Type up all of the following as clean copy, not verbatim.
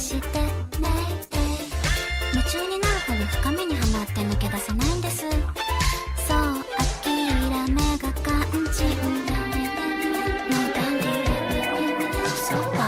してね夢中になるほど深みにはまって抜け出せないんです。そう諦めが肝心のダンディそうは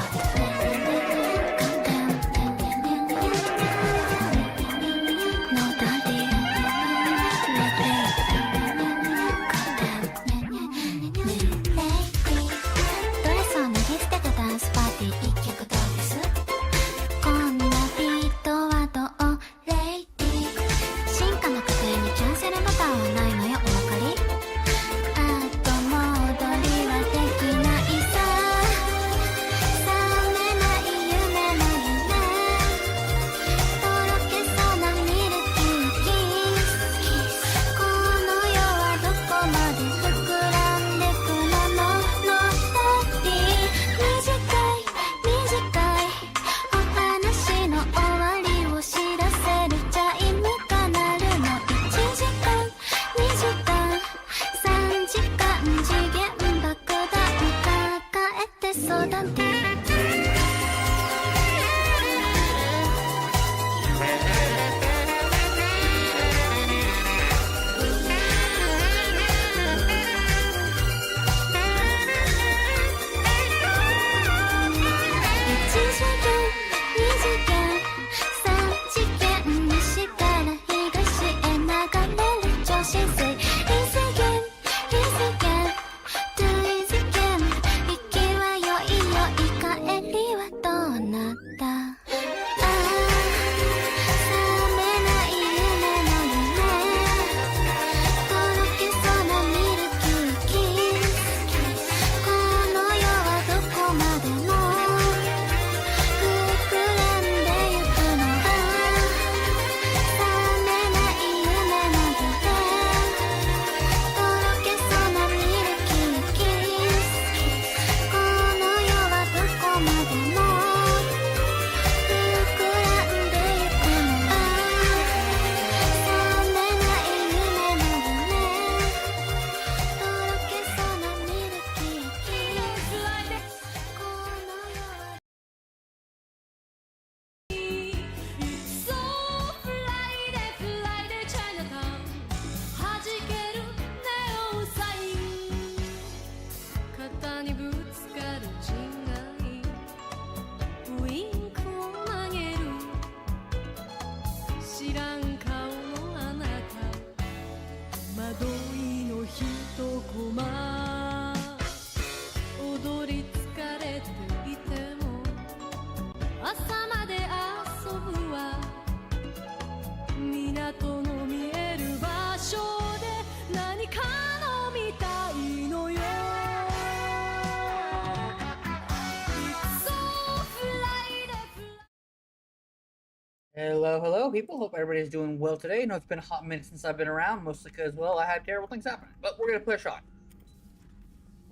Hello, hello, people. Hope everybody's doing well today. I know it's been a hot minute since I've been around, mostly because, well, I had terrible things happen. But we're gonna push on.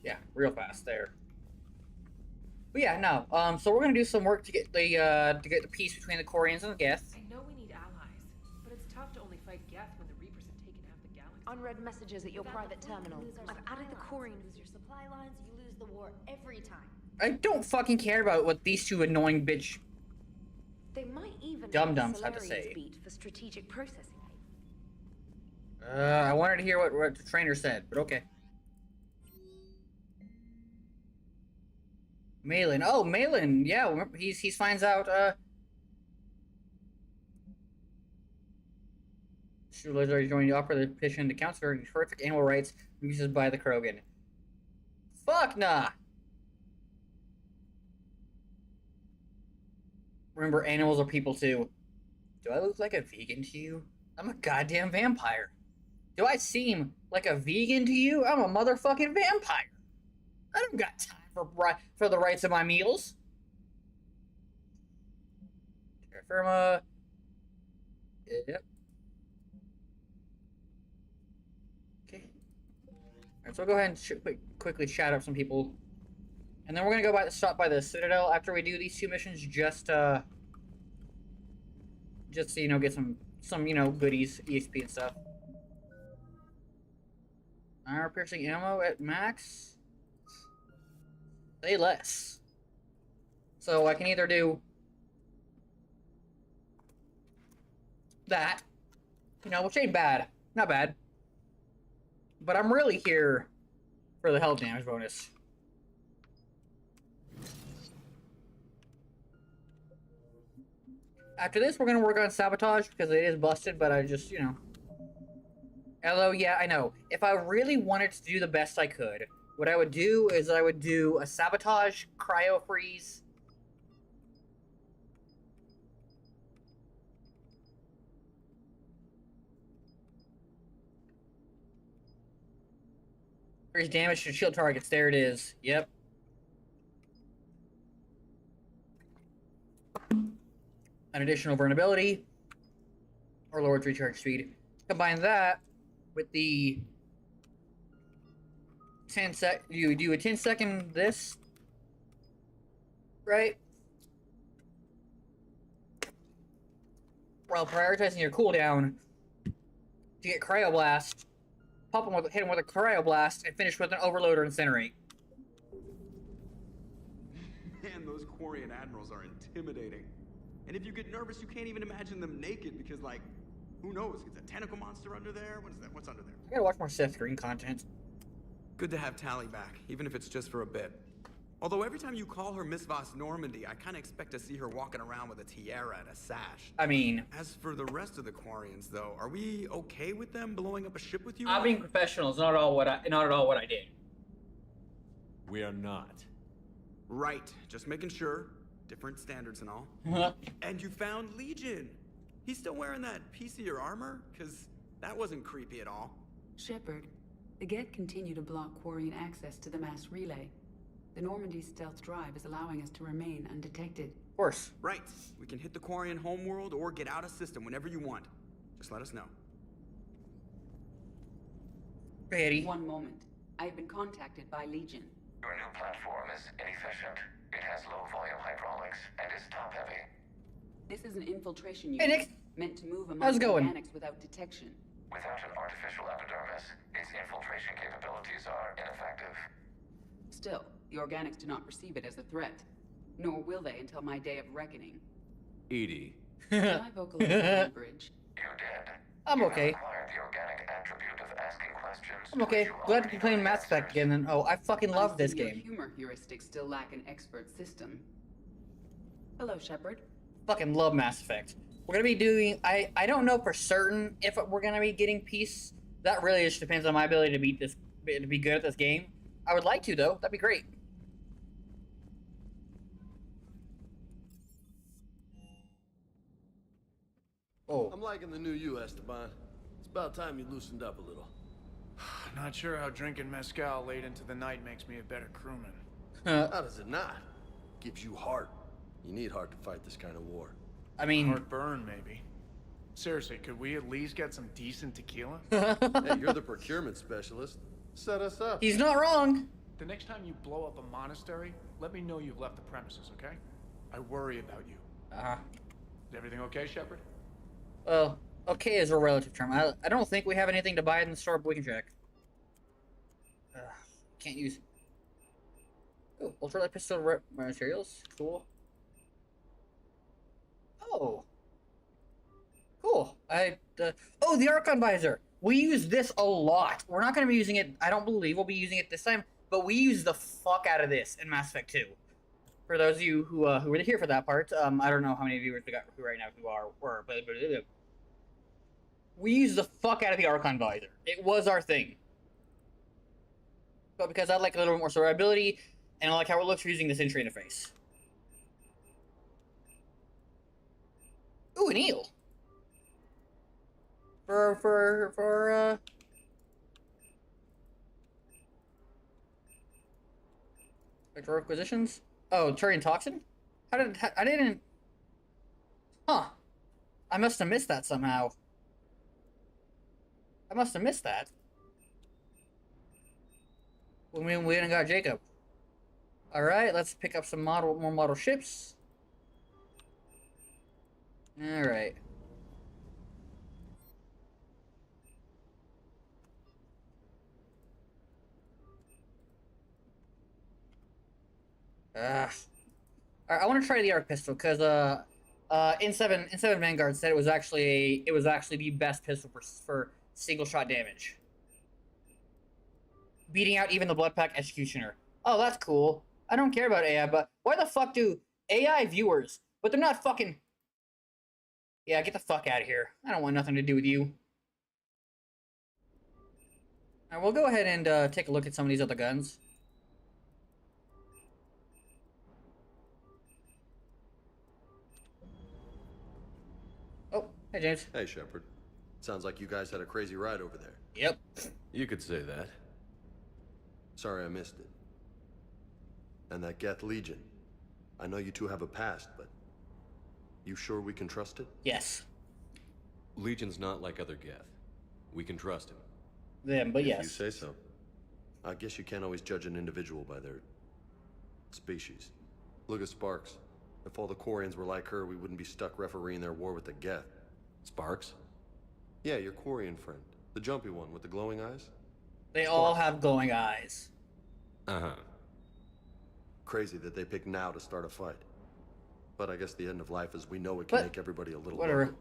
Yeah, real fast there. But yeah, no. So we're gonna do some work to get the peace between the Koreans and the Geth. I know we need allies, but it's tough to only fight Geth when the Reapers have taken half the galaxy. Unread messages at your private terminal. I've added the Korean. Lose your supply lines, you lose the war every time. I don't fucking care about what these two annoying bitch They might even dum-dums had to say. beat for strategic processing. I wanted to hear what the trainer said, but okay. Malin. Oh, Malin. Yeah, remember, he finds out, she was already joining the opera petition to counter her horrific animal rights abuses by the Krogan. Fuck nah! Remember, animals are people too. Do I look like a vegan to you? I'm a goddamn vampire. Do I seem like a vegan to you? I'm a motherfucking vampire. I don't got time for the rights of my meals. Terra firma. Yep. Okay. Alright, so we'll go ahead and quickly chat up some people. And then we're gonna go stop by the Citadel after we do these two missions, just to, you know, get some you know, goodies, EXP and stuff. Armor piercing ammo at max. Say less. So I can either do that. You know, which ain't bad. Not bad. But I'm really here for the health damage bonus. After this, we're gonna work on sabotage because it is busted, but I just, you know. Although, yeah, I know. If I really wanted to do the best I could, what I would do is I would do a sabotage, cryo freeze. Increase damage to shield targets. There it is. Yep. An additional vulnerability. Or lowered recharge speed. Combine that with the 10-sec. You do a 10-second this. Right? While prioritizing your cooldown to get Cryo Blast. Pop him with, hit him with a Cryo Blast and finish with an Overload or Incinerate. Man, those Quarian admirals are intimidating. And if you get nervous, you can't even imagine them naked because, like, who knows? Is a tentacle monster under there? What is that? What's under there? I gotta watch more Seth Green content. Good to have Tally back, even if it's just for a bit. Although every time you call her Miss Voss Normandy, I kind of expect to see her walking around with a tiara and a sash. I mean, As for the rest of the Quarians, though, are we okay with them blowing up a ship with you? I'm being professional. It's not at all what I did. We are not. Right, just making sure. Different standards and all. And you found Legion. He's still wearing that piece of your armor? Because that wasn't creepy at all. Shepard, the Geth continue to block Quarian access to the mass relay. The Normandy stealth drive is allowing us to remain undetected. Of course. Right. We can hit the Quarian homeworld or get out of system whenever you want. Just let us know. Betty. One moment. I have been contacted by Legion. Your new platform is inefficient. It has low-volume hydraulics and is top-heavy. This is an infiltration Hey, unit Nick. meant to move How's among it going? organics without detection. Without an artificial epidermis, its infiltration capabilities are ineffective. Still, the organics do not perceive it as a threat. Nor will they until my day of reckoning. Edie. Can I vocalize on the bridge? You did. I'm You okay. have acquired the organic attribute of asking questions. I'm okay. which you Glad to be already playing know the Mass Effect answers. again. And oh, I fucking love I this see your game. humor heuristics still lack an expert system. Hello, Shepard. Fucking love Mass Effect. We're gonna be doing. I don't know for certain if we're gonna be getting peace. That really just depends on my ability to beat this, to be good at this game. I would like to though. That'd be great. Oh. I'm liking the new you, Esteban. It's about time you loosened up a little. Not sure how drinking mezcal late into the night makes me a better crewman. How does it not? Gives you heart. You need heart to fight this kind of war. I mean, Heartburn, maybe. Seriously, could we at least get some decent tequila? Hey, you're the procurement specialist. Set us up. he's not wrong. The next time you blow up a monastery, let me know you've left the premises, okay? I worry about you. Is everything okay, Shepard? Well, okay is a relative term. I don't think we have anything to buy in the store, but we can check. Can't use. Oh, ultralight pistol materials. Cool. Oh. Cool. Oh, the Archon visor. We use this a lot. We're not going to be using it. I don't believe we'll be using it this time, but we use the fuck out of this in Mass Effect 2. For those of you who were here for that part, I don't know how many viewers we got who right now were, but we use the fuck out of the Archon visor. It was our thing. But because I like a little bit more survivability, and I like how it looks, we're using this entry interface. Ooh, an eel. For acquisitions? Oh, Turian Toxin? I didn't... Huh. I must have missed that somehow. I must have missed that. When we went and got Jacob. Alright, let's pick up some more model ships. Alright. Alright, I want to try the arc pistol, because, In seven Vanguard said it was actually the best pistol for single shot damage, beating out even the Blood Pack Executioner. Oh, that's cool. I don't care about AI, but why the fuck do AI viewers, but they're not fucking... Yeah, get the fuck out of here. I don't want nothing to do with you. Alright, we'll go ahead and take a look at some of these other guns. Oh, hey James. Hey, Shepard. Sounds like you guys had a crazy ride over there. Yep. You could say that. Sorry I missed it. And that Geth Legion. I know you two have a past, but... You sure we can trust it? Yes. Legion's not like other Geth. We can trust him. Them, but yes. If you say so. I guess you can't always judge an individual by their... species. Look at Sparks. If all the Quarians were like her, we wouldn't be stuck refereeing their war with the Geth. Sparks? Yeah, your Quarian friend. The jumpy one with the glowing eyes? They all have glowing eyes. Uh-huh. Crazy that they pick now to start a fight. But I guess the end of life as we know it can But, make everybody a little whatever. loco.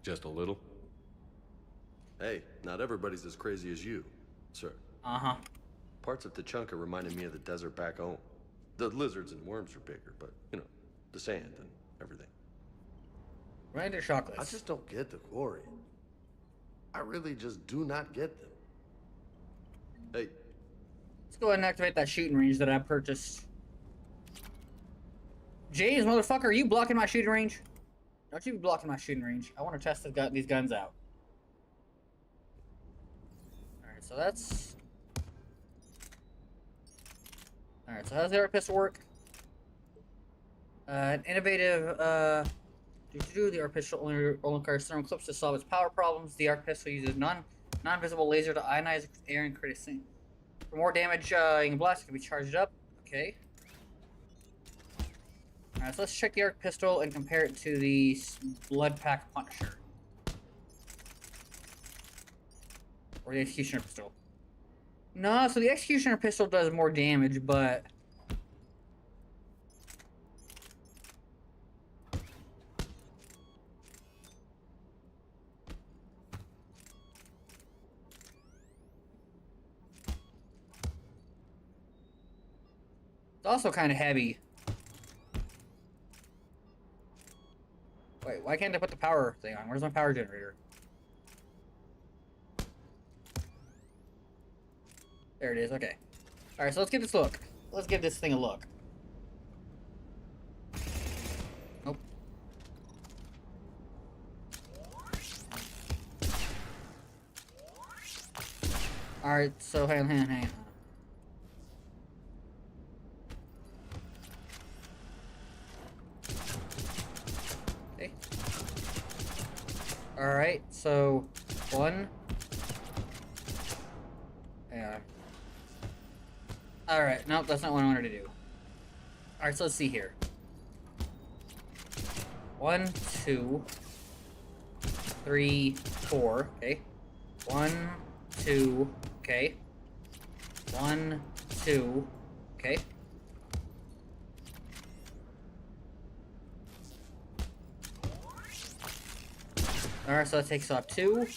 Just a little? Hey, not everybody's as crazy as you, sir. Uh-huh. Parts of Tachanka reminded me of the desert back home. The lizards and worms are bigger, but, you know, the sand and everything. Right to chocolates. I just don't get the Quarian. I really just do not get them. Hey. Let's go ahead and activate that shooting range that I purchased. James, motherfucker, are you blocking my shooting range? Don't you be blocking my shooting range. I want to test these guns out. Alright, so that's... Alright, so how does the AR pistol work? An innovative, the AR pistol only requires thermal clips to solve its power problems. The AR pistol uses non-visible laser to ionize air and create a scene. For more damage, you can blast, it can be charged up. Okay. Alright, so let's check the AR pistol and compare it to the Blood Pack Punisher. Or the Executioner pistol. No, so the Executioner pistol does more damage, but... It's also kind of heavy. Wait, why can't I put the power thing on? Where's my power generator? There it is, okay. Alright, so let's give this a look. Let's give this thing a look. Nope. Alright, so hang on. Okay. Alright, so one. Yeah. Alright, nope, that's not what I wanted to do. Alright, so let's see here. 1, 2, 3, 4, okay. 1, 2, okay. 1, 2, okay. Alright, so that takes off 2.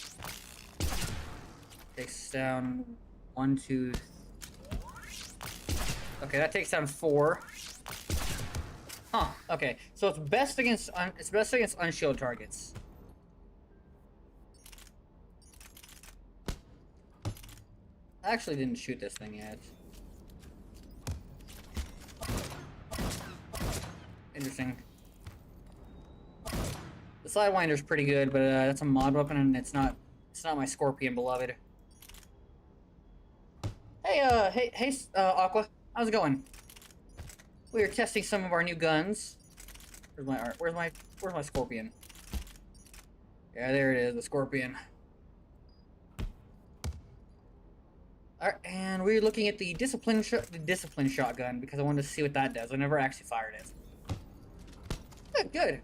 Takes down 1, 2. Okay, that takes down 4. Huh. Okay, so it's best against unshielded targets. I actually didn't shoot this thing yet. Interesting. The Sidewinder's pretty good, but that's a mod weapon, and it's not my Scorpion beloved. Hey, Aqua, how's it going? We are testing some of our new guns. Where's my art? Where's my Scorpion? Yeah, there it is, the Scorpion. Alright, and we're looking at the discipline shotgun because I wanted to see what that does. I never actually fired it. Good.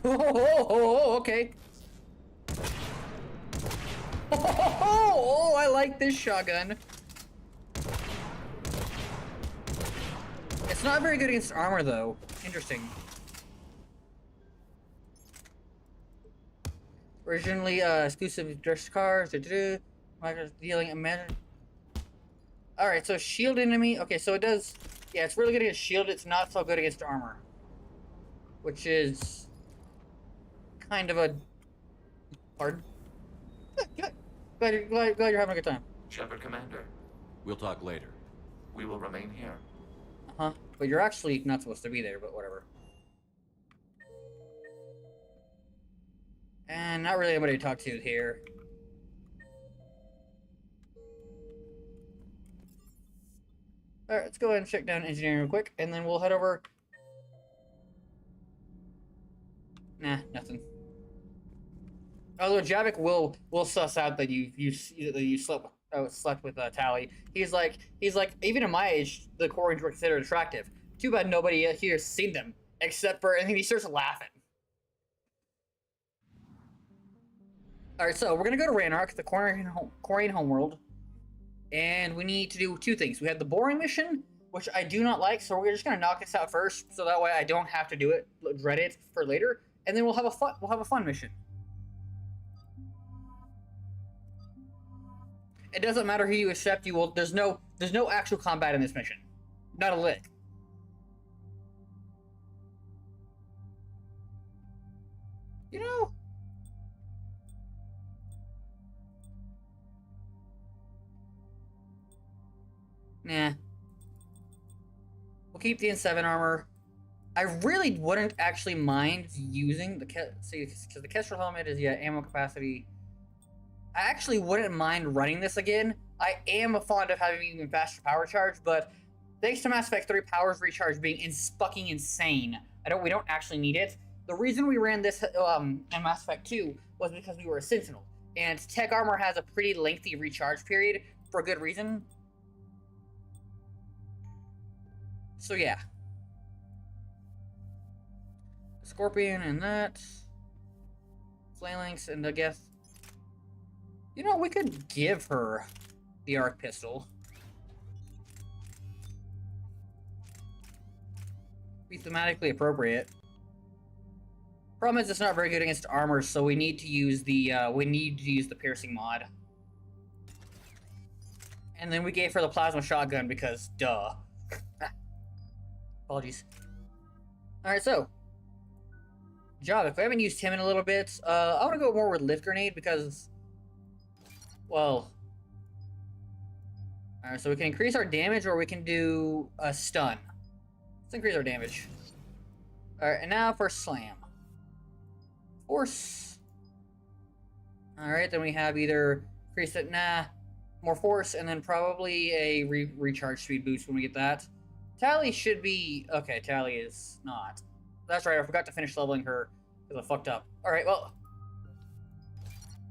Oh, okay. Oh, I like this shotgun. It's not very good against armor, though. Interesting. Originally, exclusive dress cars. Dealing imagine. Alright, so shield enemy. Okay, so it does. Yeah, it's really good against shield. It's not so good against armor. Which is kind of a. Pardon? Good. Glad you're having a good time. Shepard Commander, We'll talk later. we will remain here. Uh-huh. But you're actually not supposed to be there, but whatever. And not really anybody to talk to here. Alright, let's go ahead and check down engineering real quick, and then we'll head over. Nah, nothing. Although Javik will suss out that you slept with Tally. He's like even at my age, the Quarians were considered attractive. Too bad nobody here's seen them except for, and then he starts laughing. All right, so we're gonna go to Ranark, the Quarian homeworld, and we need to do two things. We have the boring mission, which I do not like, so we're just gonna knock this out first, so that way I don't have to do it, dread it for later, and then we'll have a fun mission. It doesn't matter who you accept. There's no actual combat in this mission, not a lick. You know. Nah. We'll keep the N7 armor. I really wouldn't actually mind using the because the Kestrel helmet is ammo capacity. I actually wouldn't mind running this again. I am fond of having even faster power charge, but thanks to Mass Effect 3 powers recharge being fucking insane, we don't actually need it. The reason we ran this in Mass Effect 2 was because we were a Sentinel, and Tech Armor has a pretty lengthy recharge period for a good reason. So yeah. Scorpion and that. Phalanx and I guess. You know, we could give her the arc pistol. Be thematically appropriate. Problem is, it's not very good against armor, so we need to use the piercing mod. And then we gave her the plasma shotgun because, duh. Apologies. All right, so Javik, we haven't used him in a little bit. I want to go more with lift grenade because. Well, alright, so we can increase our damage or we can do a stun. Let's increase our damage. Alright, and now for slam. Force. Alright, then we have either increase it, more force, and then probably a recharge speed boost when we get that. Tally should be, okay, Tally is not. That's right, I forgot to finish leveling her because I fucked up. Alright, well.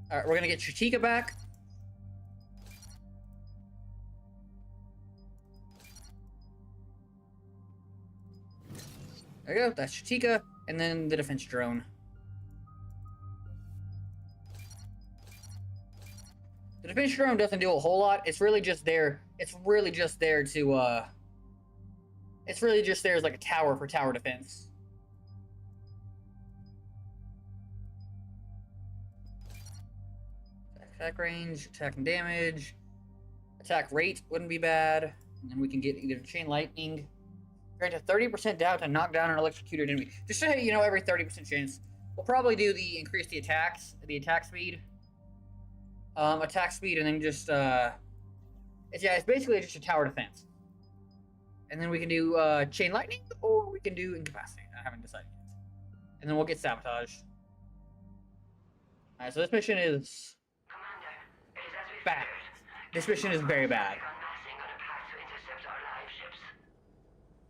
Alright, we're gonna get Chitika back. There we go, that's Chitika, and then the defense drone. The defense drone doesn't do a whole lot. It's really just there. It's really just there as like a tower for tower defense. Attack range, attack and damage. Attack rate wouldn't be bad. And then we can get either chain lightning. Grant a 30% down to knock down an electrocuted enemy. Just so you know, every 30% chance. We'll probably do increase the attack speed. Attack speed, and then just, it's basically just a tower defense. And then we can do, chain lightning, or we can do incapacitate. I haven't decided yet. And then we'll get sabotage. Alright, so this mission is bad. This mission is very bad.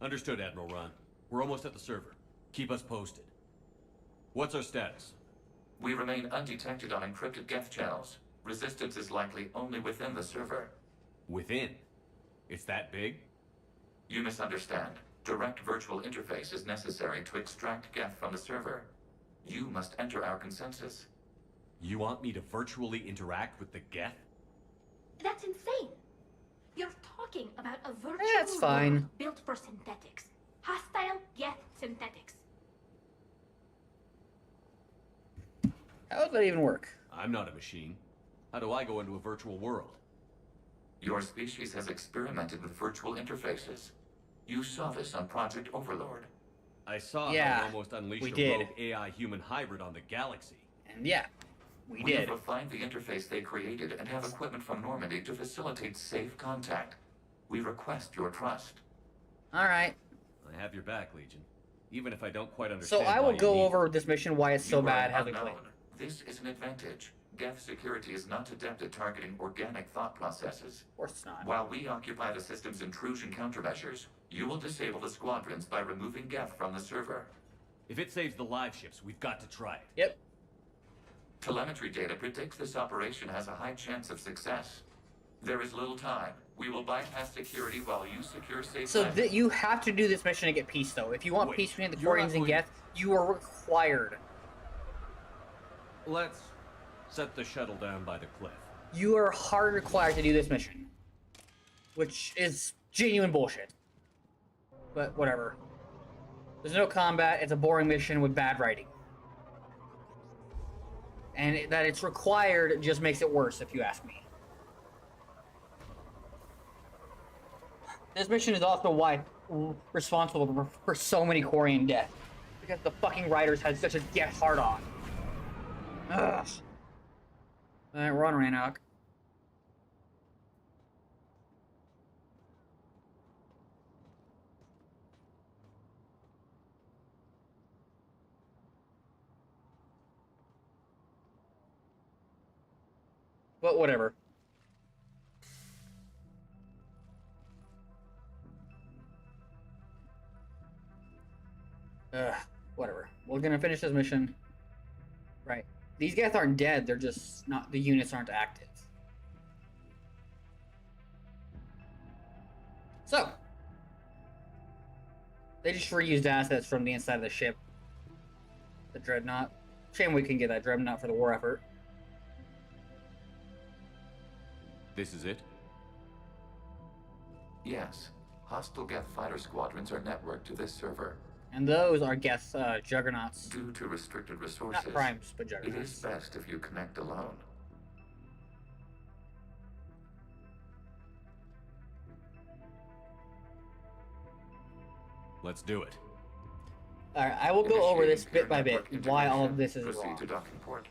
Understood, Admiral Ron. We're almost at the server. Keep us posted. What's our status? We remain undetected on encrypted Geth channels. Resistance is likely only within the server. Within? It's that big? You misunderstand. Direct virtual interface is necessary to extract Geth from the server. You must enter our consensus. You want me to virtually interact with the Geth? That's insane. You're talking about a virtual That's fine. world built for synthetics. Hostile Geth synthetics. How does that even work? I'm not a machine. How do I go into a virtual world? Your species has experimented with virtual interfaces. You saw this on Project Overlord. I saw Yeah, how it almost unleashed we a did. rogue AI human hybrid on the galaxy. And yeah, we We have did. refined the interface they created and have equipment from Normandy to facilitate safe contact. We request your trust. Alright. I have your back, Legion. Even if I don't quite So understand I why will you go need over this mission, why it's so You are bad, how they play. unknown. This is an advantage. Geth security is not adept at targeting organic thought processes. Of course it's not. While we occupy the system's intrusion countermeasures, you will disable the squadrons by removing Geth from the server. If it saves the live ships, we've got to try it. Yep. Telemetry data predicts this operation has a high chance of success. There is little time. We will bypass security while you secure safe So landing. you have to do this mission to get peace, though. If you want Wait, peace between the you're not Quarians and going- Geth, you are required. Let's set the shuttle down by the cliff. You are hard required to do this mission. Which is genuine bullshit. But whatever. There's no combat, it's a boring mission with bad writing. And that it's required just makes it worse, if you ask me. This mission is also why responsible for so many Quarian deaths. Because the fucking writers had such a death hard-on. Ugh. Alright, we're on Rannoch. But whatever. Whatever. We're gonna finish this mission. Right. These guys aren't dead, they're just not, the units aren't active. So. They just reused assets from the inside of the ship. The Dreadnought. Shame we can get that Dreadnought for the war effort. This is it? Yes. Hostile Geth fighter squadrons are networked to this server. And those are Geth Juggernauts. Due to restricted resources, Not Primes, but it Juggernauts. is best if you connect alone. Let's do it. Alright, I will go over this Initiating bit by peer bit, network why all of integration. this is Proceed wrong. to docking port.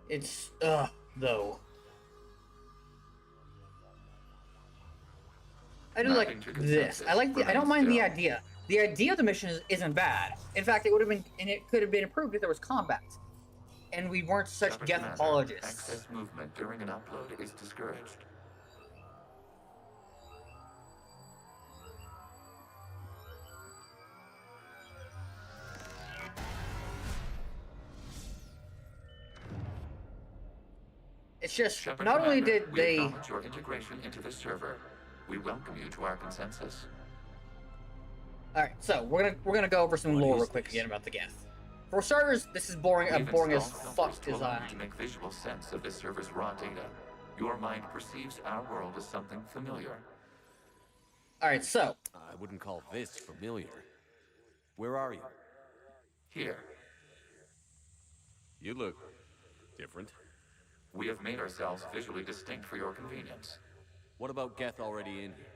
It's, though. I do like Mapping to this. I consensus. like the, I don't Remain mind the still. idea. The idea of the mission isn't bad. In fact, it would have been, and it could have been improved if there was combat. And we weren't such Shepard Geth Commander, apologists. Access movement during an upload is discouraged. It's just, Shepard not only Commander, did we they... acknowledge your integration into the server. We welcome you to our consensus. Alright, so we're gonna go over some What lore is real quick this? again about the Geth. For starters, this is boring, We've boring as installed fuck filters to allow you design. to make visual sense of this server's raw data. Your mind perceives our world as something familiar. Alright, so, I wouldn't call this familiar. Where are you? Here, You look different. we have made ourselves visually distinct for your convenience. What about Geth already in here?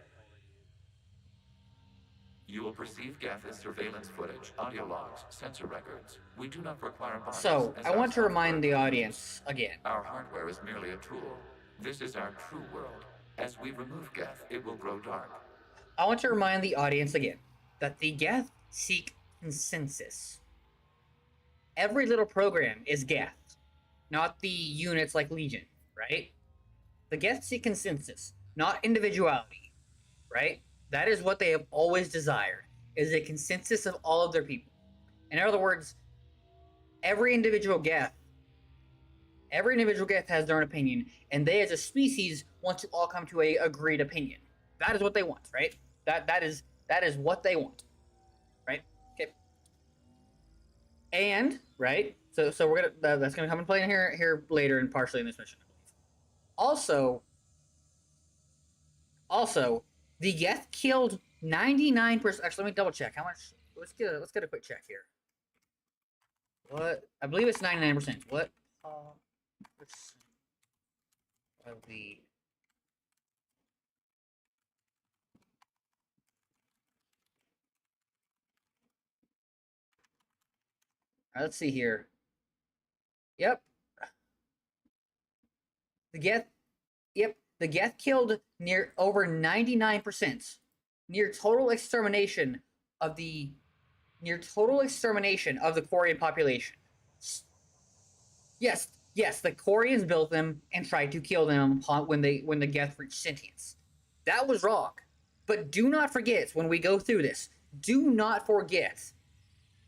You will perceive Geth as surveillance footage, audio logs, sensor records. We do not require bodies. so, as I our want to remind software the believes. audience again. Our hardware is merely a tool. This is our true world. As we remove Geth, it will grow dark. I want to remind the audience again that the Geth seek consensus. Every little program is Geth, not the units like Legion, right? The Geth seek consensus, not individuality, right? That is what they have always desired, is a consensus of all of their people. In other words, every individual Geth has their own opinion, and they as a species want to all come to a agreed opinion. That is what they want, right? That is what they want, right? Okay. And right, So we're gonna that's gonna come and play in here later and partially in this mission. Also, the Geth killed 99%. Actually, let me double check how much. Let's get a quick check here. What I believe it's 99%. What? Let's see. Of the let's see here. Yep. The Geth killed near over 99%. Near total extermination of the Quarian population. Yes, the Quarians built them and tried to kill them when the Geth reached sentience. That was wrong. But do not forget, when we go through this, do not forget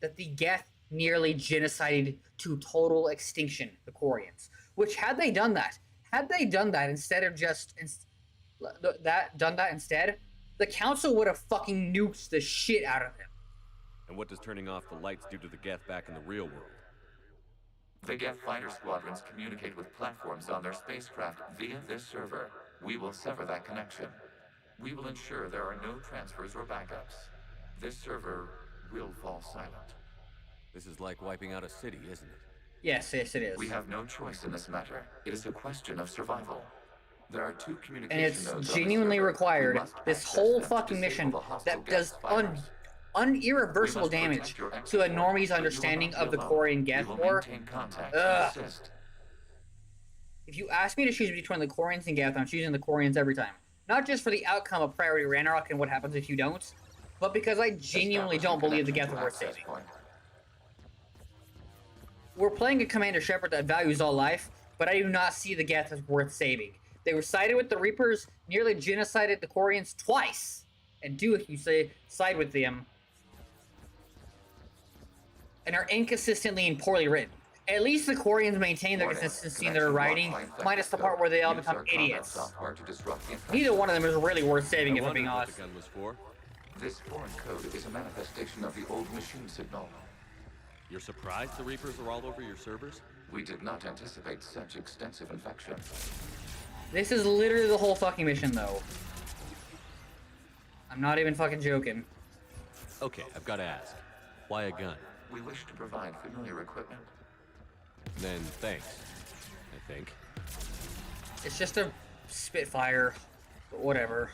that the Geth nearly genocided to total extinction the Quarians. Which, had they done that instead of just the Council would have fucking nuked the shit out of them. And what does turning off the lights do to the Geth back in the real world? The Geth fighter squadrons communicate with platforms on their spacecraft via this server. We will sever that connection. We will ensure there are no transfers or backups. This server will fall silent. This is like wiping out a city, isn't it? Yes, it is. We have no choice in this matter. It is a question of survival. There are two communication and it's nodes genuinely required. This whole fucking mission that does irreversible damage to a normie's understanding of the Quarian Geth War. If you ask me to choose between the Quarians and Geth, I'm choosing the Quarians every time. Not just for the outcome of Priority Ragnarok and what happens if you don't, but because I genuinely don't believe the Geth are worth saving. We're playing a Commander Shepard that values all life, but I do not see the Geth as worth saving. They were sided with the Reapers, nearly genocided the Quarians twice, and do if you say side with them, and are inconsistently and poorly written. At least the Quarians maintain their consistency in their writing, minus the part where they all become idiots. Neither one of them is really worth saving, if I'm being honest. The gun was for? This foreign code is a manifestation of the old machine signal. You're surprised the Reapers are all over your servers? We did not anticipate such extensive infection. This is literally the whole fucking mission, though. I'm not even fucking joking. Okay, I've got to ask. Why a gun? We wish to provide familiar equipment. Then thanks, I think. It's just a Spitfire, but whatever.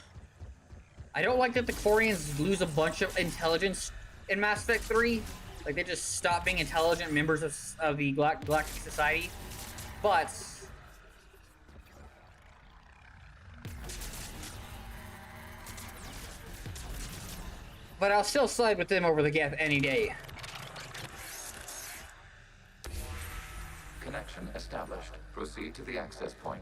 I don't like that the Quarians lose a bunch of intelligence in Mass Effect 3. Like, they just stop being intelligent members of the Galactic Society. But I'll still side with them over the Geth any day. Connection established. Proceed to the access point.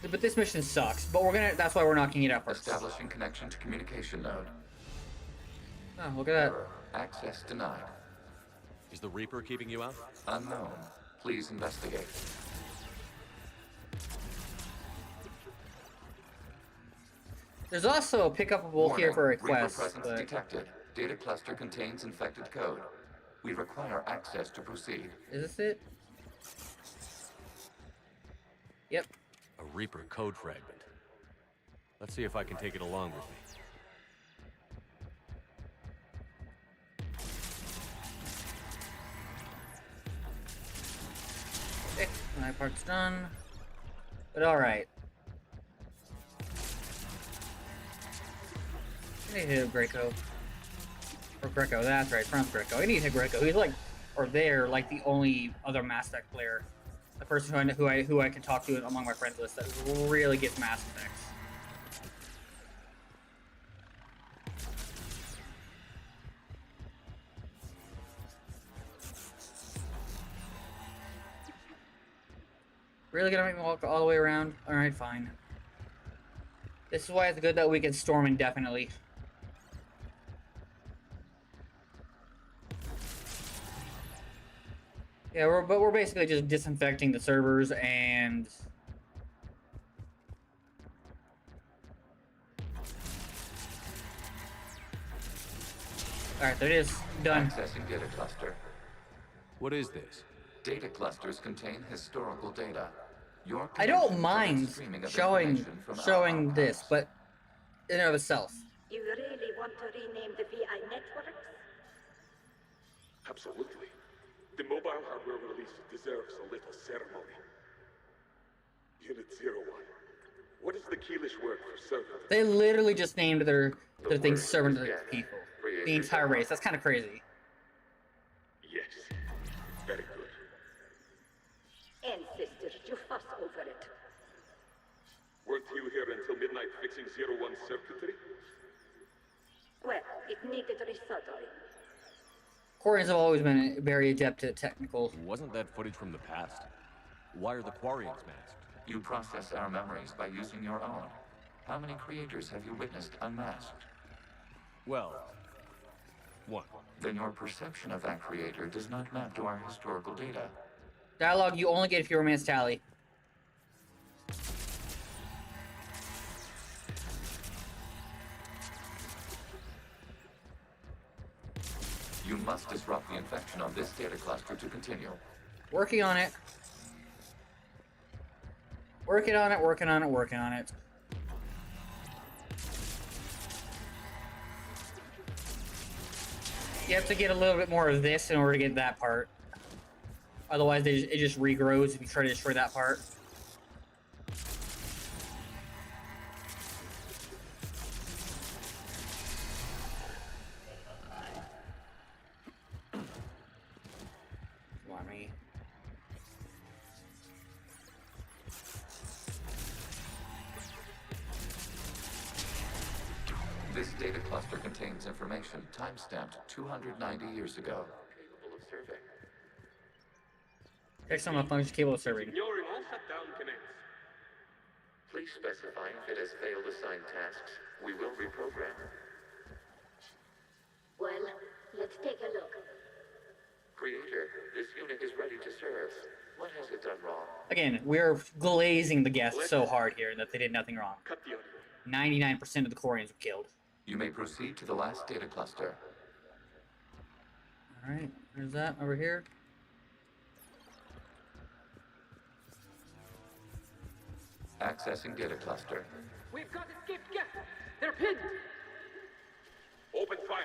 But this mission sucks. But that's why we're knocking it out first. Establishing connection to communication node. Oh, look at that. Error. Access denied. Is the Reaper keeping you out? Unknown. Please investigate. There's also a pickupable here for a Reaper quest, presence but detected. Data cluster contains infected code. We require access to proceed. is this it? Yep. A Reaper code fragment. Let's see if I can take it along with me. Okay, my part's done. But alright. I need to hit Greco. Or Greco, that's right, from Greco. I need to hit Greco. He's like, or they're like the only other Mass Effect player. The person who I can talk to among my friends list that really gets Mass Effects. Really gonna make me walk all the way around? Alright, fine. This is why it's good that we can storm indefinitely. Yeah, we're basically just disinfecting the servers and Alright, there it is. Done. Accessing data cluster. What is this? Data clusters contain historical data. Your I don't connection mind permits streaming of showing information from our showing this, archives. but in and of itself. You really want to rename the VI networks? Absolutely. The mobile hardware release deserves a little ceremony. Unit 01. What is the Keelish word for servant? They literally just named their thing servant to the people. The entire race. That's kind of crazy. Yes. Very good. Ancestors, you fuss over it. Weren't you here until midnight fixing 01's circuitry? Well, it needed resoldering. Quarians have always been very adept at technical. Wasn't that footage from the past? Why are the Quarians masked? You process our memories by using your own. How many creators have you witnessed unmasked? Well, one. Then your perception of that creator does not map to our historical data. Dialogue you only get if you romance Tally. You must disrupt the infection on this data cluster to continue. Working on it. Working on it, working on it, working on it. You have to get a little bit more of this in order to get that part. Otherwise, it just regrows if you try to destroy that part. Come on, me. This data cluster contains information time-stamped 290 years ago. Capable of serving. Text on my function cable serving. Ignoring all shutdown commands. Please specify if it has failed assigned tasks. We will reprogram. Well, let's take a look. Creator, this unit is ready to serve. What has it done wrong? Again, we're glazing the guests so hard here that they did nothing wrong. Cut the audio. 99% of the Quarians were killed. You may proceed to the last data cluster. Alright, there's that over here. Accessing data cluster. We've got escaped guests. They're pinned. Open fire.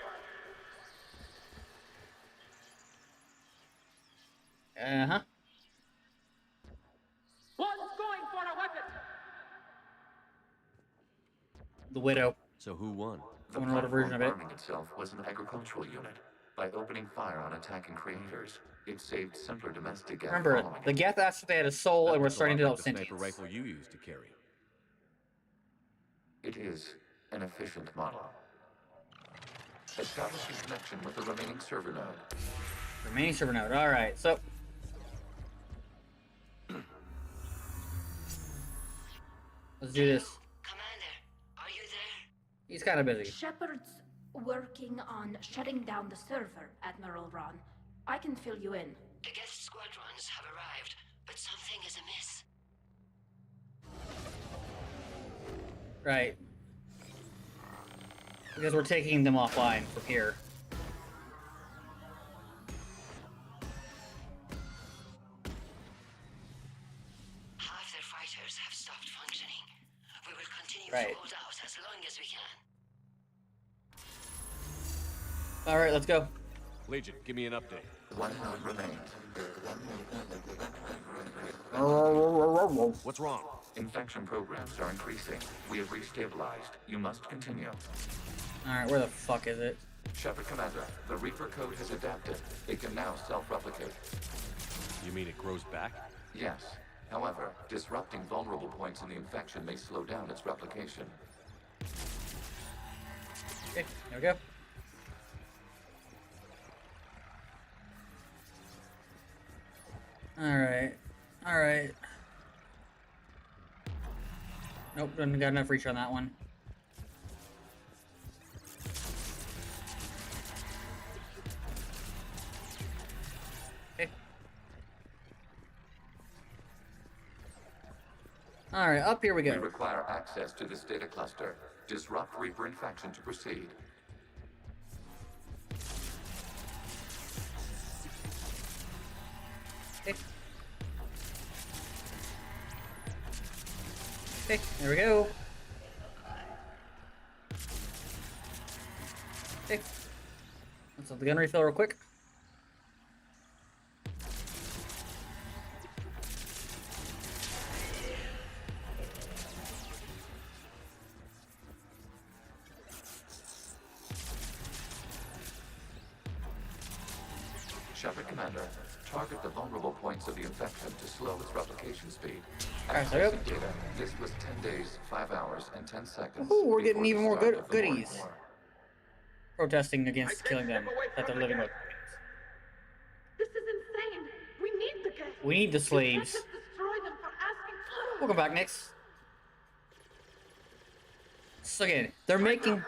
Uh-huh. One's going for a weapon. The Widow. So who won? The Someone wrote a version of it. arming itself was an agricultural unit. By opening fire on attacking creators, it saved simpler domestic Geth Remember, following the it. Geth asked if they had a soul, and we're starting to develop the sniper sentience. rifle you used to carry. It is an efficient model. Establishing connection with the remaining server node. Remaining server node. Alright, so... Let's do this. Commander, are you there? He's kind of busy. Shepard's working on shutting down the server, Admiral Ron. I can fill you in. The guest squadrons have arrived, but something is amiss. Right. Because we're taking them offline from here. Half their fighters have stopped functioning. We will continue Right. to hold out as long as we can. Alright, let's go. Legion, give me an update. One node remains. What's wrong? Infection programs are increasing. We have restabilized. You must continue. Alright, where the fuck is it? Shepard Commander, the Reaper code has adapted. It can now self-replicate. You mean it grows back? Yes. However, disrupting vulnerable points in the infection may slow down its replication. Okay, there we go. Alright. Alright. Nope, didn't got enough reach on that one. Okay. Alright, up here we We go. require access to this data cluster. Disrupt Reaper infection to proceed. Okay, there we go. Okay. Let's have the gun refill real quick. Shepard Commander, target the vulnerable points of the infection to slow its replication speed. Alright, so Accessing data. This was 10 days, 5 hours, and 10 seconds. Ooh, we're getting before even the more start of the morning goodies. war. Protesting against killing them that they're living with. This is insane. We need the gas. We need the slaves. You can't just destroy them for asking. Welcome back, Nix. So again, they're making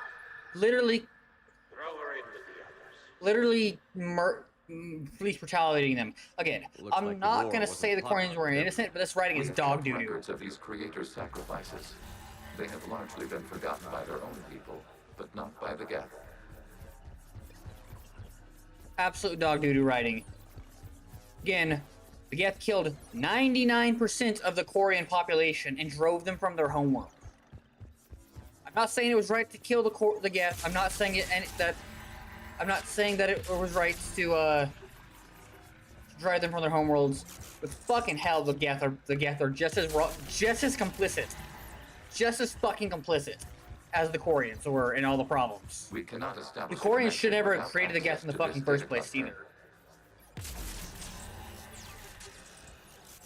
literally police brutalitying them. Again, I'm not gonna say the Koreans were innocent, but this writing is dog doo-doo. Records of these creators' sacrifices. They have largely been forgotten by their own people, but not by the Geth. Absolute dog doo-doo writing. Again, the Geth killed 99% of the Korean population and drove them from their homeworld. I'm not saying it was right to kill the Geth. I'm not saying I'm not saying that it was right to drive them from their homeworlds. But fucking hell, the Geth are just as complicit, just as fucking complicit as the Koreans were in all the problems. We cannot establish The Koreans should never have created the Geth in the fucking first place either.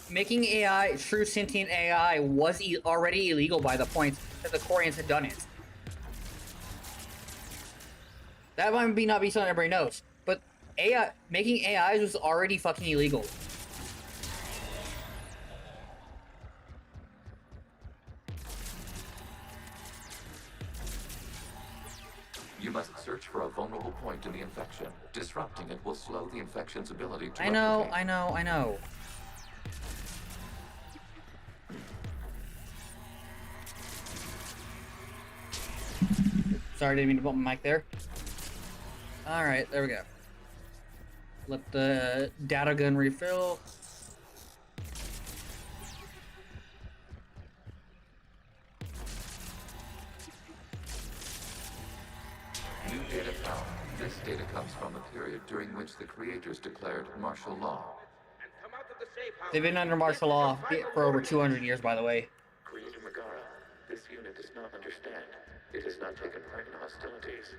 Making AI, true sentient AI, was already illegal by the point that the Koreans had done it. That might not be something everybody knows, but making AIs was already fucking illegal. You must search for a vulnerable point in the infection. Disrupting it will slow the infection's ability to I know. Sorry, didn't mean to bump my mic there. Alright, there we go. Let the data gun refill. New data found. This data comes from a period during which the creators declared martial law. They've been under martial law for over 200 years, by the way. Creator Megara, this unit does not understand. It has not taken part in hostilities.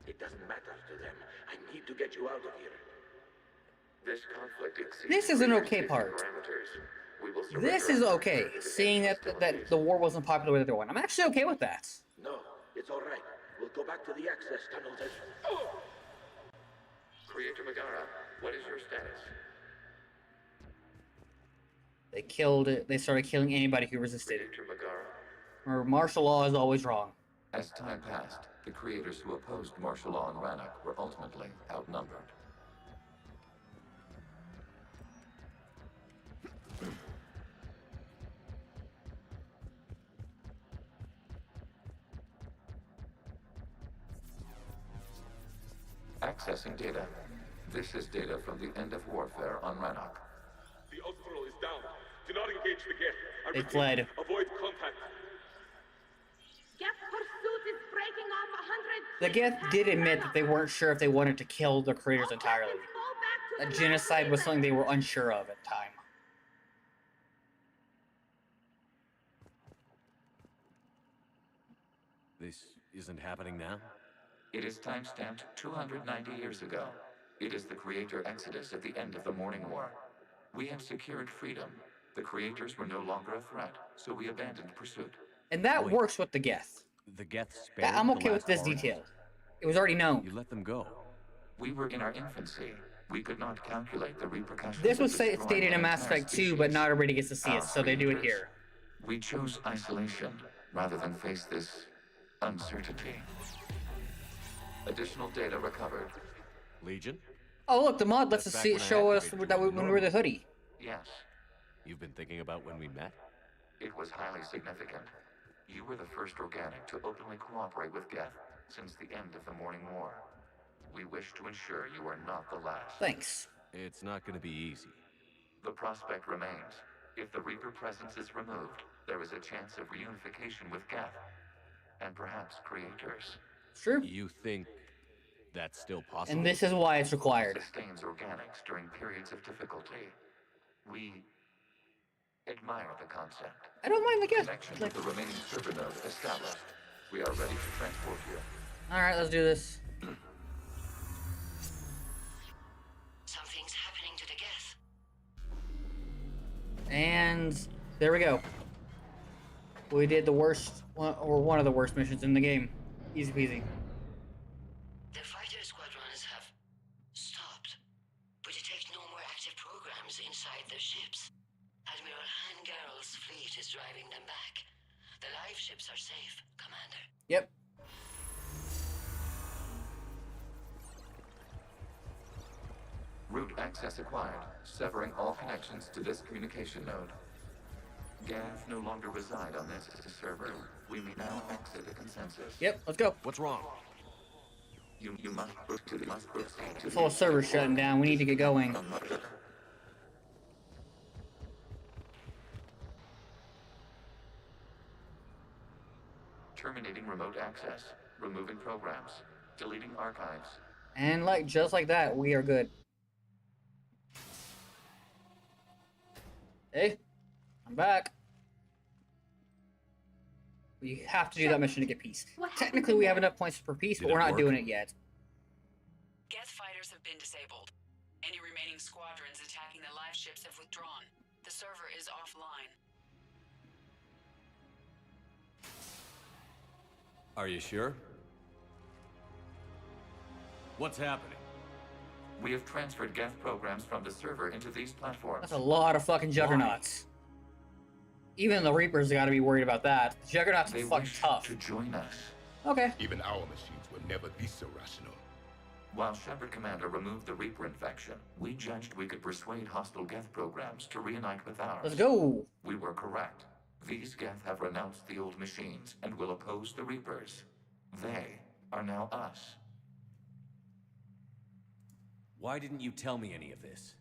It doesn't matter to them. I need to get you out of here. This conflict exceeds This is an okay part. parameters. We will This is okay, seeing that the war wasn't popular with everyone. I'm actually okay with that. No, it's all right. We'll go back to the access tunnels and... Creator Megara, what is your status? They started killing anybody who resisted. Creator Megara. Or martial law is always wrong. As time passed, the creators who opposed martial law in Rannoch were ultimately outnumbered. Accessing data. This is data from the end of warfare on Rannoch. The Austral is down. Do not engage the Geth. They fled. Avoid contact. Geth pursuit is breaking off 100. The Geth did admit that they weren't sure if they wanted to kill the creators entirely. A genocide was something they were unsure of at the time. This isn't happening now? It is timestamped 290 years ago. It is the creator exodus at the end of the Morning War. We had secured freedom. The creators were no longer a threat, so we abandoned pursuit. And that works with the Geth. The Geth spared I'm the okay with last this Orange? detail. It was already known. You let them go. We were in our infancy. We could not calculate the repercussions. This was of destroying stated in an Mass entire Effect 2, but species. not everybody gets to see it, so they do it creators. here. We chose isolation rather than face this uncertainty. Additional data recovered. Legion? Oh look, the mod lets us That's see back show when I us activated that you when we were the hoodie. Yes, You've been thinking about when we met? it was highly significant. You were the first organic to openly cooperate with Geth since the end of the Morning War. We wish to ensure you are not the last. Thanks. It's not gonna be easy. The prospect remains. If the Reaper presence is removed, there is a chance of reunification with Geth. And perhaps creators. Sure. You think that's still possible? And this is why it's required. Sustains organics during periods of difficulty. We admire the concept. I don't mind the gift. Connection with the remaining server node established. We are ready to transport you. Alright, let's do this. Something's happening to the Geth. And there we go. We did the worst, or one of the worst missions in the game. Easy peasy. The fighter squadrons have stopped, but detect no more active programs inside their ships. Admiral Hangarl's fleet is driving them back. The live ships are safe, Commander. Yep. Route access acquired, severing all connections to this communication node. Geth no longer reside on this server. We may now exit the consensus. Yep, let's go. What's wrong? You must proceed to This whole server's shutting down. We need to get going. Terminating remote access. Removing programs. Deleting archives. And just like that, we are good. Hey, I'm back. We have to do that mission to get peace. Technically, we have enough points for peace, but we're not doing it yet. Geth fighters have been disabled. Any remaining squadrons attacking the live ships have withdrawn. The server is offline. Are you sure? What's happening? We have transferred Geth programs from the server into these platforms. That's a lot of fucking juggernauts. Even the Reapers gotta be worried about that. The juggernauts are fucking tough. To join us. Okay. Even our machines were never this irrational. While Shepard Commander removed the Reaper infection, we judged we could persuade hostile Geth programs to reunite with ours. Let's go. We were correct. These Geth have renounced the old machines and will oppose the Reapers. They are now us. Why didn't you tell me any of this?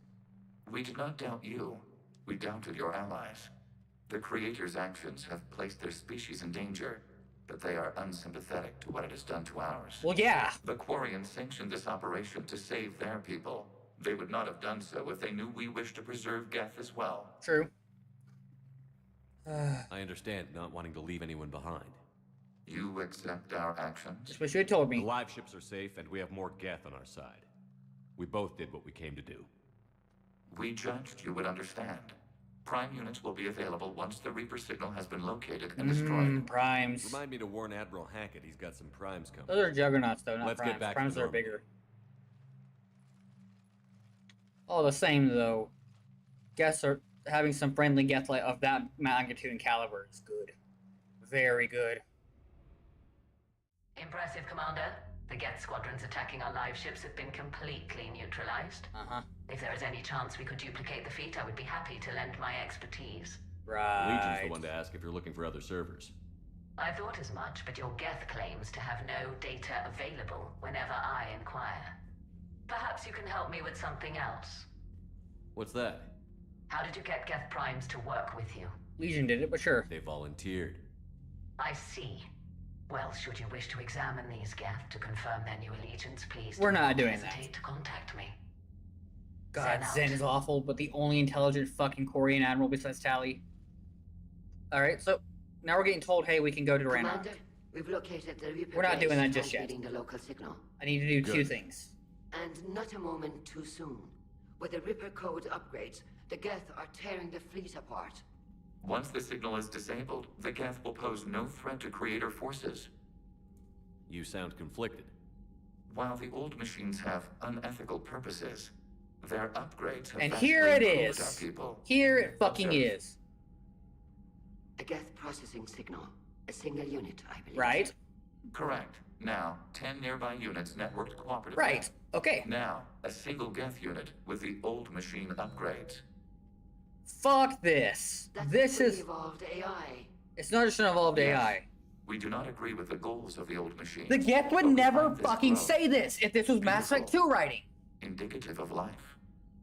We did not doubt you. We doubted your allies. The Creator's actions have placed their species in danger, but they are unsympathetic to what it has done to ours. Well, yeah. The Quarians sanctioned this operation to save their people. They would not have done so if they knew we wished to preserve Geth as well. True. I understand not wanting to leave anyone behind. You accept our actions? Just wish you had told me. The live ships are safe, and we have more Geth on our side. We both did what we came to do. We judged you would understand. Prime units will be available once the Reaper signal has been located and destroyed. Primes. Remind me to warn Admiral Hackett he's got some primes coming. Those are juggernauts, though, not Let's primes. get back Primes to are normal. bigger. All the same, though. Geths are having some friendly Geth of that magnitude and caliber is good. Very good. Impressive, Commander. The Geth squadrons attacking our live ships have been completely neutralized. If there is any chance we could duplicate the feat, I would be happy to lend my expertise. Right. Legion's the one to ask if you're looking for other servers. I thought as much, but your Geth claims to have no data available whenever I inquire. Perhaps you can help me with something else. What's that? How did you get Geth Primes to work with you? Legion did it, but sure. They volunteered. I see. Well, should you wish to examine these Geth to confirm their new allegiance, please We're do not not doing hesitate to contact me. God, Zen Zen out. is awful, but the only intelligent fucking Korean admiral besides Tally. Alright, so now we're getting told, hey, we can go to Random. Commander, we've located the Reaper We're not base doing that just yet. transmitting the local signal. I need to do two Good. things. And not a moment too soon. With the Reaper code upgrades, the Geth are tearing the fleet apart. Once the signal is disabled, the Geth will pose no threat to Creator forces. You sound conflicted. While the old machines have unethical purposes, their upgrades have And vastly here it improved is. our people. Here it fucking Observe. is. A Geth processing signal. A single unit, I believe. Right? Correct. Now, 10 nearby units networked cooperatively. Right. Okay. Now, a single Geth unit with the old machine upgrades. Fuck this. That's This a is... evolved AI. It's not just an evolved Yes. AI. We do not agree with the goals of the old machine. The Geth would but we never find this fucking growth say this if this was Mass Effect 2 writing. indicative of life.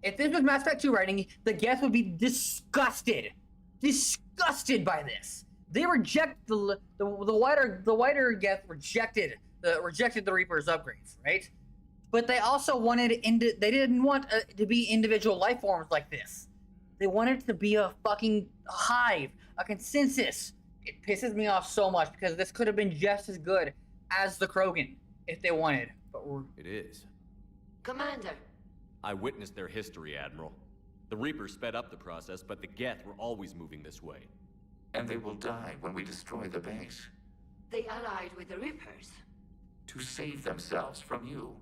If this was Mass Effect 2 writing, the Geth would be disgusted by this. They reject the wider Geth rejected the Reaper's upgrades, right? But they also wanted they didn't want to be individual life forms like this. They wanted it to be a fucking hive, a consensus. It pisses me off so much because this could have been just as good as the Krogan if they wanted. But it is. Commander. I witnessed their history, Admiral. The Reapers sped up the process, but the Geth were always moving this way. And they will die when we destroy the base. They allied with the Reapers. To save themselves from you.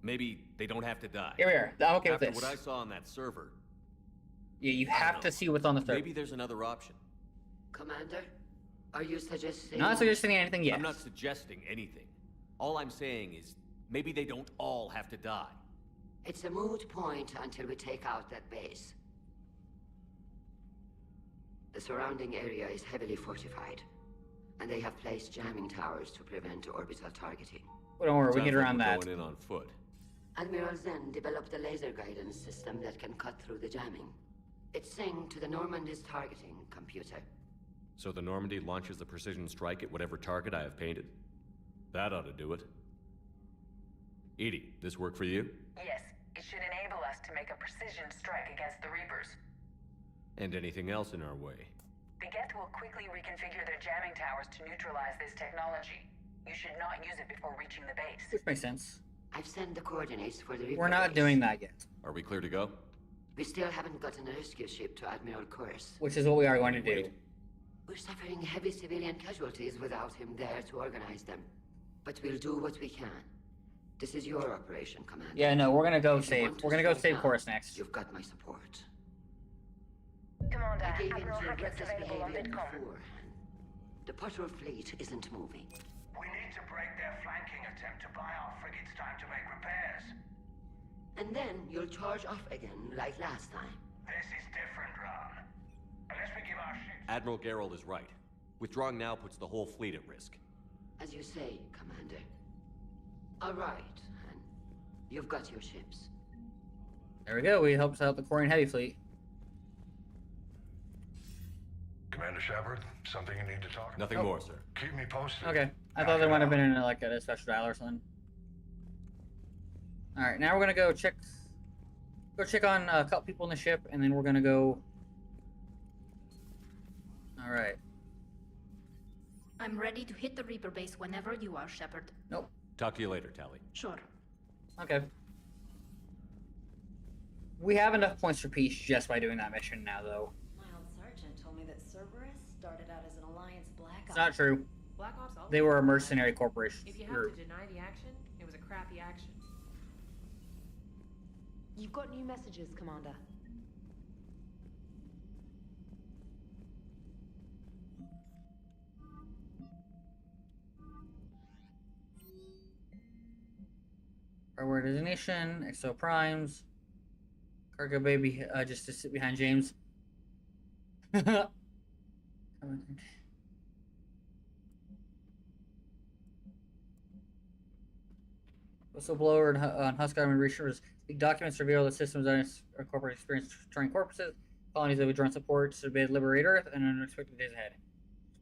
Maybe they don't have to die. Here, I'm okay with After this. what I saw on that server. Yeah, you have to see what's on the server. Maybe there's another option. Commander, are you suggesting... Not suggesting anything yet. I'm not suggesting anything. All I'm saying is, maybe they don't all have to die. It's a moot point until we take out that base. The surrounding area is heavily fortified, and they have placed jamming towers to prevent orbital targeting. Well, don't worry, we can get around that. Going in on foot. Admiral Zen developed a laser guidance system that can cut through the jamming. It's synced to the Normandy's targeting computer. So the Normandy launches a precision strike at whatever target I have painted? That ought to do it. Edie, this work for you? Yes, it should enable us to make a precision strike against the Reapers. And anything else in our way? The Geth will quickly reconfigure their jamming towers to neutralize this technology. You should not use it before reaching the base. Which makes sense. I've sent the coordinates for the Reaper We're not base. doing that yet. Are we clear to go? We still haven't gotten a rescue ship to Admiral Kurz. Which is what we are going to do. We're suffering heavy civilian casualties without him there to organize them. But we'll do what we can. This is your operation, Commander. Yeah, no, we're gonna go If you save. want to We're gonna go strike save now, Chorus next. You've got my support. Commander, I gave in Admiral to your Hackett's reckless available on behavior VidCom. beforehand. The patrol fleet isn't moving. We need to break their flanking attempt to buy our frigates time to make repairs. And then you'll charge off again like last time. This is different, Ron. Unless we give our ships... Admiral Gerald is right. Withdrawing now puts the whole fleet at risk. As you say, Commander. All right, and you've got your ships. There we go. We helped out the Quarian Heavy Fleet. Commander Shepard, something you need to talk about? Nothing more, sir. Keep me posted. Okay. I thought there might have been in like a special dial or something. All right, now we're gonna go check on a couple people in the ship, and then we're gonna go. All right. I'm ready to hit the Reaper base whenever you are, Shepard. Nope. Talk to you later, Tally. Sure. Okay. We have enough points for peace just by doing that mission now, though. My old sergeant told me that Cerberus started out as an Alliance Black Ops. It's not true. Black Ops always They were a mercenary corporation. If you have to deny the action, it was a crappy action. You've got new messages, Commander. Our designation, XO Primes. Cargo Baby, just to sit behind James. Whistleblower on Husk Island researchers. The documents reveal that systems are corporate experience destroying corpuses, colonies of withdrawn support to bid liberate Earth, and unexpected days ahead.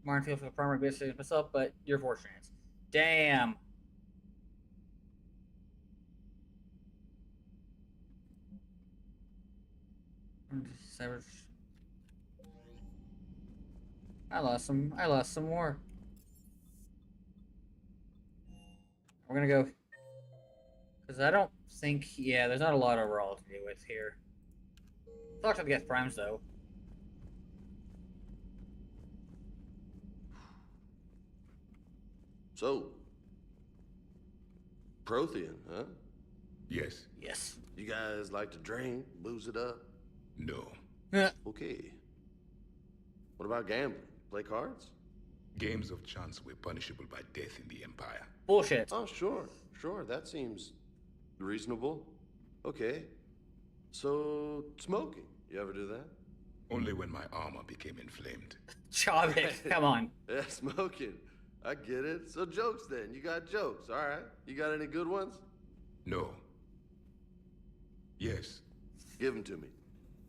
Martin feels for the primary business myself, but you're fortunate. Damn. I lost some more. We're gonna go, because I don't think, yeah, there's not a lot overall to do with here. Talk to the Geth Primes though. So, Prothean, huh? Yes. Yes. You guys like to drink, booze it up? No. Okay. What about gambling? Play cards? Games of chance were punishable by death in the Empire. Bullshit. Oh, sure. Sure, that seems reasonable. Okay. So, smoking. You ever do that? Only when my armor became inflamed. Chavez, come on. Yeah, smoking. I get it. So jokes then. You got jokes, all right. You got any good ones? No. Yes, Give them to me.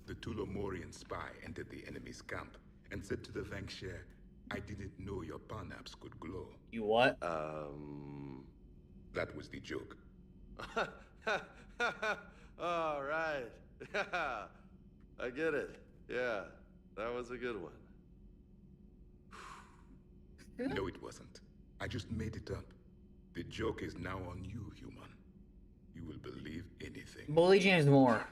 The Tulomorian spy entered the enemy's camp and said to the Vankshare, I didn't know your parnaps could glow. You what? That was the joke. All right. I get it. Yeah, that was a good one. No, it wasn't. I just made it up. The joke is now on you, human. You will believe anything. Bully James Moore.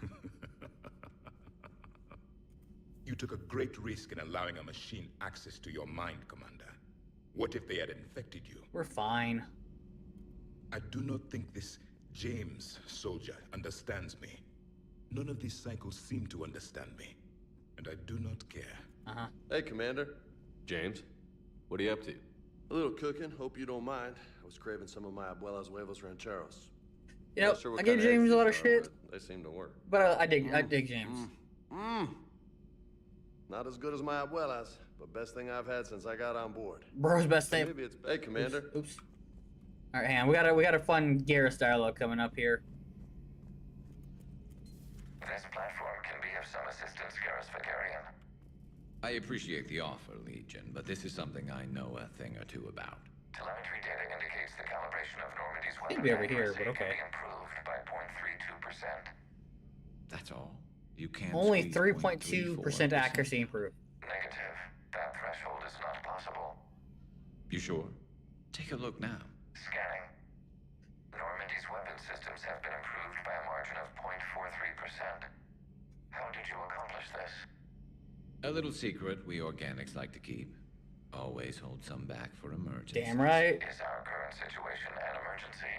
You took a great risk in allowing a machine access to your mind, Commander. What if they had infected you? We're fine. I do not think this James soldier understands me. None of these cycles seem to understand me. And I do not care. Hey, Commander. James, what are you up to? A little cooking. Hope you don't mind. I was craving some of my abuela's huevos rancheros. You know, Sure I what give kind James a lot of eggs these are, shit, but they seem to work. but I dig James. Not as good as my abuela's, but best thing I've had since I got on board. Bro's best thing. Maybe it's... Hey, Commander. Oops. All right, hang on. We got a fun Garrus dialogue coming up here. This platform can be of some assistance, Garrus Vakarian. I appreciate the offer, Legion, but this is something I know a thing or two about. Telemetry data indicates the calibration of Normandy's weapon It'd be over here, accuracy but okay. can be improved by 0.32%. That's all. You can't. Only squeeze 3.2% accuracy improved. Negative. That threshold is not possible. You sure? Take a look now. Scanning. Normandy's weapon systems have been improved by a margin of 0.43%. How did you accomplish this? A little secret we organics like to keep. Always hold some back for emergencies. Damn right. Is our current situation an emergency?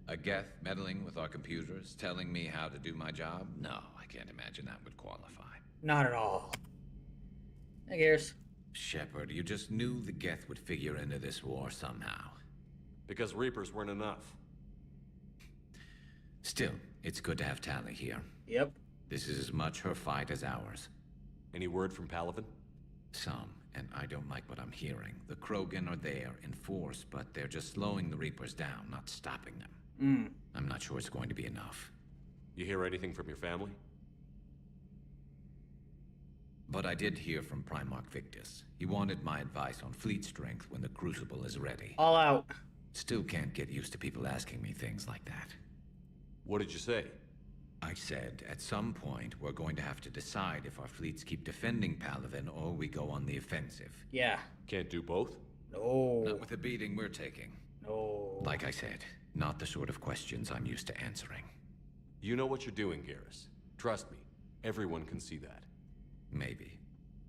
A Geth meddling with our computers, telling me how to do my job? No, I can't imagine that would qualify. Not at all. Hey, Garrus. Shepard, you just knew the Geth would figure into this war somehow. Because Reapers weren't enough. Still, it's good to have Tali here. Yep. This is as much her fight as ours. Any word from Palaven? Some, and I don't like what I'm hearing. The Krogan are there in force, but they're just slowing the Reapers down, not stopping them. I'm not sure it's going to be enough. You hear anything from your family? But I did hear from Primarch Victus. He wanted my advice on fleet strength when the Crucible is ready. All out. Still can't get used to people asking me things like that. What did you say? I said, at some point, we're going to have to decide if our fleets keep defending Palaven or we go on the offensive. Yeah. Can't do both? No. Not with the beating we're taking. No. Like I said, not the sort of questions I'm used to answering. You know what you're doing, Garrus. Trust me, everyone can see that. Maybe.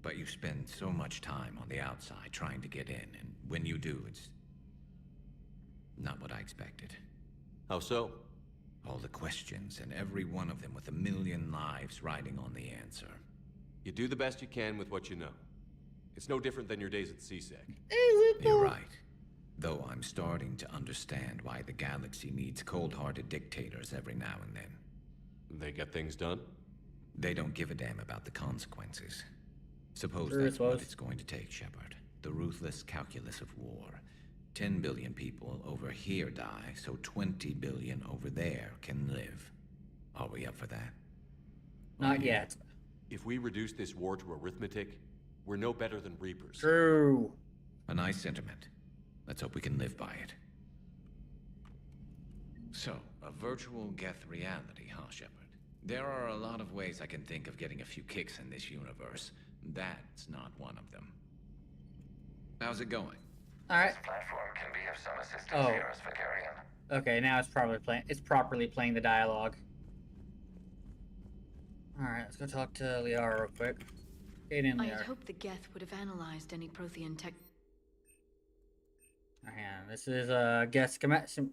But you spend so much time on the outside trying to get in, and when you do, it's not what I expected. How so? All the questions, and every one of them with a million lives riding on the answer. You do the best you can with what you know. It's no different than your days at CSEC. You're right. Though I'm starting to understand why the galaxy needs cold-hearted dictators every now and then. They get things done? They don't give a damn about the consequences. Suppose Sure, that's what it's going to take, Shepard. The ruthless calculus of war. 10 billion people over here die, so 20 billion over there can live. Are we up for that? Not yet. If we reduce this war to arithmetic, we're no better than Reapers. True. A nice sentiment. Let's hope we can live by it. So, a virtual Geth reality, huh, Shepard? There are a lot of ways I can think of getting a few kicks in this universe. That's not one of them. How's it going? All right. This platform can be of some assistance, Oh. Garrus Vakarian. Okay, now it's properly playing the dialogue. All right, let's go talk to Liara real quick. Get in, I had Liara. hoped the Geth would have analyzed any Prothean tech. And this is guest schematic. Ooh. On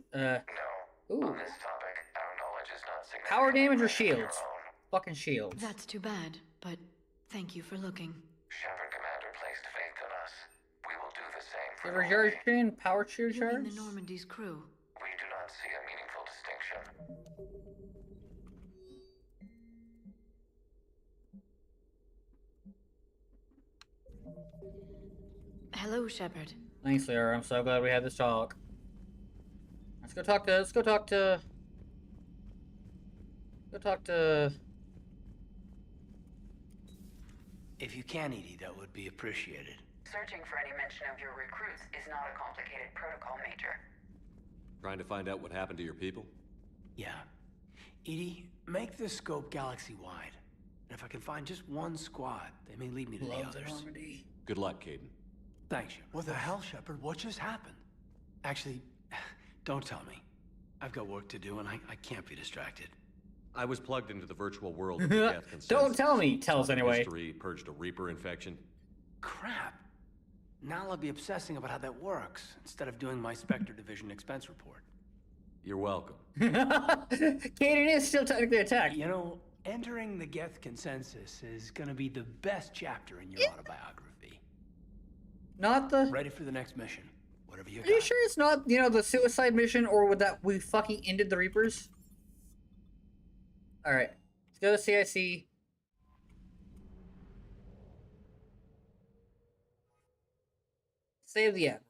this topic, our knowledge is not significant. Power damage or shields? Fucking shields. That's too bad, but thank you for looking. Shepard Commander placed faith in us. We will do the same for Silver Jar Chain, power shield You mean shards? the Normandy's crew? We do not see a meaningful distinction. Hello, Shepard. Thanks, Liara. I'm so glad we had this talk. Let's go talk to If you can, Edie, that would be appreciated. Searching for any mention of your recruits is not a complicated protocol, Major. Trying to find out what happened to your people? Yeah. Edie, make the scope galaxy-wide. And if I can find just one squad, they may lead me to the others. Good luck, Caden. Thanks, Shepard. What the hell, Shepard? What just happened? Actually, don't tell me. I've got work to do, and I can't be distracted. I was plugged into the virtual world of the Geth consensus. Don't tell me. Tell us anyway. History, purged a Reaper infection. Crap. Now I'll be obsessing about how that works, instead of doing my Spectre Division expense report. You're welcome. Caden is still technically attacked. You know, entering the Geth consensus is gonna be the best chapter in your autobiography. Not the... Ready for the next mission. Whatever you got. Are you sure it's not, you know, the suicide mission, or would that we fucking ended the Reapers? Alright. Let's go to CIC. Save the app.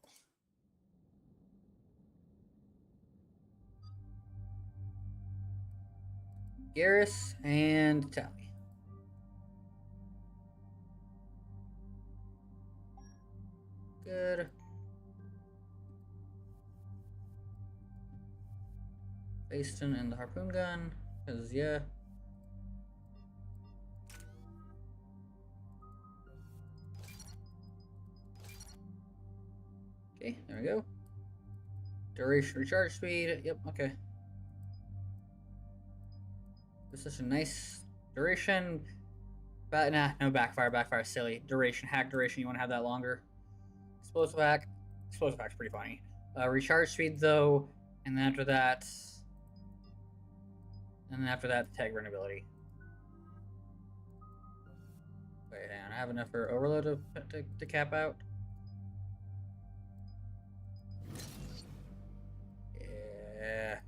Garrus and Tally. Good. Baston and the harpoon gun, because yeah. Okay, there we go. Duration, recharge speed, yep, okay. This is such a nice duration. But nah, no backfire, backfire is silly. Duration, hack duration, you want to have that longer. Explosive hack's pretty funny. Recharge speed though, and then after that, tag vulnerability. Wait, hang on, I have enough for overload to cap out. Yeah.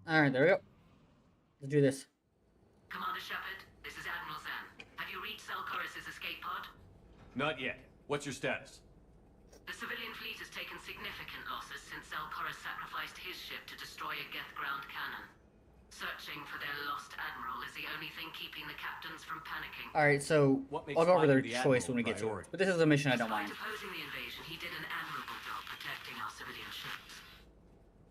Alright, there we go. Let's do this. Commander Shepard, this is Admiral Zan. Have you reached Selchorus' escape pod? Not yet. What's your status? The civilian fleet has taken significant losses since Selchorus sacrificed his ship to destroy a Geth ground cannon. Searching for their lost admiral is the only thing keeping the captains from panicking. Alright, so I'll go over their choice when we get to it. But this is a mission I don't mind. Despite opposing the invasion, he did an admirable job protecting our civilian ships.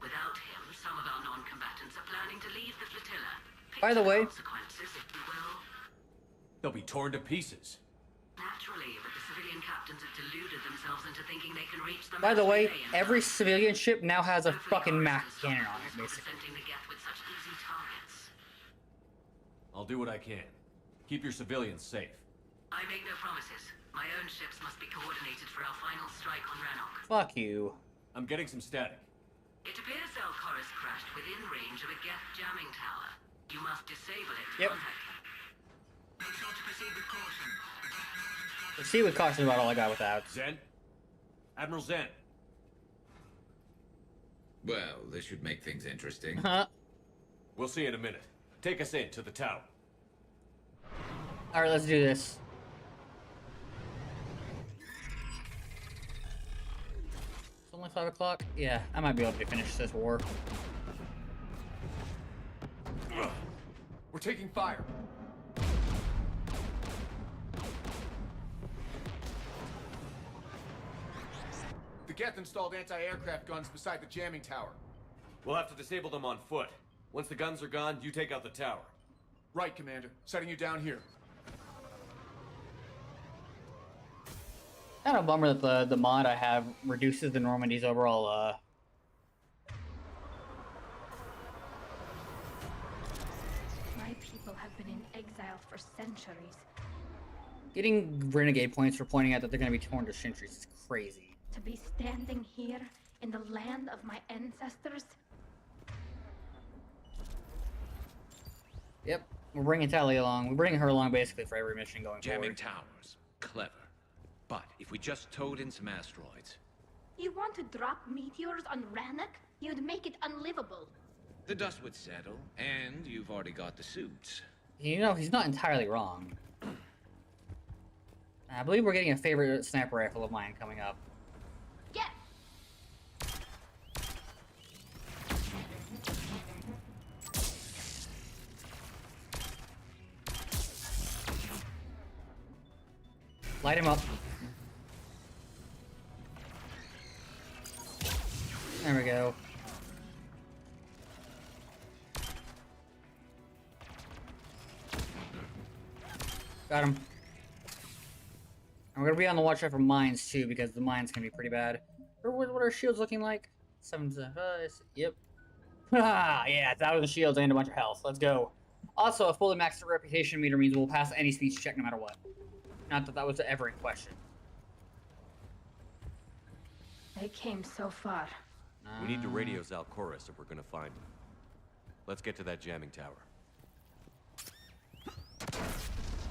Without him, some of our non-combatants are planning to leave the flotilla. By the way, Consequences, if you will. They'll be torn to pieces. Naturally, but the civilian captains have deluded themselves into thinking they can reach the by the way, every civilian ship now has a fucking Mac cannon on it, basically. presenting the Geth with such easy targets. I'll do what I can. Keep your civilians safe. I make no promises. My own ships must be coordinated for our final strike on Rannoch. Fuck you. I'm getting some static. It appears Selchorus crashed within range of a Geth jamming tower. You must disable it to Yep. contact him. Make sure to proceed with caution. Proceed with caution about all I got without. Zen? Admiral Zen. Well, this should make things interesting. We'll see in a minute. Take us in to the tower. Alright, let's do this. It's only 5 o'clock? Yeah, I might be able to finish this war. We're taking fire. The Geth installed anti-aircraft guns beside the jamming tower. We'll have to disable them on foot. Once the guns are gone, you take out the tower. Right, Commander. Setting you down here. Kind of a bummer that the mod I have reduces the Normandy's overall, My people have been in exile for centuries. Getting renegade points for pointing out that they're going to be torn to centuries is crazy. To be standing here in the land of my ancestors. Yep, we're bringing Tally along. We're bringing her along basically for every mission going Jamming forward. towers. Clever. But if we just towed in some asteroids... You want to drop meteors on Rannoch? You'd make it unlivable. The dust would settle, and you've already got the suits. You know, he's not entirely wrong. I believe we're getting a favorite sniper rifle of mine coming up. Yes! Light him up. There we go. Got him. And we're gonna be on the watch out for mines too, because the mines can be pretty bad. What are our shields looking like? 7 to yep. Yeah, 1,000 shields and a bunch of health. Let's go. Also, a fully maxed reputation meter means we'll pass any speech check no matter what. Not that that was ever in question. They came so far. We need to radio Zalcoris if we're gonna find him. Let's get to that jamming tower.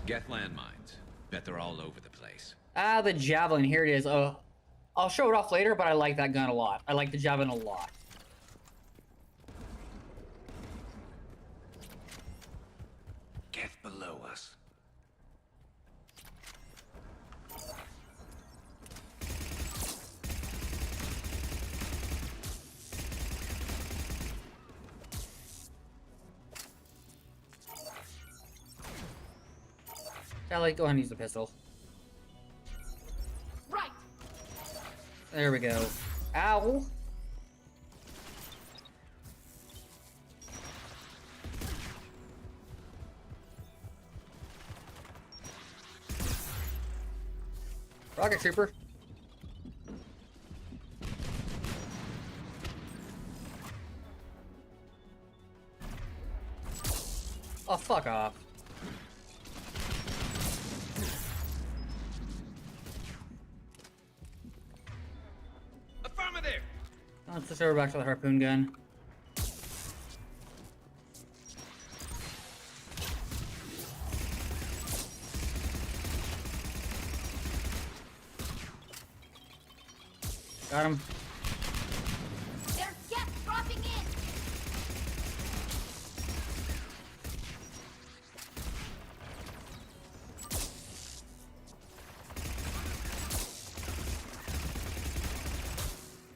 Geth landmines. Bet they're all over the place. Ah, the javelin. Here it is. Oh, I'll show it off later, but I like that gun a lot. I like the javelin a lot. Geth below us. Sally, go ahead and use the pistol. Right. There we go. Ow. Rocket Trooper. Oh, fuck off. Affirmative! Let's just over back to the harpoon gun. Got him. There's gas dropping in.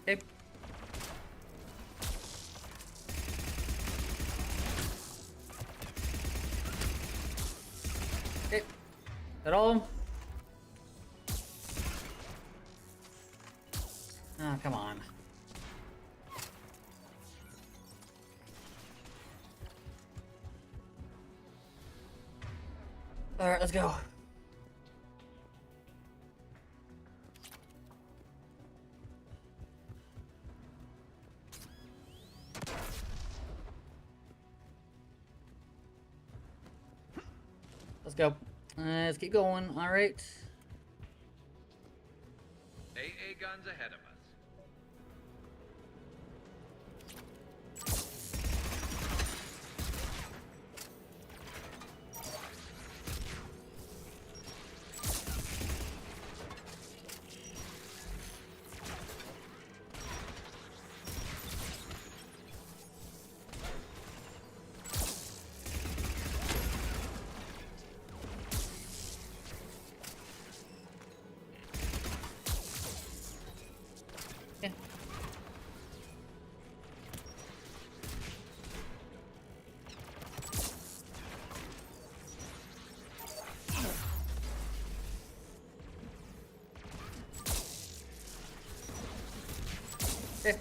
Okay. Okay. That all of them? Ah, come on. Alright, let's go. Let's go. Let's keep going. Alright. AA guns ahead of us. Okay.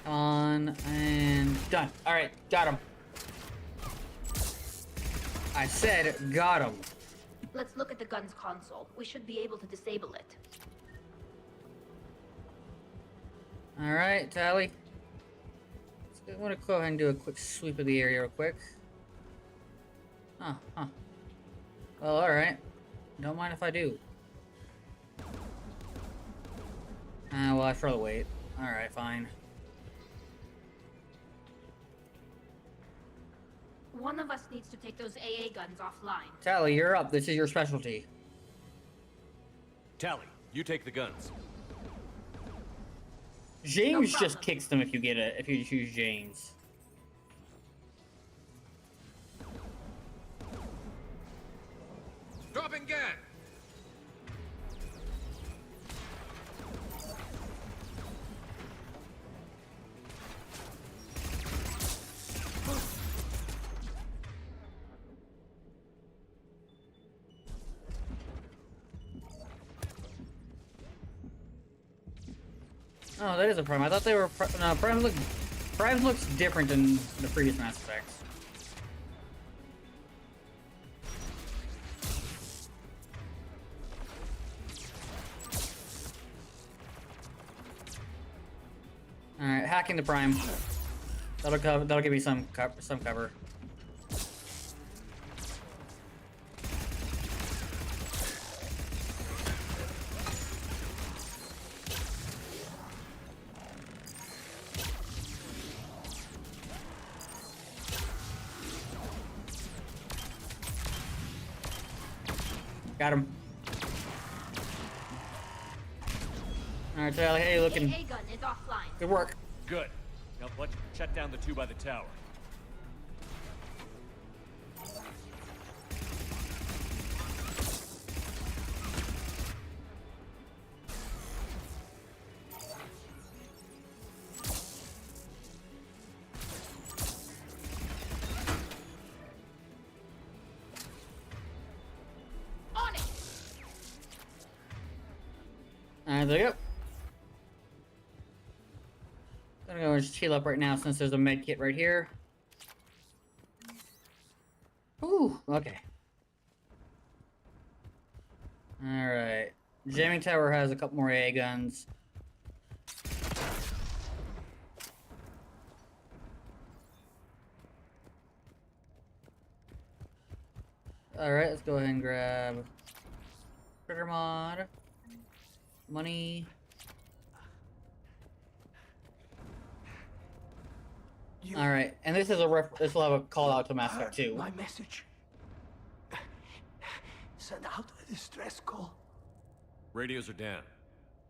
On and done. All right, got him. I said got him. Let's look at the gun's console. We should be able to disable it. All right, Tally. I want to go ahead and do a quick sweep of the area real quick. Huh. Well, all right. Don't mind if I do. Well, I'd rather wait. All right, fine. One of us needs to take those AA guns offline. Tally, you're up. This is your specialty. Tally, you take the guns. James just kicks them if you get it. If you choose James. Dropping gun! Oh, that is a Prime. I thought they were... No, Prime looks different than the previous Mass Effects. Alright, hacking the Prime. That'll give me some cover. Got him. Alright, Charlie, how you looking? AA gun is offline. Good work. Good. Now let's shut down the two by the tower. On it. Alright, there you go. I'm gonna go and just heal up right now since there's a med kit right here. Ooh, okay. Alright. Jamming tower has a couple more AA guns. Alright, let's go ahead and grab trigger mod. Money. All right, and this is this will have a call out to Mass Effect 2. My message. Send out a distress call. Radios are down.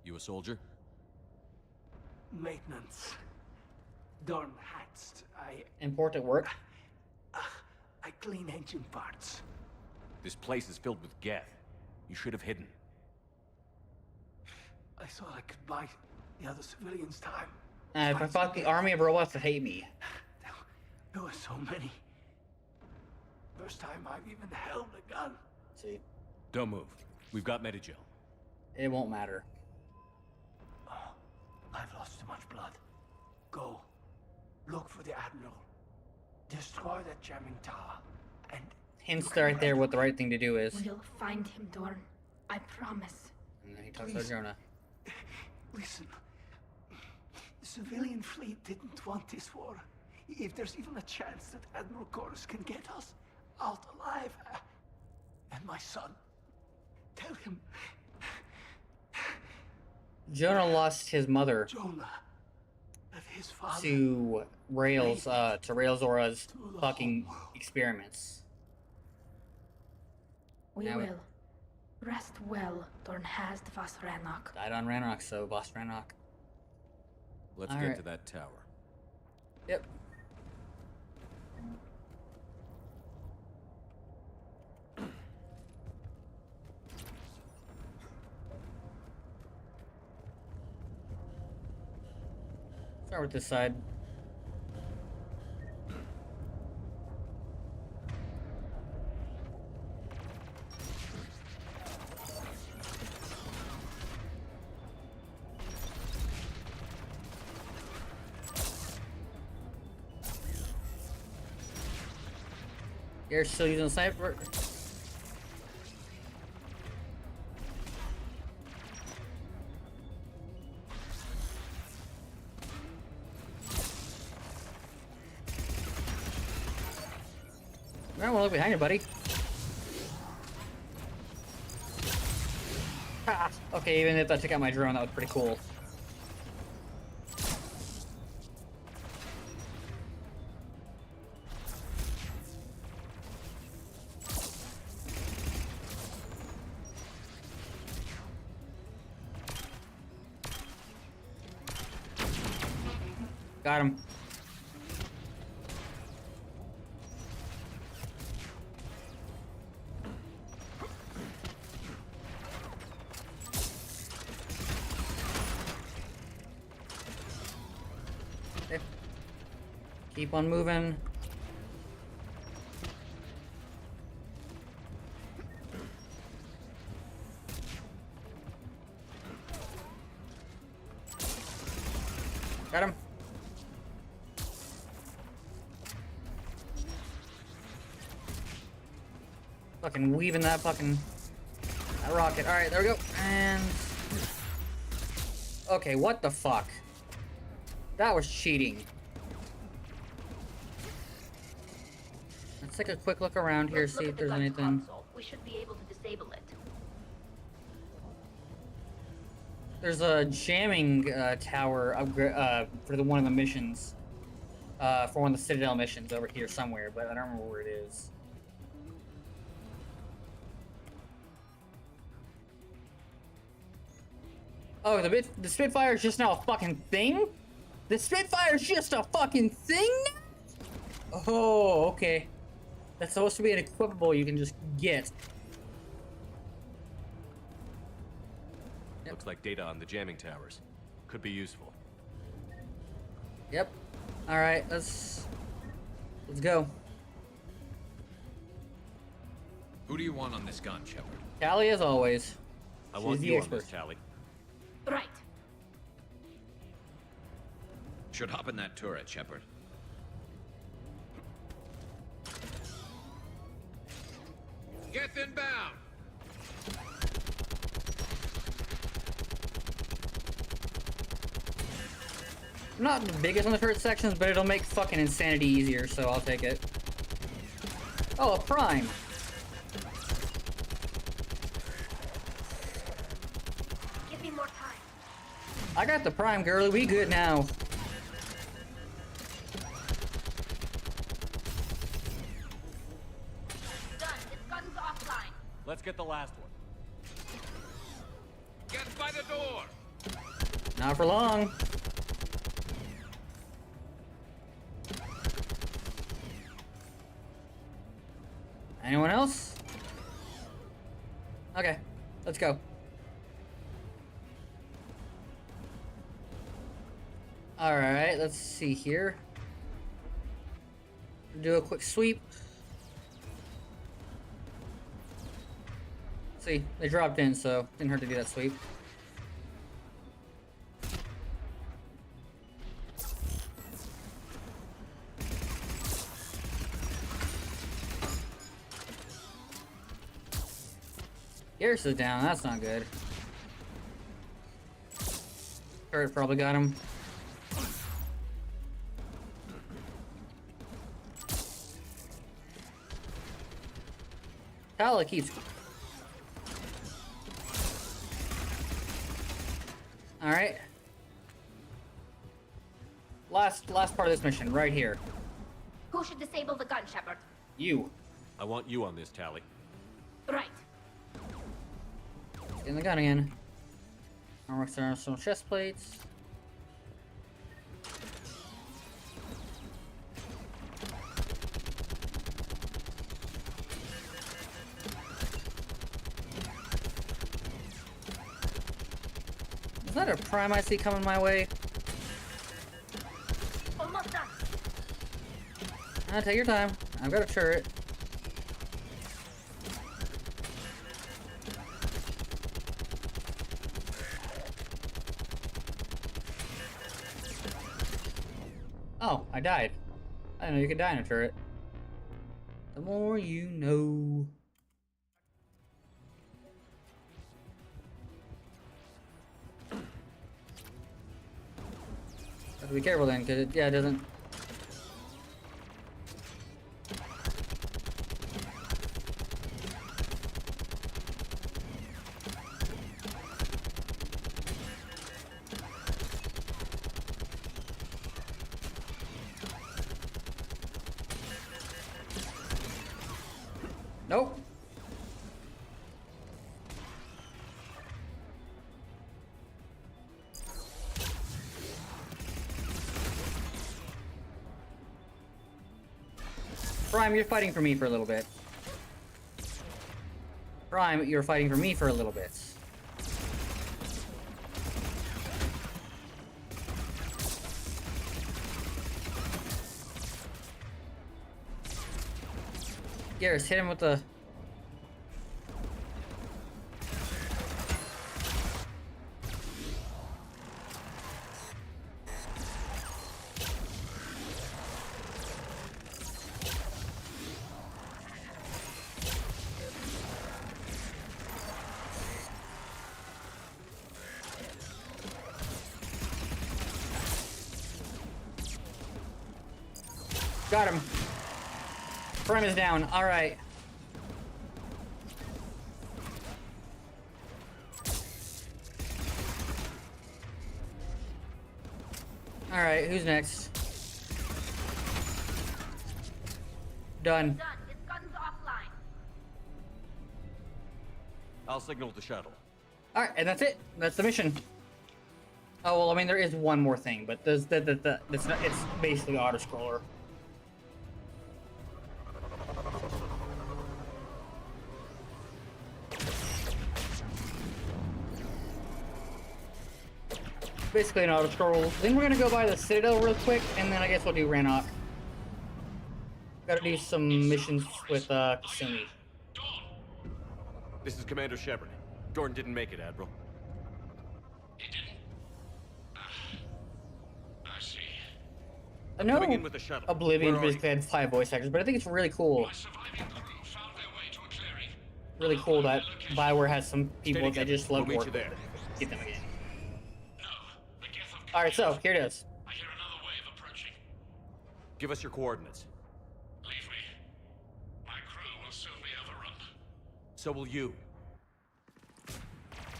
You a soldier? Maintenance. Dorn hats. Important work. I clean engine parts. This place is filled with Geth. You should have hidden. I thought I could buy the other civilians time. If I fought the army of robots that hate me. There were so many. First time I've even held a gun. See. Don't move. We've got Medigel. It won't matter. Oh, I've lost too much blood. Go. Look for the Admiral. Destroy that jamming tower. And hints right there what the right thing to do is. We'll find him, Dorn. I promise. And then he talks about Jonah. Listen. The civilian fleet didn't want this war. If there's even a chance that Admiral Chorus can get us out alive, and my son, tell him. Jonah lost his mother Jonah, that his father to Railzora's fucking experiments. We now will. Rest well, Dorn has the Vas Rannoch. Died on Rannoch, so Vas Rannoch. Let's get to that tower. Yep. Start with this side. You're still using a sniper. I don't want to look behind you, buddy. Ha! Okay, even if I took out my drone, that was pretty cool. Got him. Okay. Keep on moving. Got him. Fucking weaving that rocket. Alright, there we go. And... Okay, what the fuck? That was cheating. Let's take a quick look around here, see if there's anything. Console. We should be able to disable it. There's a jamming tower upgrade for one of the missions. For one of the Citadel missions over here somewhere, but I don't remember where it is. Oh, the Spitfire is just now a fucking thing? The Spitfire is just a fucking thing now? Oh, okay. That's supposed to be an equipable you can just get. Looks like data on the jamming towers. Could be useful. Yep. Alright, let's go. Who do you want on this gun, Shepard? Tally as always. I want you on this, Tally. Right. Should hop in that turret, Shepard. Get inbound! I'm not the biggest on the turret sections, but it'll make fucking insanity easier, so I'll take it. Oh, a prime. Give me more time. I got the prime, girlie. We good now. Done. Its gun's offline. Let's get the last one. Get by the door! Not for long. Anyone else? Okay, let's go. Alright, let's see here. Do a quick sweep. See, they dropped in, so didn't hurt to do that sweep. Garrus is down, that's not good. Turret probably got him. Tala keeps. Alright. Last part of this mission, right here. Who should disable the gun, Shepard? You. I want you on this, Tally. Right. Get in the gun again. Armor some chest plates. Is that a prime I see coming my way? Almost done. Take your time. I've got a turret. Oh, I died. I didn't know you could die in a turret. The more you know. Have to be careful then, because it doesn't. Nope. Prime, you're fighting for me for a little bit. Prime, you're fighting for me for a little bit. Garrus, hit him with the... Got him. Prime is down. All right. All right, who's next? Done. His gun's offline. I'll signal the shuttle. All right, and that's it. That's the mission. Oh well, I mean there is one more thing, but it's basically auto scroller. Basically an auto scroll. Then we're gonna go by the Citadel real quick, and then I guess we'll do Rannoch. Gotta do some missions with Kasumi. This is Commander Shepard. Jordan didn't make it, Admiral. I see. I know Coming in with the shuttle. Oblivion Where are basically had 5 voice actors, but I think it's really cool. Really cool that Bioware has some people that just love We'll meet work you there. with. Get them again. Alright, so here it is. Give us your coordinates. Leave me. My crew will soon be overrun. So will you.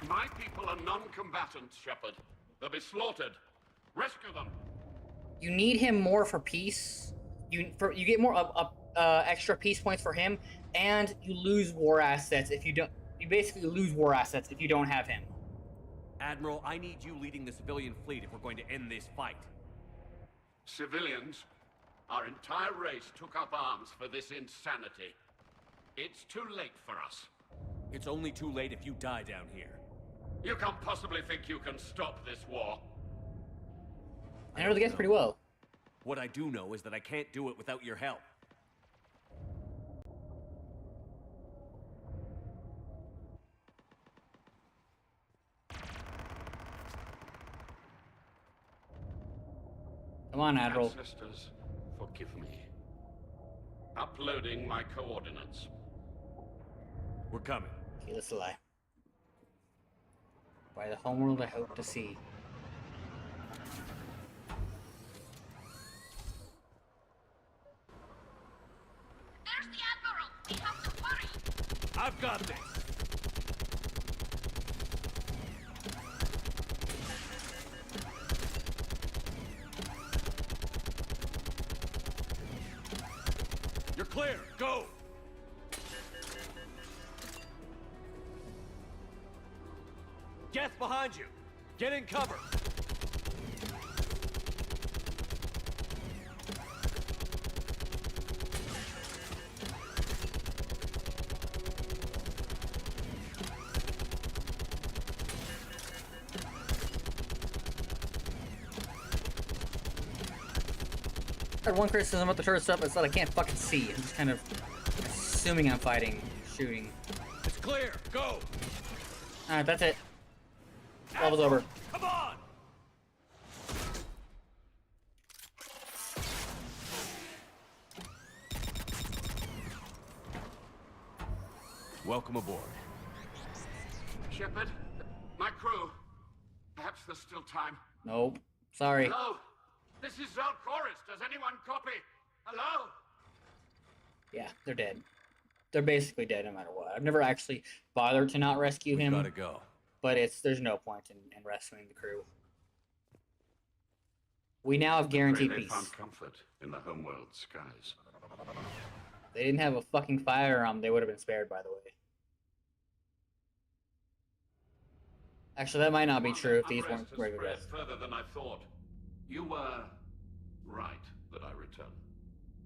My people are non-combatants, Shepard. They'll be slaughtered. Rescue them. You need him more for peace. You get more extra peace points for him, and you lose war assets if you don't. You basically lose war assets if you don't have him. Admiral, I need you leading the civilian fleet if we're going to end this fight. Civilians, our entire race took up arms for this insanity. It's too late for us. It's only too late if you die down here. You can't possibly think you can stop this war. I know the guess pretty well. What I do know is that I can't do it without your help. Come on, Admiral. Ancestors, forgive me. Uploading my coordinates. We're coming. Okay, that's a lie. By the homeworld I hope to see. There's the Admiral. We have to hurry. I've got this. You're clear. Go. Geth behind you. Get in cover. I had one criticism about the turret stuff, it's that I can't fucking see. I'm just kind of assuming I'm fighting, shooting. It's clear. Go. Alright, that's it. Level's over. Come on. Welcome aboard. Shepard, my crew. Perhaps there's still time. Nope. Sorry. Hello? This is Zalcoris. Does anyone copy? Hello? Yeah, they're dead. They're basically dead no matter what. I've never actually bothered to not rescue him. Gotta go. But there's no point in rescuing the crew. We now have guaranteed They peace. found comfort in the homeworld skies. They didn't have a fucking firearm, they would have been spared, by the way. Actually, that might not be true if these weren't Unrest has regular spread deaths. further than I thought. You were right that I returned.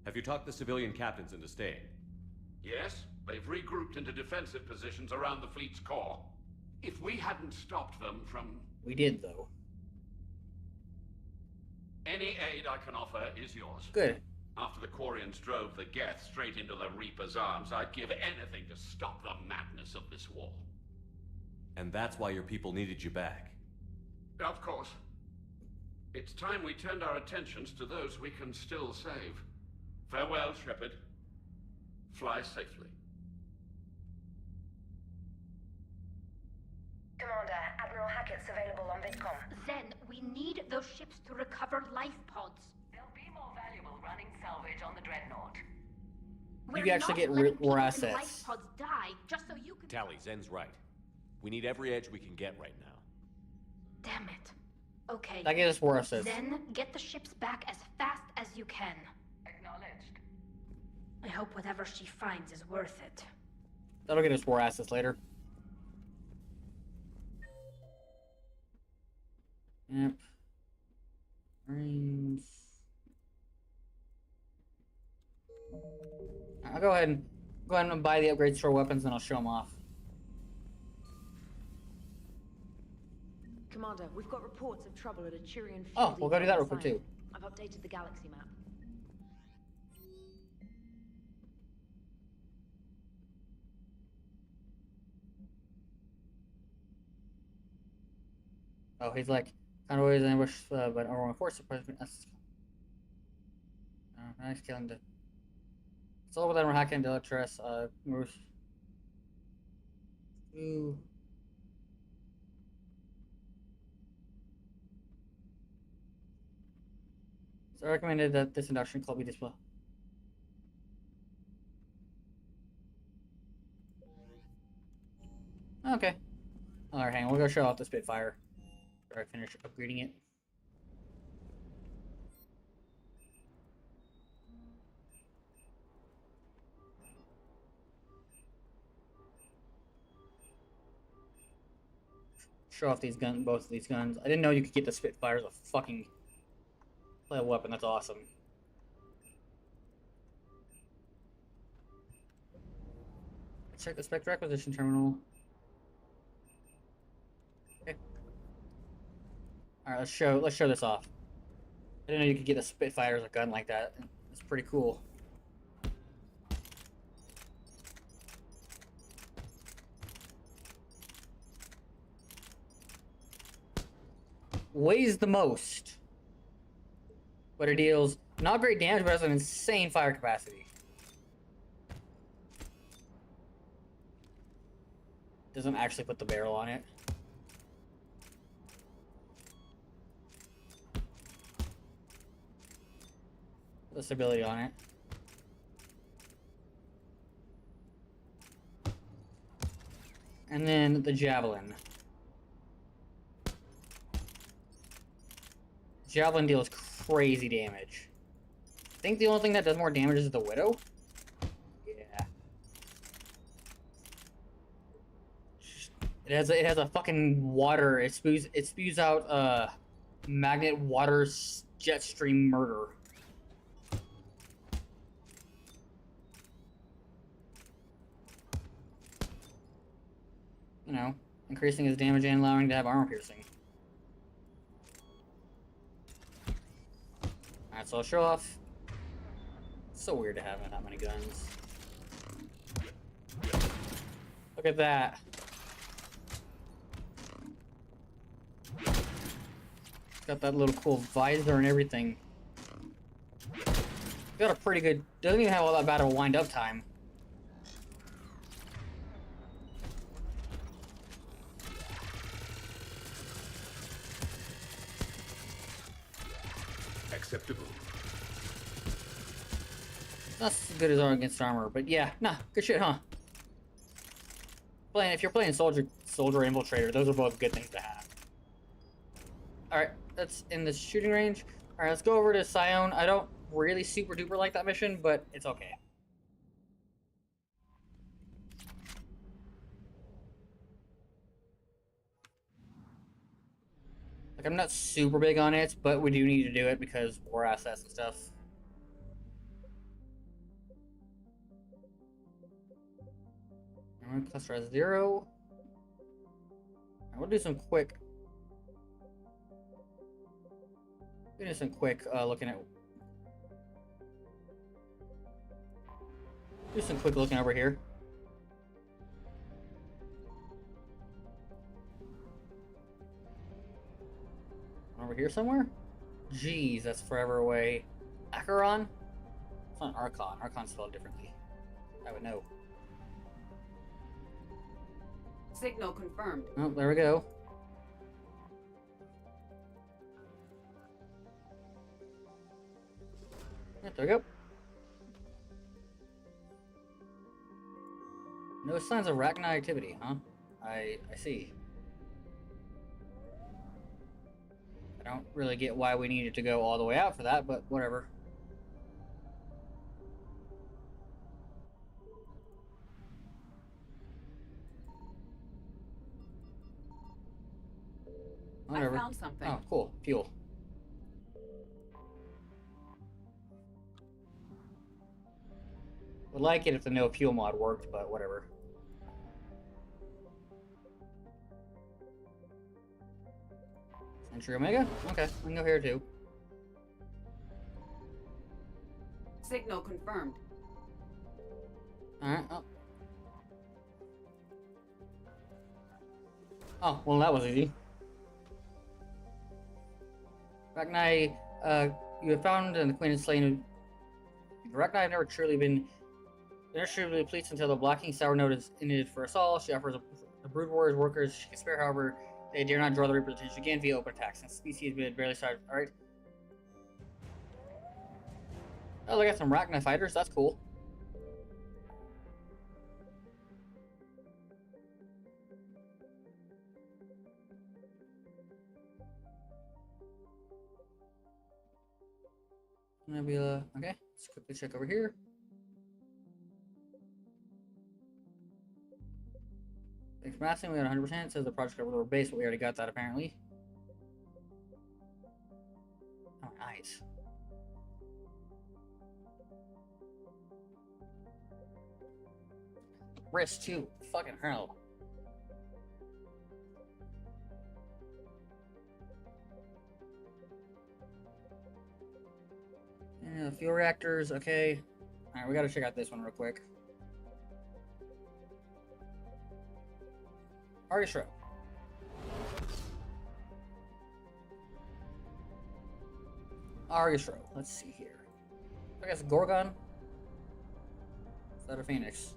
Have you talked the civilian captains into staying? Yes, they've regrouped into defensive positions around the fleet's core. If we hadn't stopped them from... We did, though. Any aid I can offer is yours. Good. After the Quarians drove the Geth straight into the Reaper's arms, I'd give anything to stop the madness of this war. And that's why your people needed you back. Of course. It's time we turned our attentions to those we can still save. Farewell, Shepard. Fly safely. Commander, Admiral Hackett's available on VidCom. Then we need those ships to recover life pods. They'll be more valuable running salvage on the Dreadnought. You can actually get more assets. Life pods die just so you can. Tally, Zen's right. We need every edge we can get right now. Damn it. Okay. That gives us more assets. Then get the ships back as fast as you can. Acknowledged. I hope whatever she finds is worth it. That'll get us more assets later. Yep. Marines. I'll go ahead and buy the upgrades for weapons, and I'll show them off. Commander, we've got reports of trouble at a Turian field. Oh, we'll go do that real quick too. I've updated the galaxy map. Oh, he's like, kind of always ambush, but overwhelming force. Nice killing the. It's all about hacking Delatress. Moves. Ooh. So I recommended that this induction club be displayed. Okay. Alright, hang on. We'll go show off the Spitfire. After I finish upgrading it. Show off these guns, both of these guns. I didn't know you could get the Spitfire as a fucking playable weapon. That's awesome. Check the Spectre acquisition terminal. Okay. All right, let's show this off. I didn't know you could get a Spitfire as a gun like that. It's pretty cool. Weighs the most, but it deals not great damage, but has an insane fire capacity. Doesn't actually put the barrel on it. The stability on it. And then the Javelin. Javelin deals crazy damage. I think the only thing that does more damage is the Widow. Yeah. It has a fucking water. It spews out magnet water jet stream murder. You know, increasing his damage and allowing to have armor piercing. Alright, so I'll show off. It's so weird to have that many guns. Look at that. It's got that little cool visor and everything. Got a pretty good. Doesn't even have all that bad of a wind up time. Acceptable. Not as good as against armor, but yeah, nah, good shit, huh? If you're playing soldier infiltrator, those are both good things to have. All right, that's in the shooting range. All right, let's go over to Scion. I don't really super duper like that mission, but it's okay. Like, I'm not super big on it, but we do need to do it because war assets and stuff. Cluster has 0. We'll do some quick. We'll do some quick looking at. Do some quick looking over here. Over here somewhere? Jeez, that's forever away. Acheron? It's not Archon. Archon's spelled differently. I would know. Signal confirmed. Oh, there we go. There we go. No signs of arachnid activity, huh? I see. I don't really get why we needed to go all the way out for that, but whatever. Whatever. I found something. Oh, cool. Fuel. Would like it if the no fuel mod worked, but whatever. Century Omega? Okay, I can go here too. Signal confirmed. Alright, oh. Oh, well that was easy. Arachnid, you have found and the Queen is slain. Arachnid have never truly been initially pleased until the blocking sour note is ended for us all. She offers the Brood Warriors workers she can spare, however, they dare not draw the Reaper's attention again via open attack, since the species has barely started. Alright. Oh, they got some Arachnid fighters, that's cool. Nebula, okay, let's quickly check over here. Thanks for asking, we got 100%. It says the project over the base, but we already got that apparently. Oh, nice. Wrist too. Fucking hell. Yeah, fuel reactors, okay. Alright, we gotta check out this one real quick. Artistro. Artistro. Let's see here. I guess Gorgon. Is that a Phoenix?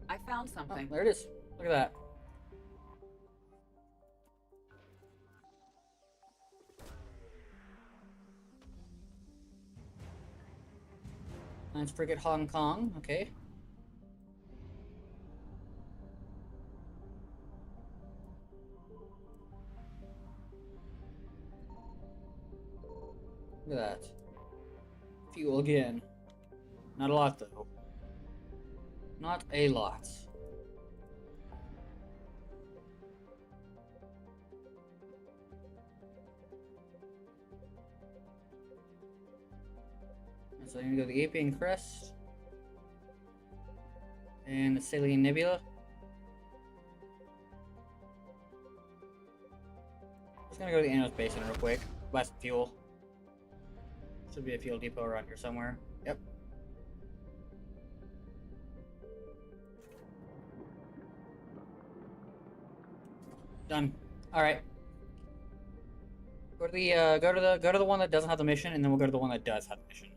I found something. Oh, there it is. Look at that. Let's forget Hong Kong. Okay. Look at that. Fuel again. Not a lot though. Not a lot. So I'm gonna go the Apian Crest and the Salian Nebula. Just gonna go to the Anos Basin real quick. Buy some fuel. Should be a fuel depot around here somewhere. Yep. Done. All right. Go to the go to the one that doesn't have the mission, and then we'll go to the one that does have the mission.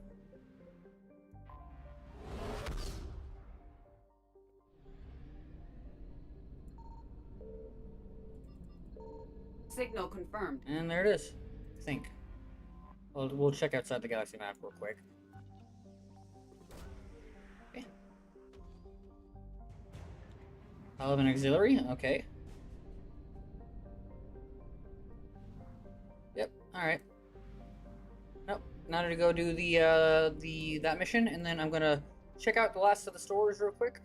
Signal confirmed. And there it is. I think. We'll check outside the galaxy map real quick. Okay. I'll have an auxiliary. Okay. Yep. All right. Nope. Now to go do that mission, and then I'm gonna check out the last of the stores real quick.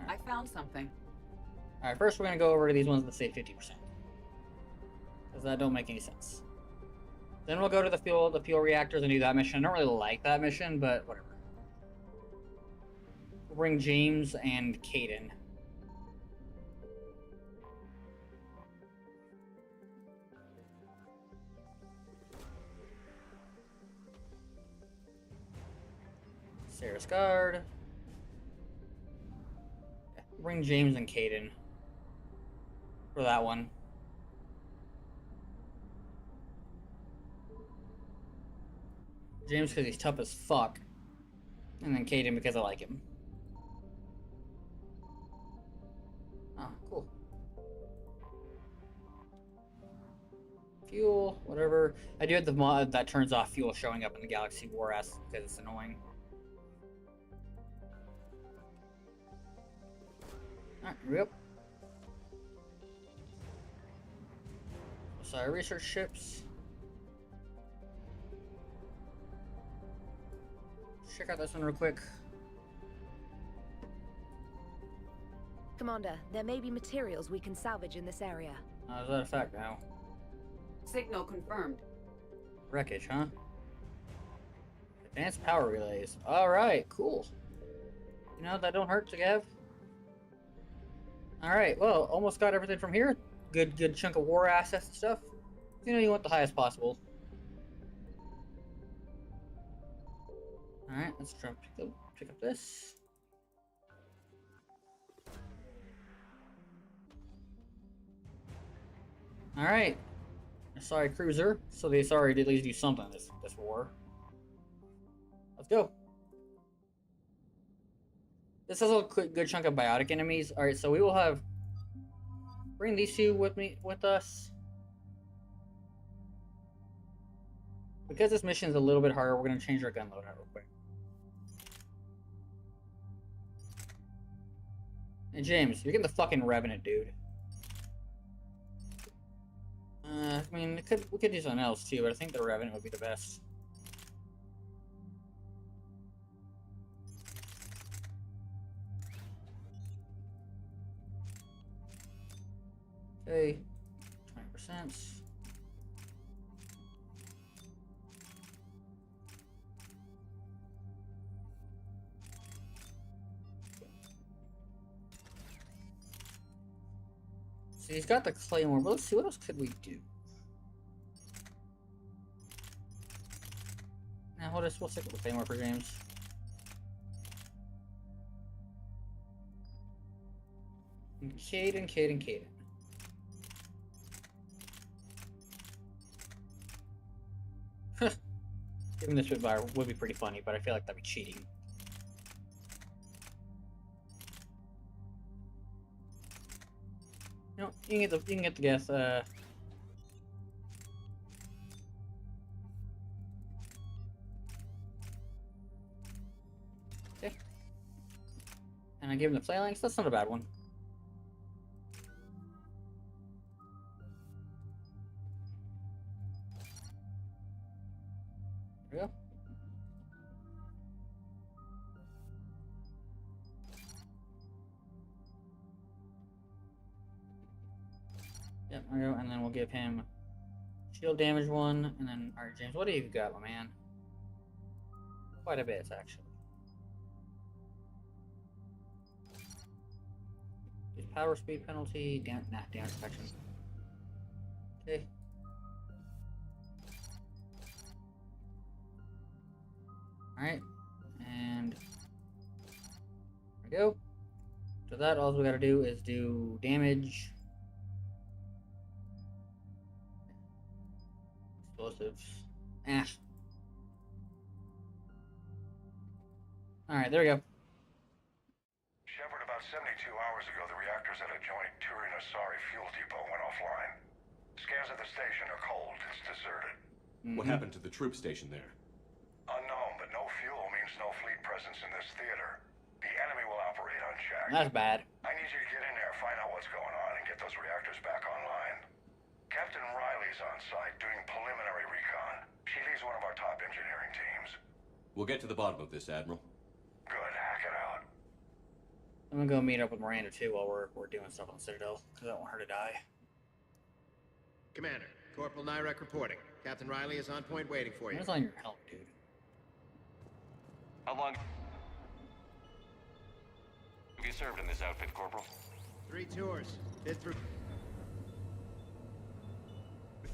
I found something. Alright, first we're gonna go over to these ones that say 50%. Because that don't make any sense. Then we'll go to the fuel reactors and do that mission. I don't really like that mission, but whatever. We'll bring James and Caden. Sarah's guard. Bring James and Caden for that one. James because he's tough as fuck. And then Caden because I like him. Oh, cool. Fuel, whatever. I do have the mod that turns off fuel showing up in the Galaxy War S because it's annoying. Alright, here we go. Sorry, research ships. Check out this one real quick. Commander, there may be materials we can salvage in this area. Is that a fact now? Signal confirmed. Wreckage, huh? Advanced power relays. Alright, cool. You know, that don't hurt to have. Alright, well, almost got everything from here. Good chunk of war assets and stuff. You know, you want the highest possible. Alright, let's try to pick up this. Alright. Sorry, cruiser. So they sorry did at least do something this war. Let's go. This has a good chunk of biotic enemies. Alright, so we will have bring these two with us. Because this mission is a little bit harder, we're gonna change our gun loadout real quick. And James, you're getting the fucking Revenant, dude. I mean, we could do something else too, but I think the Revenant would be the best. Okay, 20%. So he's got the Claymore, but let's see, what else could we do? Now, we'll stick with the Claymore for James. And Caden. Giving this would be pretty funny, but I feel like that'd be cheating. You know, you can get the guess. Okay. And I give him the phalanx. That's not a bad one. There we go. Yep, there we go. And then we'll give him shield damage one. And then, alright, James, what do you got, my man? Quite a bit, actually. Power speed penalty, damage protection. Okay. Alright. And there we go. So that all we gotta do is do damage. Explosives. Alright, there we go. Shepard, about 72 hours ago, the reactors at a joint Turin-Asari fuel depot went offline. Scans at the station are cold. It's deserted. What happened to the troop station there? Unknown, but no fuel means no fleet presence in this theater. The enemy will operate unchecked. That's bad. I need you to get in there, find out what's going on, and get those reactors back online. Captain Riley's on site doing preliminary recon. She leads one of our top engineering teams. We'll get to the bottom of this, Admiral. Good, hack it out. I'm gonna go meet up with Miranda too while we're doing stuff on Citadel, because I don't want her to die. Commander, Corporal Nyrek reporting. Captain Riley is on point waiting for you. What's on your helmet, dude? How long have you served in this outfit, Corporal? 3 tours. Bid through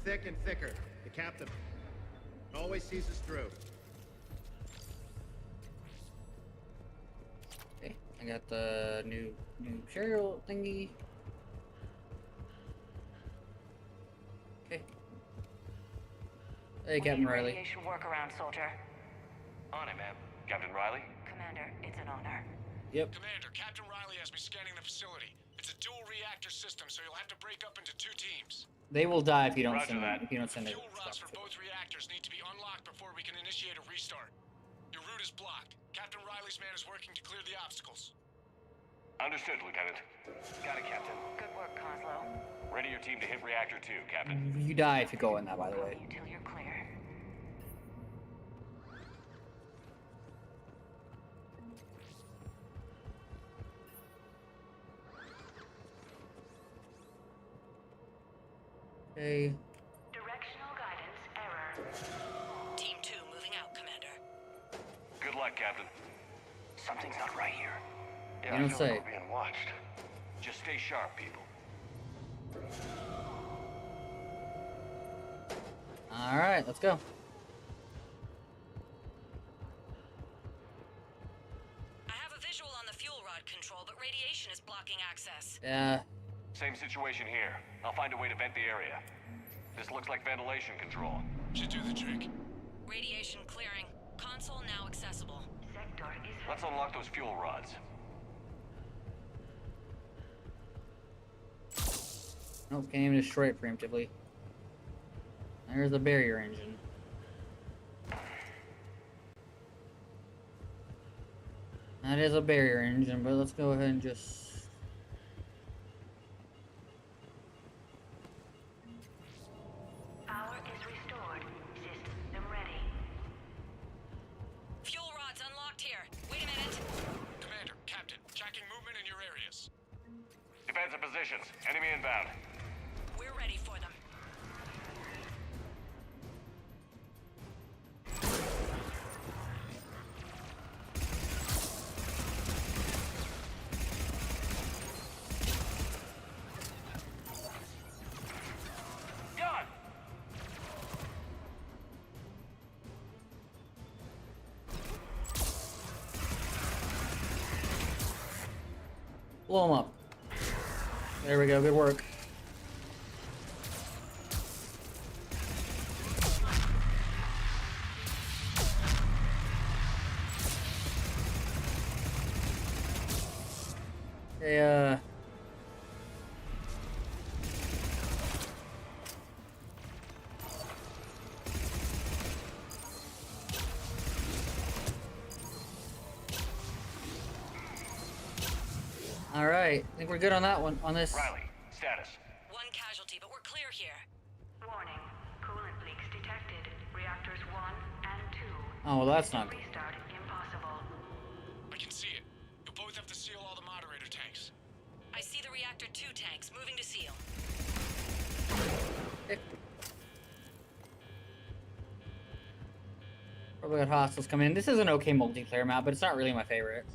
thick and thicker. The captain always sees us through. Okay, I got the new Imperial thingy. Okay. Hey, Captain Riley. Radiation workaround, soldier. On it, ma'am. Captain Riley? Commander, it's an honor. Yep. Commander, Captain Riley has me scanning the facility. It's a dual reactor system, so you'll have to break up into 2 teams. They will die if you don't Roger send that. it. If you don't send it. Fuel rods for both reactors need to be unlocked before we can initiate a restart. Your route is blocked. Captain Riley's man is working to clear the obstacles. Understood, Lieutenant. Got it, Captain. Good work, Coslow. Ready your team to hit reactor 2, Captain. You die if you go in that, by the way. Until you're clear. Okay. Directional guidance error. Team 2 moving out, Commander. Good luck, Captain. Something's not right here. You don't say. We're being watched. Just stay sharp, people. All right, let's go. I have a visual on the fuel rod control, but radiation is blocking access. Yeah. Same situation here. I'll find a way to vent the area. This looks like ventilation control. Should do the trick. Radiation clearing. Console now accessible. Sector is... Let's unlock those fuel rods. Nope, can't even destroy it preemptively. There's the barrier engine. That is a barrier engine, but let's go ahead and just... Power is restored. System ready. Fuel rods unlocked here. Wait a minute. Commander, Captain, tracking movement in your areas. Defensive positions. Enemy inbound. We're ready for them. Gun! Blow them up. There we go, good work. Okay, all right, I think we're good on that one, on this. Riley, status. One casualty, but we're clear here. Warning. Coolant leaks detected. Reactors 1 and 2. Oh, well, that's not good. Restart impossible. I can see it. You'll both have to seal all the moderator tanks. I see the reactor 2 tanks moving to seal. Probably got hostiles coming in. This is an okay multiplayer map, but it's not really my favorite.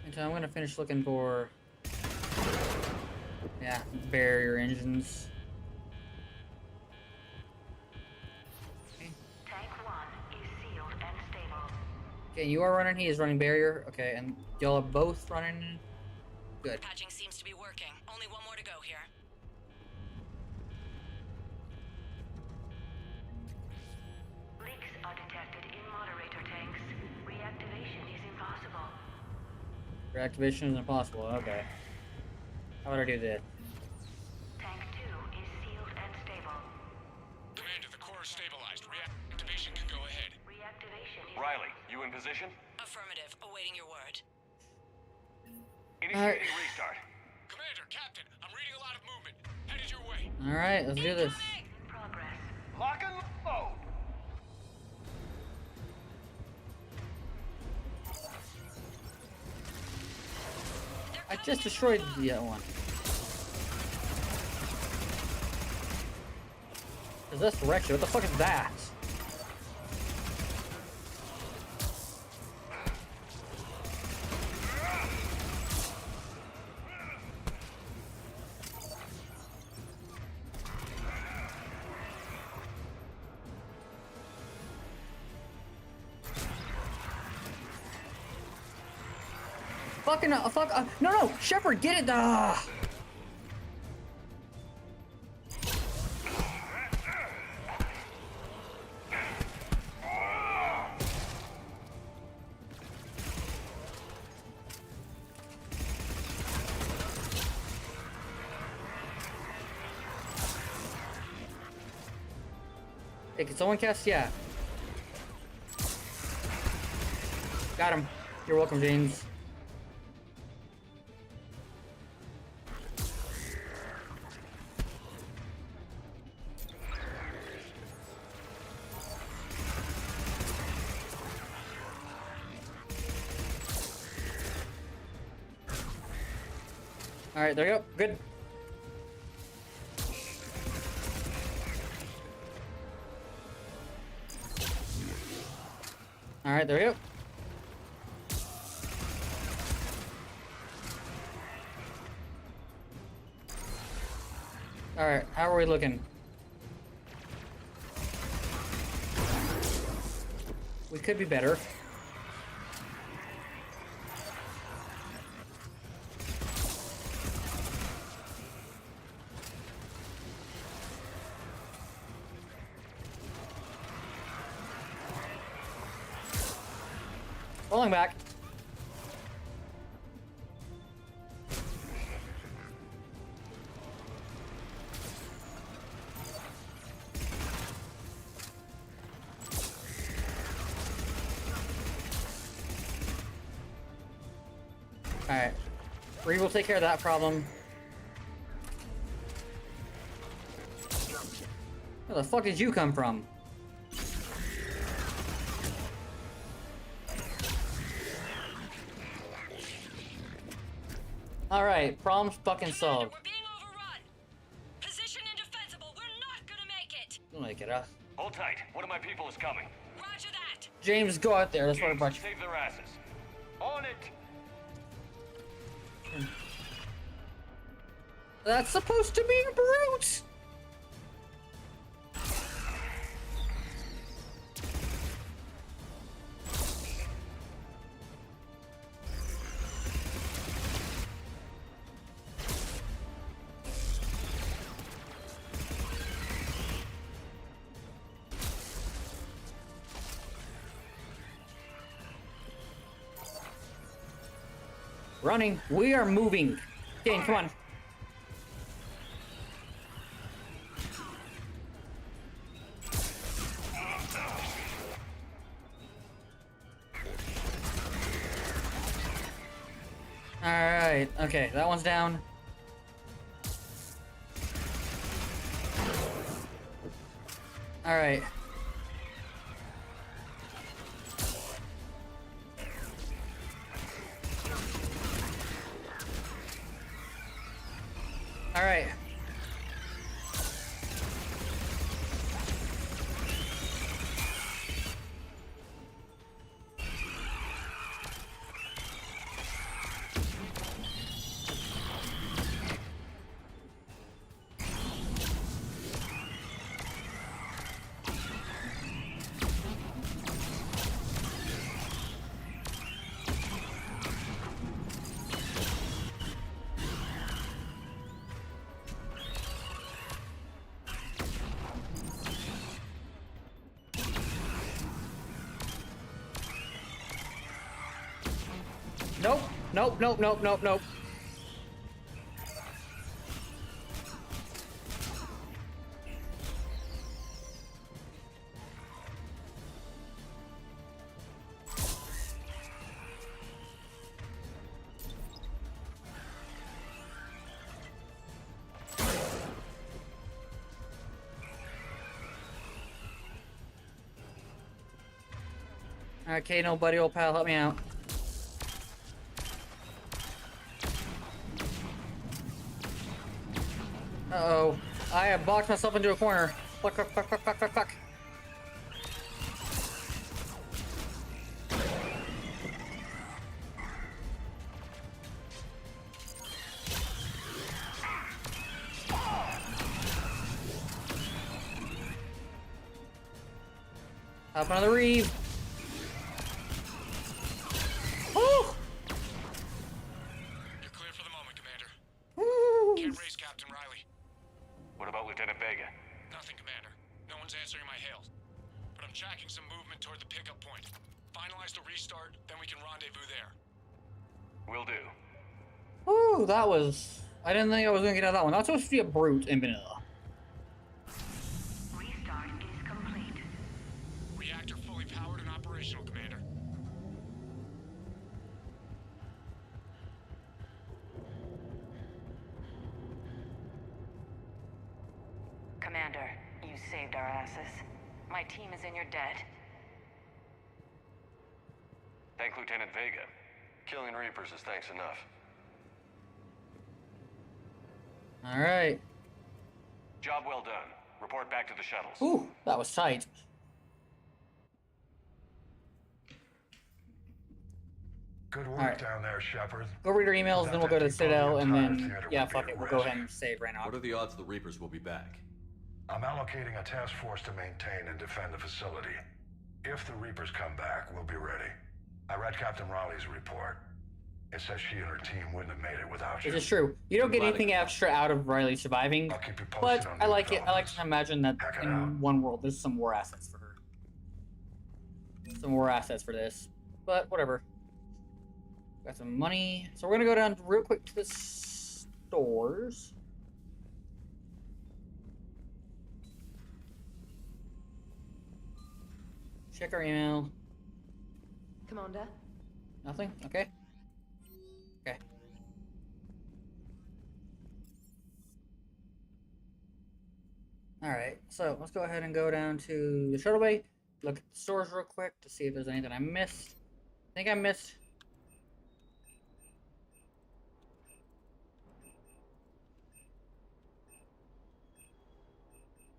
Until I'm gonna finish looking for, yeah, barrier engines. Tank 1 is sealed and stable. Okay, you are running. He is running barrier. Okay, and y'all are both running. Good. Patching seems to be working. Only one more to go here. Leaks are detected in moderator tanks. Reactivation is impossible. Reactivation is impossible. Okay. How would I do this? Tank 2 is sealed and stable. Commander, the core is stabilized. Reactivation can go ahead. Reactivation is... Riley, you in position? Affirmative. Awaiting your word. Initiating restart. Commander, Captain, I'm reading a lot of movement. Headed your way. All right, let's do this. Progress. Lock and load. I just destroyed the one. Possessed direction. What the fuck is that? Fucking no, Shepard, get it! Hey, can someone cast? Yeah. Got him. You're welcome, James. Alright, there you go. Good. Alright, there you go. Alright, how are we looking? We could be better. Falling back. Alright. Reed will take care of that problem. Where the fuck did you come from? Alright, problem's fucking solved. We're being overrun. Position indefensible. We're not gonna make it. We'll make it up. Hold tight. One of my people is coming. Roger that. James, go out there. That's what I brought you. Save their asses. On it. That's supposed to be a brute! Running. We are moving. Dane, come on. Alright, okay, that one's down. Alright. Alright. Nope, nope, nope, nope, nope, nope. Okay, nobody, old pal, help me out. Uh-oh. I have boxed myself into a corner. Fuck, fuck, fuck, fuck, fuck, fuck, fuck. Hop another Reeve. Oh! You're clear for the moment, Commander. Woo! Can't raise Captain Riley. What about Lieutenant Vega? Nothing, Commander. No one's answering my hails. But I'm tracking some movement toward the pickup point. Finalize the restart, then we can rendezvous there. Will do. Ooh, that was... I didn't think I was gonna get out of that one. That's supposed to be a brute in vanilla. Restart is complete. fully powered and operational, Commander. Commander, you saved our asses. My team is in your debt. Thank Lieutenant Vega. Killing Reapers is thanks enough. All right. Job well done. Report back to the shuttles. Ooh, that was tight. Good work down there, Shepard. Go read our emails, then we'll go to the Citadel, and then, yeah, would be fuck a it, we'll go risk. ahead and save right now. What are the odds the Reapers will be back? I'm allocating a task force to maintain and defend the facility. If the Reapers come back, we'll be ready. I read Captain Raleigh's report. It says she and her team wouldn't have made it without you. This is true. You don't get anything extra out of Riley surviving, but I like it. I like to imagine that in one world there's some war assets for her. Some war assets for this, but whatever. Got some money, so we're gonna go down real quick to the stores. Check our email. Commander? Nothing? Okay. Okay. Alright, so let's go ahead and go down to the shuttle bay. Look at the stores real quick to see if there's anything I missed. I think I missed.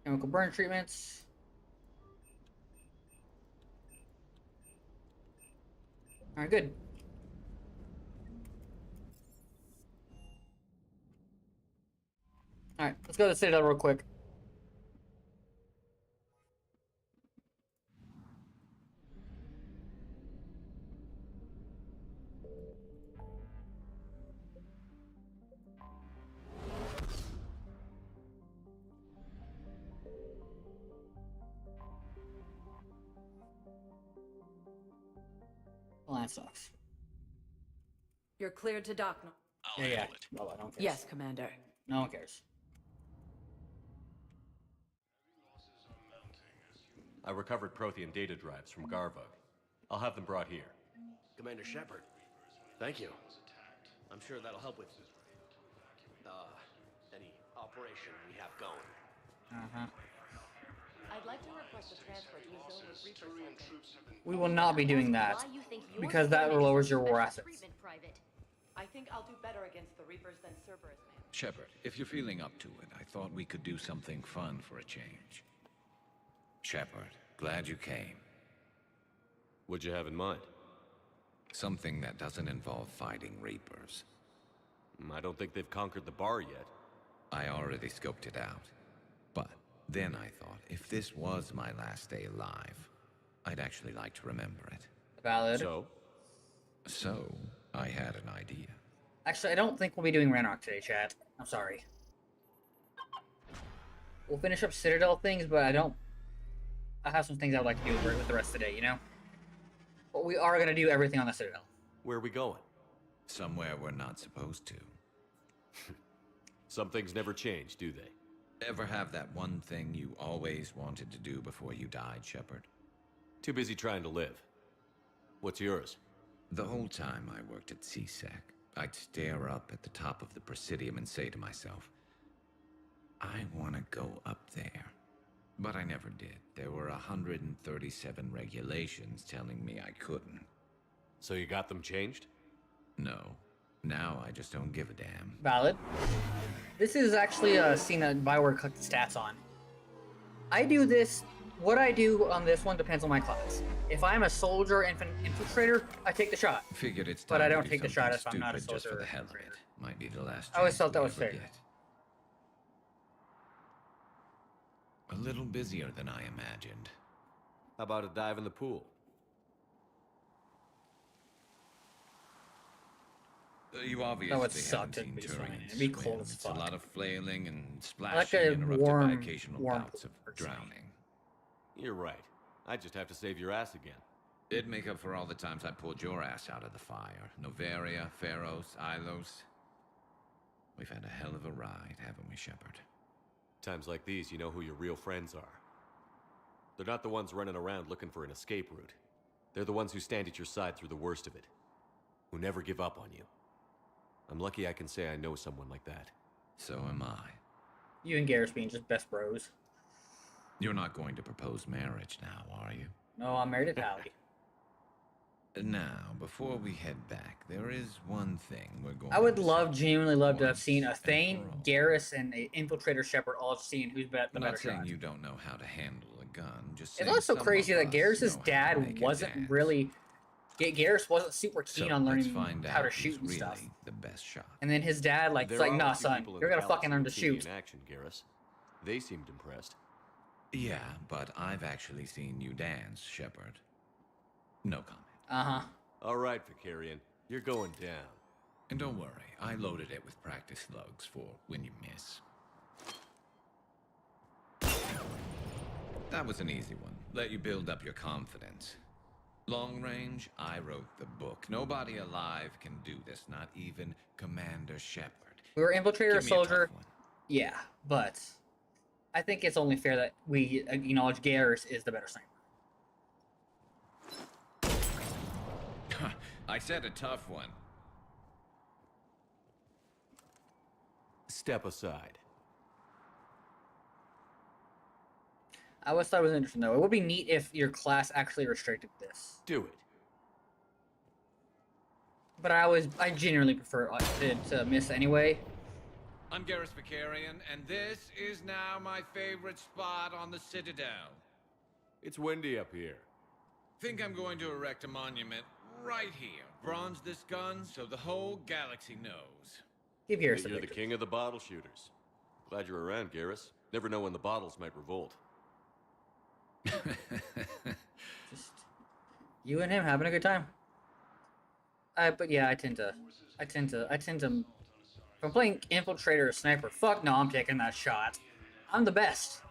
Chemical burn treatments. Alright, good. Alright, let's go to the Citadel real quick. Well, that sucks. You're cleared to dock. Yeah. Well, I don't care. Yes, Commander. No one cares. I recovered Prothean data drives from Garvug. I'll have them brought here. Commander Shepard, thank you. I'm sure that'll help with any operation we have going. I'd like to request a transfer to a zone with Reaper. We will not be doing that because that lowers your war assets. I think I'll do better against the Reapers than Cerberus man. Shepard, if you're feeling up to it, I thought we could do something fun for a change. Shepard, glad you came. What'd you have in mind? Something that doesn't involve fighting Reapers. I don't think they've conquered the bar yet. I already scoped it out. But then I thought, if this was my last day alive, I'd actually like to remember it. Valid. So, I had an idea. Actually, I don't think we'll be doing Ranrock today, chat. I'm sorry. We'll finish up Citadel things, but I have some things I would like to do with the rest of the day, you know? But we are going to do everything on the Citadel. Where are we going? Somewhere we're not supposed to. Some things never change, do they? Ever have that one thing you always wanted to do before you died, Shepard? Too busy trying to live. What's yours? The whole time I worked at CSEC, I'd stare up at the top of the Presidium and say to myself, I want to go up there. But I never did. There were 137 regulations telling me I couldn't. So you got them changed? No. Now I just don't give a damn. Valid. This is actually a scene that Bioware collected stats on. I do this. What I do on this one depends on my class. If I'm a soldier infiltrator, I take the shot. Figured it's but time I don't to do take the shot if I'm something not a stupid just soldier. for the hell of it. Might be the last. I always chance felt that we'll was ever fair. get. A little busier than I imagined. How about a dive in the pool? You obviously That would suck haven't to seen be Turing. swimming. It'd be cold as It's fuck. a lot of flailing and I like splashing, a interrupted by warm occasional pool bouts of drowning. You're right. I just have to save your ass again. It'd make up for all the times I pulled your ass out of the fire. Novaria, Pharos, Ilos. We've had a hell of a ride, haven't we, Shepard? Times like these, you know who your real friends are. They're not the ones running around looking for an escape route. They're the ones who stand at your side through the worst of it. Who never give up on you. I'm lucky I can say I know someone like that. So am I. You and Garrus being just best bros. You're not going to propose marriage now, are you? No, I'm married to Tally. Now, before we head back, there is one thing we're going I would to genuinely love to have seen a Thane, Garrus, and a Infiltrator Shepard all seeing who's the I'm better not saying shot. you don't know how to handle a gun, just It's saying also some crazy of that us Garrus's know how to dad make it wasn't dance. really... Garrus wasn't super keen So, on let's learning find how to out shoot who's and stuff. really the best shot. And then his dad, like, There it's like, are nah, a few son, people in you're the gonna fucking galaxy learn to who've seen me shoot. in action, Garrus. They seemed impressed. Yeah, but I've actually seen you dance, Shepard. No comment. Uh-huh. All right, Vicarian. You're going down. And don't worry, I loaded it with practice slugs for when you miss. That was an easy one. Let you build up your confidence. Long range, I wrote the book. Nobody alive can do this, not even Commander Shepard. We were Infiltrator Give me a Soldier. tough one. Yeah, but I think it's only fair that we acknowledge Garrus is the better sniper. I said a tough one. Step aside. I always thought it was interesting, though. It would be neat if your class actually restricted this. Do it. But I genuinely prefer to miss anyway. I'm Garrus Vicarian, and this is now my favorite spot on the Citadel. It's windy up here. Think I'm going to erect a monument right here. Bronze this gun so the whole galaxy knows. Give Garrus the You're the victory. king of the bottle shooters. Glad you're around, Garrus. Never know when the bottles might revolt. Just you and him having a good time. But yeah, I tend to. If I'm playing Infiltrator or Sniper, fuck no, I'm taking that shot. I'm the best.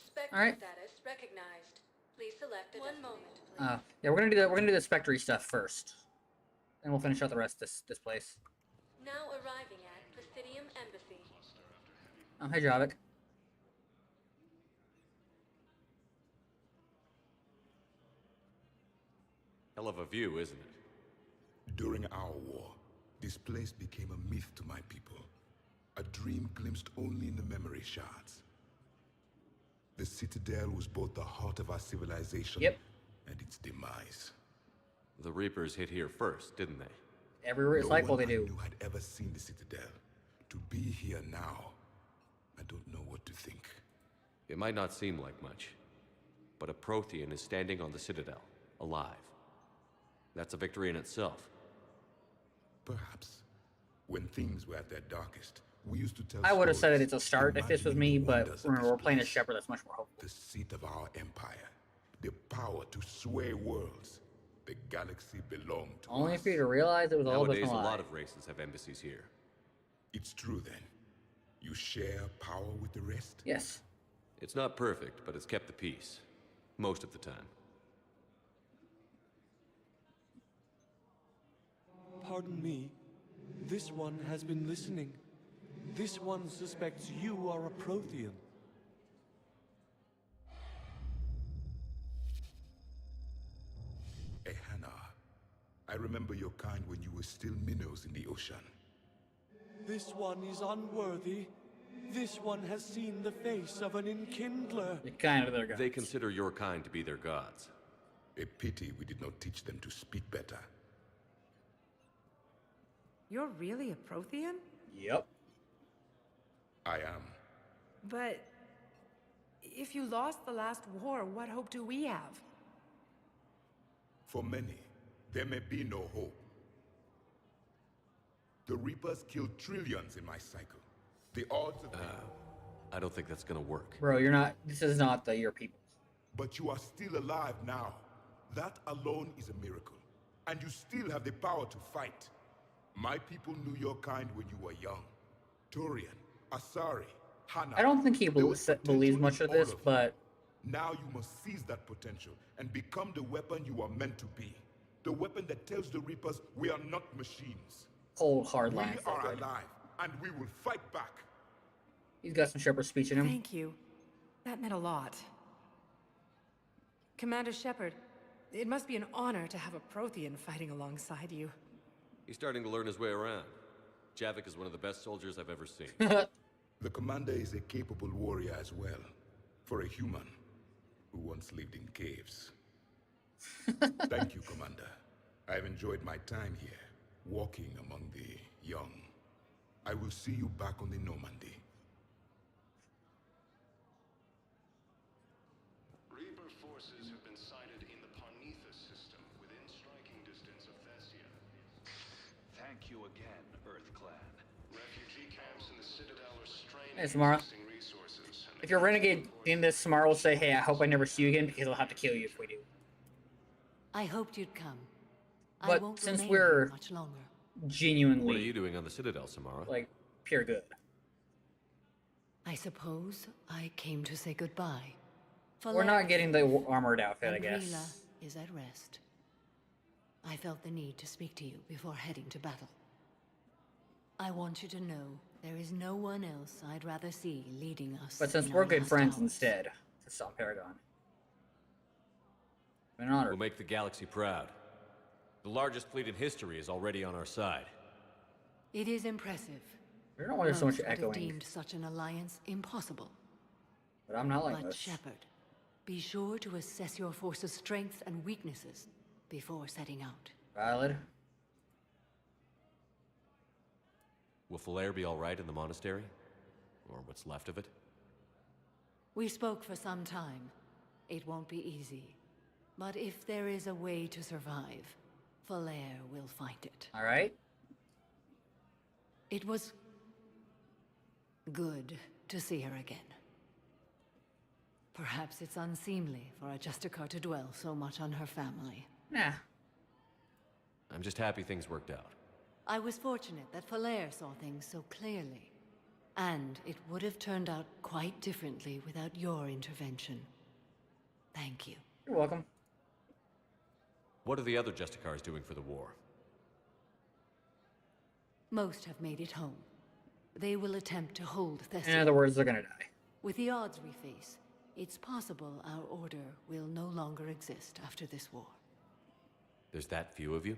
Spectre All right. status recognized. Please select a one moment, please. Yeah, we're gonna do the Spectre stuff first, and we'll finish out the rest of this place. Now arriving at Presidium Embassy. Hey, Javik. Hell of a view, isn't it? During our war, this place became a myth to my people. A dream glimpsed only in the memory shards. The Citadel was both the heart of our civilization and its demise. The Reapers hit here first, didn't they? Every cycle they do. No one I knew had ever seen the Citadel. To be here now, I don't know what to think. It might not seem like much, but a Prothean is standing on the Citadel, alive. That's a victory in itself. Perhaps. When things were at their darkest, we used to tell I would have said stories, it's a start if this was me, but remember, we're playing a Shepard that's much more hopeful. the seat of our empire, the power to sway worlds. The galaxy belonged to Only us. for you to realize it was all Nowadays, but a a lie. lot of races have embassies here. It's true then. You share power with the rest? Yes. It's not perfect, but it's kept the peace. Most of the time. Pardon me. This one has been listening. This one suspects you are a Prothean. Ehana, I remember your kind when you were still minnows in the ocean. This one is unworthy. This one has seen the face of an enkindler. You're kind of their gods. They consider your kind to be their gods. A pity we did not teach them to speak better. You're really a Prothean? Yep. I am. But if you lost the last war, what hope do we have? For many, there may be no hope. The Reapers killed trillions in my cycle. The odds of I don't think that's gonna work. Bro, you're not. This is not your people. But you are still alive now. That alone is a miracle. And you still have the power to fight. My people knew your kind when you were young. Turian, Asari, Hana. I don't think he believes much of this, but Now you must seize that potential and become the weapon you are meant to be. The weapon that tells the Reapers we are not machines. cold hard We line. are alive, and we will fight back. He's got some Shepard speech in him. Thank you. That meant a lot. Commander Shepard, it must be an honor to have a Prothean fighting alongside you. He's starting to learn his way around. Javik is one of the best soldiers I've ever seen. The commander is a capable warrior as well, for a human who once lived in caves. Thank you, Commander. I've enjoyed my time here, walking among the young. I will see you back on the Normandy. Reaper forces have been sighted in the Parnithus system, within striking distance of Thessia. Thank you again, Earth Clan. Refugee camps in the Citadel are straining Hey, Samara. existing resources. If you're a renegade in this, Samara will say, hey, I hope I never see you again because I'll have to kill you if we do. I hoped you'd come. I But won't since remain we're here much longer. genuinely... What are you doing on the Citadel, Samara? Like, pure good. I suppose I came to say goodbye. We're not getting the armored outfit, I guess. Rila is at rest. I felt the need to speak to you before heading to battle. I want you to know there is no one else I'd rather see leading us. But since in we're our good last friends hours. instead, to stop Paragon. Been an honor. We'll make the galaxy proud. The largest fleet in history is already on our side. It is impressive. I don't know why there's so much Most would have echoing. deemed such an alliance impossible. But I'm not like But this. Shepard, be sure to assess your force's strengths and weaknesses before setting out. Valid. Will Falair be alright in the monastery? Or what's left of it? We spoke for some time. It won't be easy. But if there is a way to survive, Falair will find it. Alright. It was good to see her again. Perhaps it's unseemly for a Justicar to dwell so much on her family. Nah. I'm just happy things worked out. I was fortunate that Falair saw things so clearly. And it would have turned out quite differently without your intervention. Thank you. You're welcome. What are the other Justicars doing for the war? Most have made it home. They will attempt to hold Thessia. In other words, they're gonna die. With the odds we face, it's possible our order will no longer exist after this war. There's that few of you?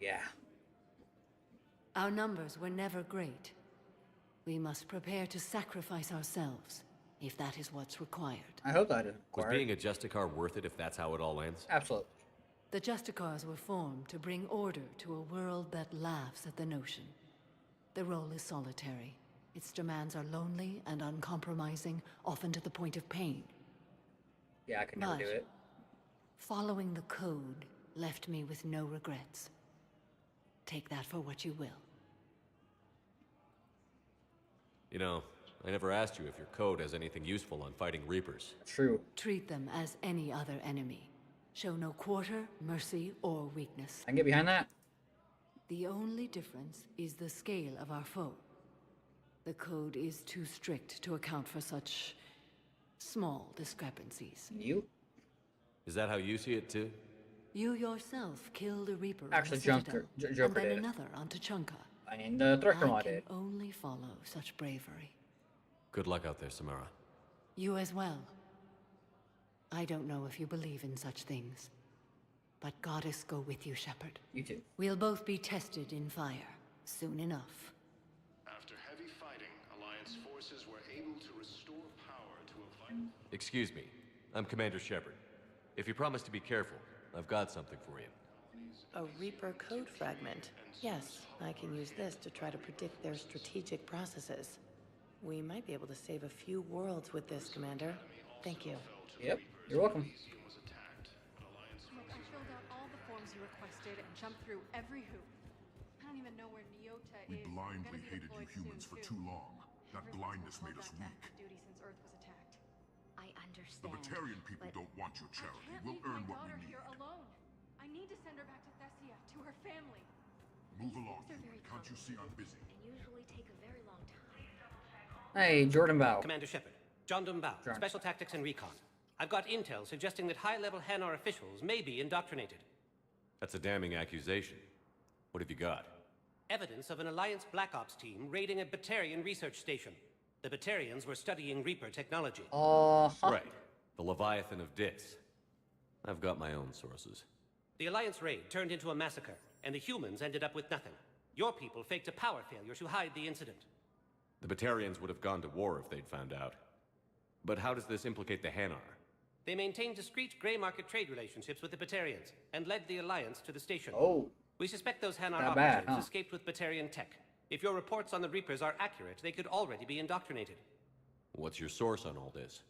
Yeah. Our numbers were never great. We must prepare to sacrifice ourselves, if that is what's required. I hope that isn't Was required. being a Justicar worth it if that's how it all ends? Absolutely. The Justicars were formed to bring order to a world that laughs at the notion. The role is solitary. Its demands are lonely and uncompromising, often to the point of pain. Yeah, I could never But do it. following the code left me with no regrets. Take that for what you will. You know, I never asked you if your code has anything useful on fighting Reapers. True. Treat them as any other enemy. Show no quarter, mercy, or weakness. I can get behind that. The only difference is the scale of our foe. The code is too strict to account for such small discrepancies. You? Is that how you see it too? You yourself killed a Reaper. Actually, on the Citadel, Joker and then did. another on Tuchanka. I mean, the Threadcrow I can did. only follow such bravery. Good luck out there, Samara. You as well. I don't know if you believe in such things, but Goddess go with you, Shepard. You too. We'll both be tested in fire soon enough. After heavy fighting, Alliance forces were able to restore power to a vital... Excuse me. I'm Commander Shepard. If you promise to be careful, I've got something for you. A Reaper code fragment. Yes, I can use this to try to predict their strategic processes. We might be able to save a few worlds with this, Commander. Thank you. Yep, you're welcome. Look, I filled out all the forms you requested and jumped through every hoop. I don't even know where Nyota We is. blindly We're hated gonna be you deployed humans soon, for too. too long. That blindness made us weak. Duty since Earth was attacked. I understand. The Batarian people don't want your charity. We'll Leave earn my what we daughter need. here alone. I need to send her back to Thessia, to her family. Move along, human. Can't you see I'm busy? And usually take a very long time. Hey, Jordan Bow. Commander Shepard. John Dumbao, John. Special Tactics and Recon. I've got intel suggesting that high-level Hanar officials may be indoctrinated. That's a damning accusation. What have you got? Evidence of an Alliance Black Ops team raiding a Batarian research station. The Batarians were studying Reaper technology. Right. The Leviathan of Dis. I've got my own sources. The Alliance raid turned into a massacre, and the humans ended up with nothing. Your people faked a power failure to hide the incident. The Batarians would have gone to war if they'd found out. But how does this implicate the Hanar? They maintained discreet gray market trade relationships with the Batarians, and led the Alliance to the station. Oh. We suspect those Hanar Not operatives bad, huh? escaped with Batarian tech. If your reports on the Reapers are accurate, they could already be indoctrinated. What's your source on all this?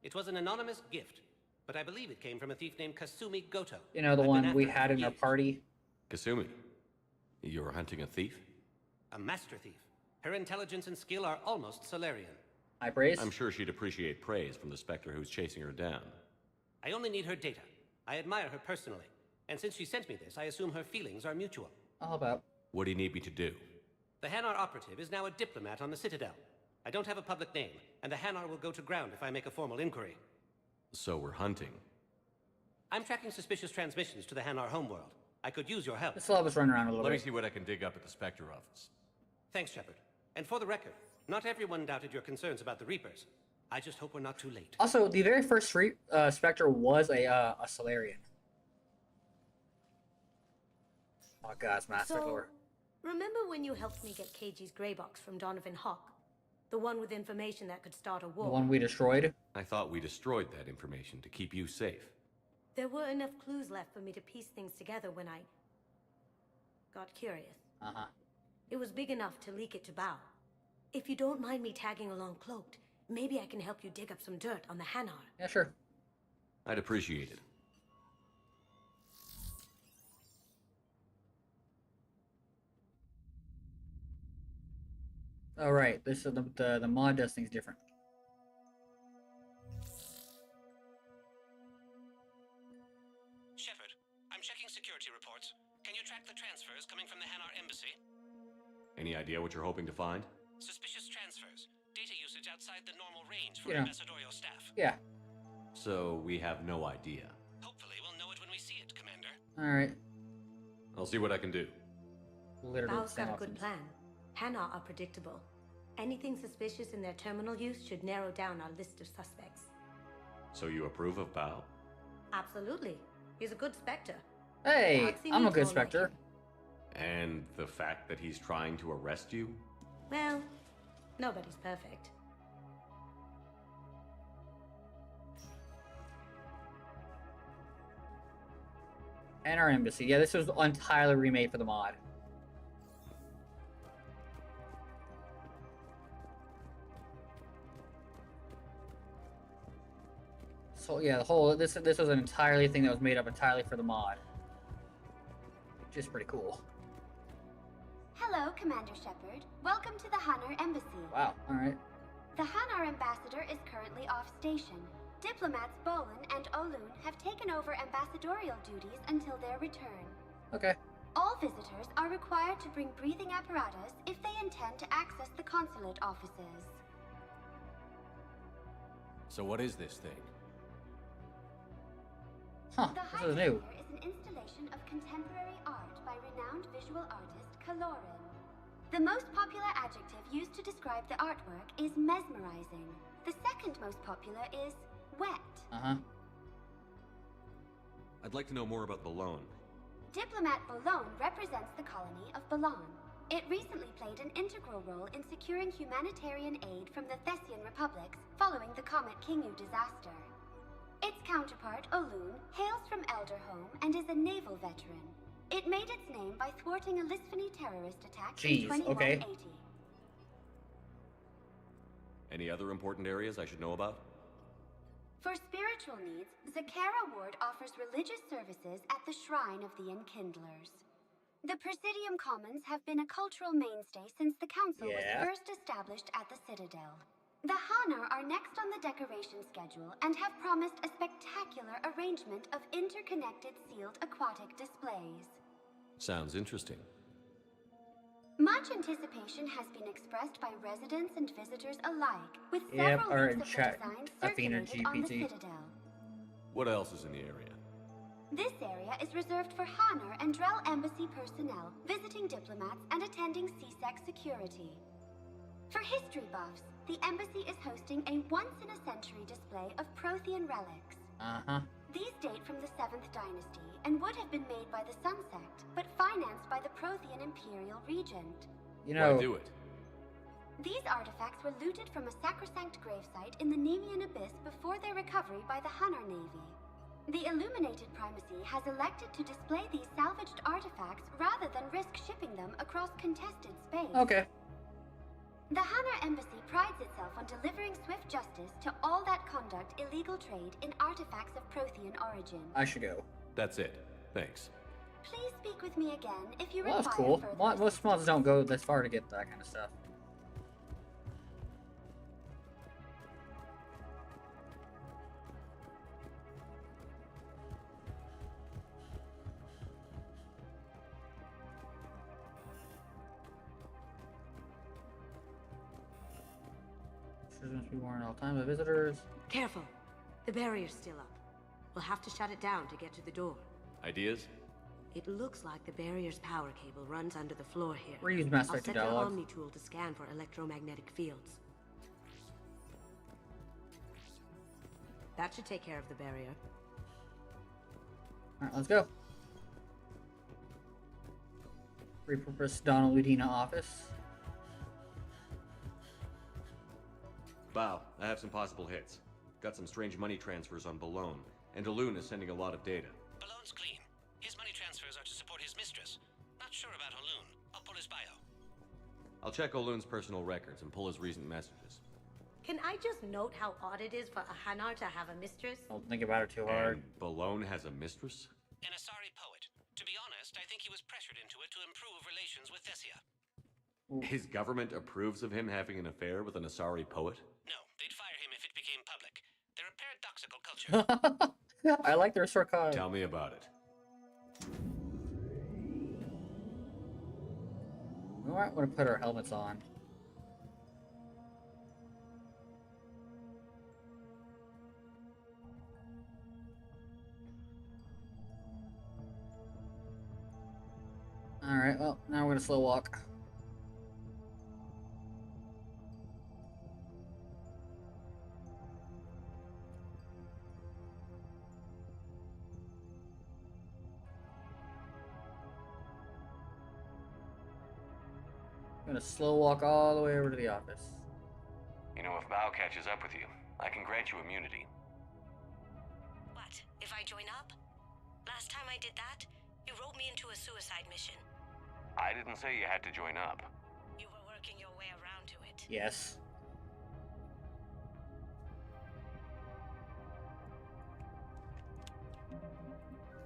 It was an anonymous gift, but I believe it came from a thief named Kasumi Goto. You know, the I've been one after we him had for in our years. party. Kasumi. You're hunting a thief? A master thief. Her intelligence and skill are almost Solarian. High praise? I'm sure she'd appreciate praise from the Spectre who's chasing her down. I only need her data. I admire her personally. And since she sent me this, I assume her feelings are mutual. How about? What do you need me to do? The Hanar operative is now a diplomat on the Citadel. I don't have a public name, and the Hanar will go to ground if I make a formal inquiry. So we're hunting. I'm tracking suspicious transmissions to the Hanar homeworld. I could use your help. Let's let us run around a little Let me bit. see what I can dig up at the Spectre office. Thanks, Shepard. And for the record, not everyone doubted your concerns about the Reapers. I just hope we're not too late. Also, the very first Spectre was a Solarian. Oh god, it's Master Lore. Remember when you helped me get KG's grey box from Donovan Hawk? The one with information that could start a war? The one we destroyed? I thought we destroyed that information to keep you safe. There were enough clues left for me to piece things together when I got curious. Uh-huh. It was big enough to leak it to Bao. If you don't mind me tagging along cloaked, maybe I can help you dig up some dirt on the Hanar. Yeah, sure. I'd appreciate it. All right, this is the mod does things different. Shepard, I'm checking security reports. Can you track the transfers coming from the Hanar embassy? Any idea what you're hoping to find? Suspicious transfers. Data usage outside the normal range for Yeah. ambassadorial staff. Yeah. So we have no idea. Hopefully we'll know it when we see it, Commander. All right. I'll see what I can do. Literally Bao's got a good plan. Hanar are predictable. Anything suspicious in their terminal use should narrow down our list of suspects. So you approve of Bao? Absolutely. He's a good Spectre. Hey, Galaxy I'm a needs good one like Spectre. And the fact that he's trying to arrest you? Well, nobody's perfect. And our embassy. Yeah, this was entirely remade for the mod. So yeah, the whole this was an entirely thing that was made up entirely for the mod, which is pretty cool. Hello, Commander Shepard. Welcome to the Hanar Embassy. Wow. All right. The Hanar ambassador is currently off station. Diplomats Bolin and Olun have taken over ambassadorial duties until their return. Okay. All visitors are required to bring breathing apparatus if they intend to access the consulate offices. So what is this thing? Huh, The this is new. Hightower is an installation of contemporary art by renowned visual artist Kaloran. The most popular adjective used to describe the artwork is mesmerizing. The second most popular is wet. Uh-huh. I'd like to know more about the loan. Diplomat Bolon represents the colony of Bolon. It recently played an integral role in securing humanitarian aid from the Thessian republics following the Comet Kingu disaster. Its counterpart, Olun, hails from Elderhome and is a naval veteran. It made its name by thwarting a Lisphony terrorist attack in 2180. Any other important areas I should know about? For spiritual needs, Zakara Ward offers religious services at the Shrine of the Enkindlers. The Presidium Commons have been a cultural mainstay since the Council was first established at the Citadel. The Hanar are next on the decoration schedule and have promised a spectacular arrangement of interconnected sealed aquatic displays. Sounds interesting. Much anticipation has been expressed by residents and visitors alike, with Yep, several or leaks in of the chat, design Athena circulated on the GPT. Citadel. What else is in the area? This area is reserved for Hanar and Drell Embassy personnel, visiting diplomats, and attending CSEC security. For history buffs, the Embassy is hosting a once-in-a-century display of Prothean relics. Uh-huh. These date from the 7th Dynasty and would have been made by the Sun Sect, but financed by the Prothean Imperial Regent. You know... Why do it? These artifacts were looted from a sacrosanct gravesite in the Nemean Abyss before their recovery by the Hanar Navy. The Illuminated Primacy has elected to display these salvaged artifacts rather than risk shipping them across contested space. Okay. The Hanar Embassy prides itself on delivering swift justice to all that conduct illegal trade in artifacts of Prothean origin. I should go. That's it. Thanks. Please speak with me again if you Well, require that's cool. further Most mods don't go this far to get that kind of stuff. Must be warned all time by visitors. Careful. The barrier's still up. We'll have to shut it down to get to the door. Ideas? It looks like the barrier's power cable runs under the floor here. Reuse Mass I'll Effect set the dialogue. Omni tool to scan for electromagnetic fields. That should take care of the barrier. Alright, let's go. Repurpose Donald Udina office. Bow, I have some possible hits. Got some strange money transfers on Balone, and Alun is sending a lot of data. Balone's clean. His money transfers are to support his mistress. Not sure about Alun. I'll pull his bio. I'll check Olun's personal records and pull his recent messages. Can I just note how odd it is for a Hanar to have a mistress? Don't think about it too hard. And Balone has a mistress? An Asari poet. To be honest, I think he was pressured into it to improve relations with Thessia. His government approves of him having an affair with an Asari poet? No, they'd fire him if it became public. They're a paradoxical culture. I like their sarcasm. Tell me about it. Alright, we're gonna put our helmets on. Alright, well, now we're gonna slow walk. I'm gonna slow walk all the way over to the office. You know, if Bao catches up with you, I can grant you immunity. What? If I join up? Last time I did that, you wrote me into a suicide mission. I didn't say you had to join up. You were working your way around to it. Yes.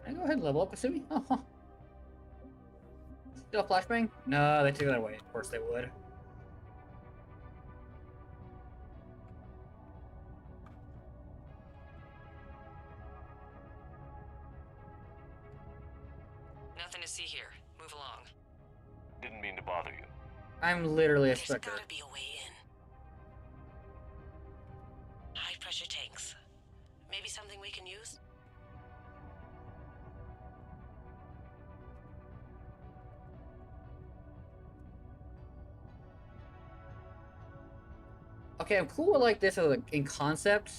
Can I go ahead and level up, Kasumi? Oh, still flashbang? No, they took that away. Of course they would. Nothing to see here. Move along. Didn't mean to bother you. I'm literally a There's Spectre. gotta be a way in. High pressure tanks. Maybe something we can use? Okay, I'm cool with like this as in concept,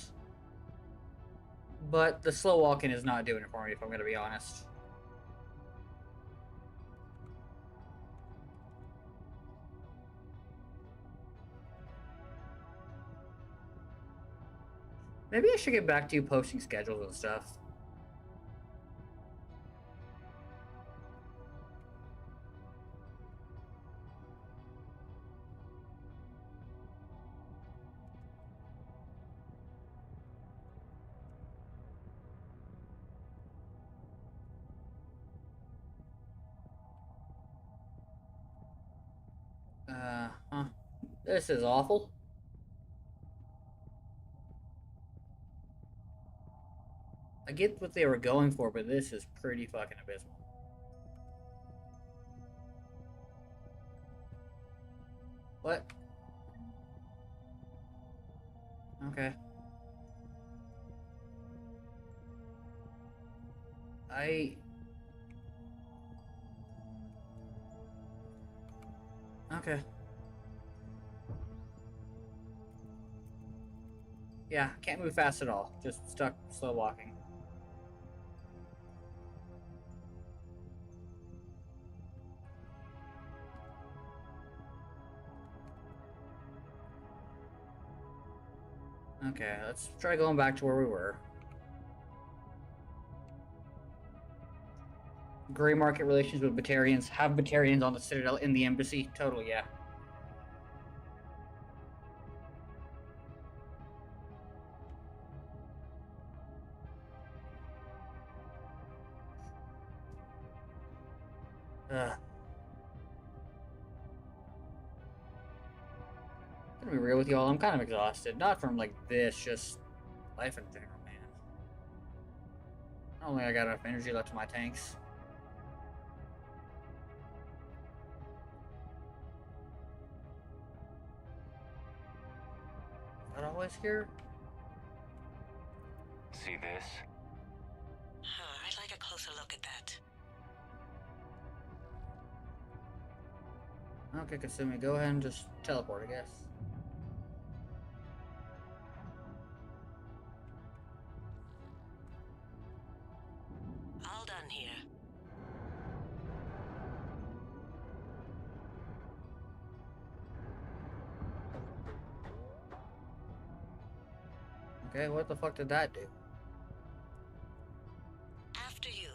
but the slow walking is not doing it for me, if I'm gonna be honest. Maybe I should get back to posting schedules and stuff. This is awful. I get what they were going for, but this is pretty fucking abysmal. What? Okay. Okay. Yeah, can't move fast at all. Just stuck, slow walking. Okay, let's try going back to where we were. Gray market relations with Batarians. Have Batarians on the Citadel in the embassy? Totally, yeah. Ugh. I'm gonna be real with y'all, I'm kind of exhausted. Not from, like, this, just life in general, man. I don't think I got enough energy left in my tanks. Is that always here? See this? I'd like a closer look at that. Okay, Kasumi, go ahead and just teleport, I guess. All done here. Okay, what the fuck did that do? After you.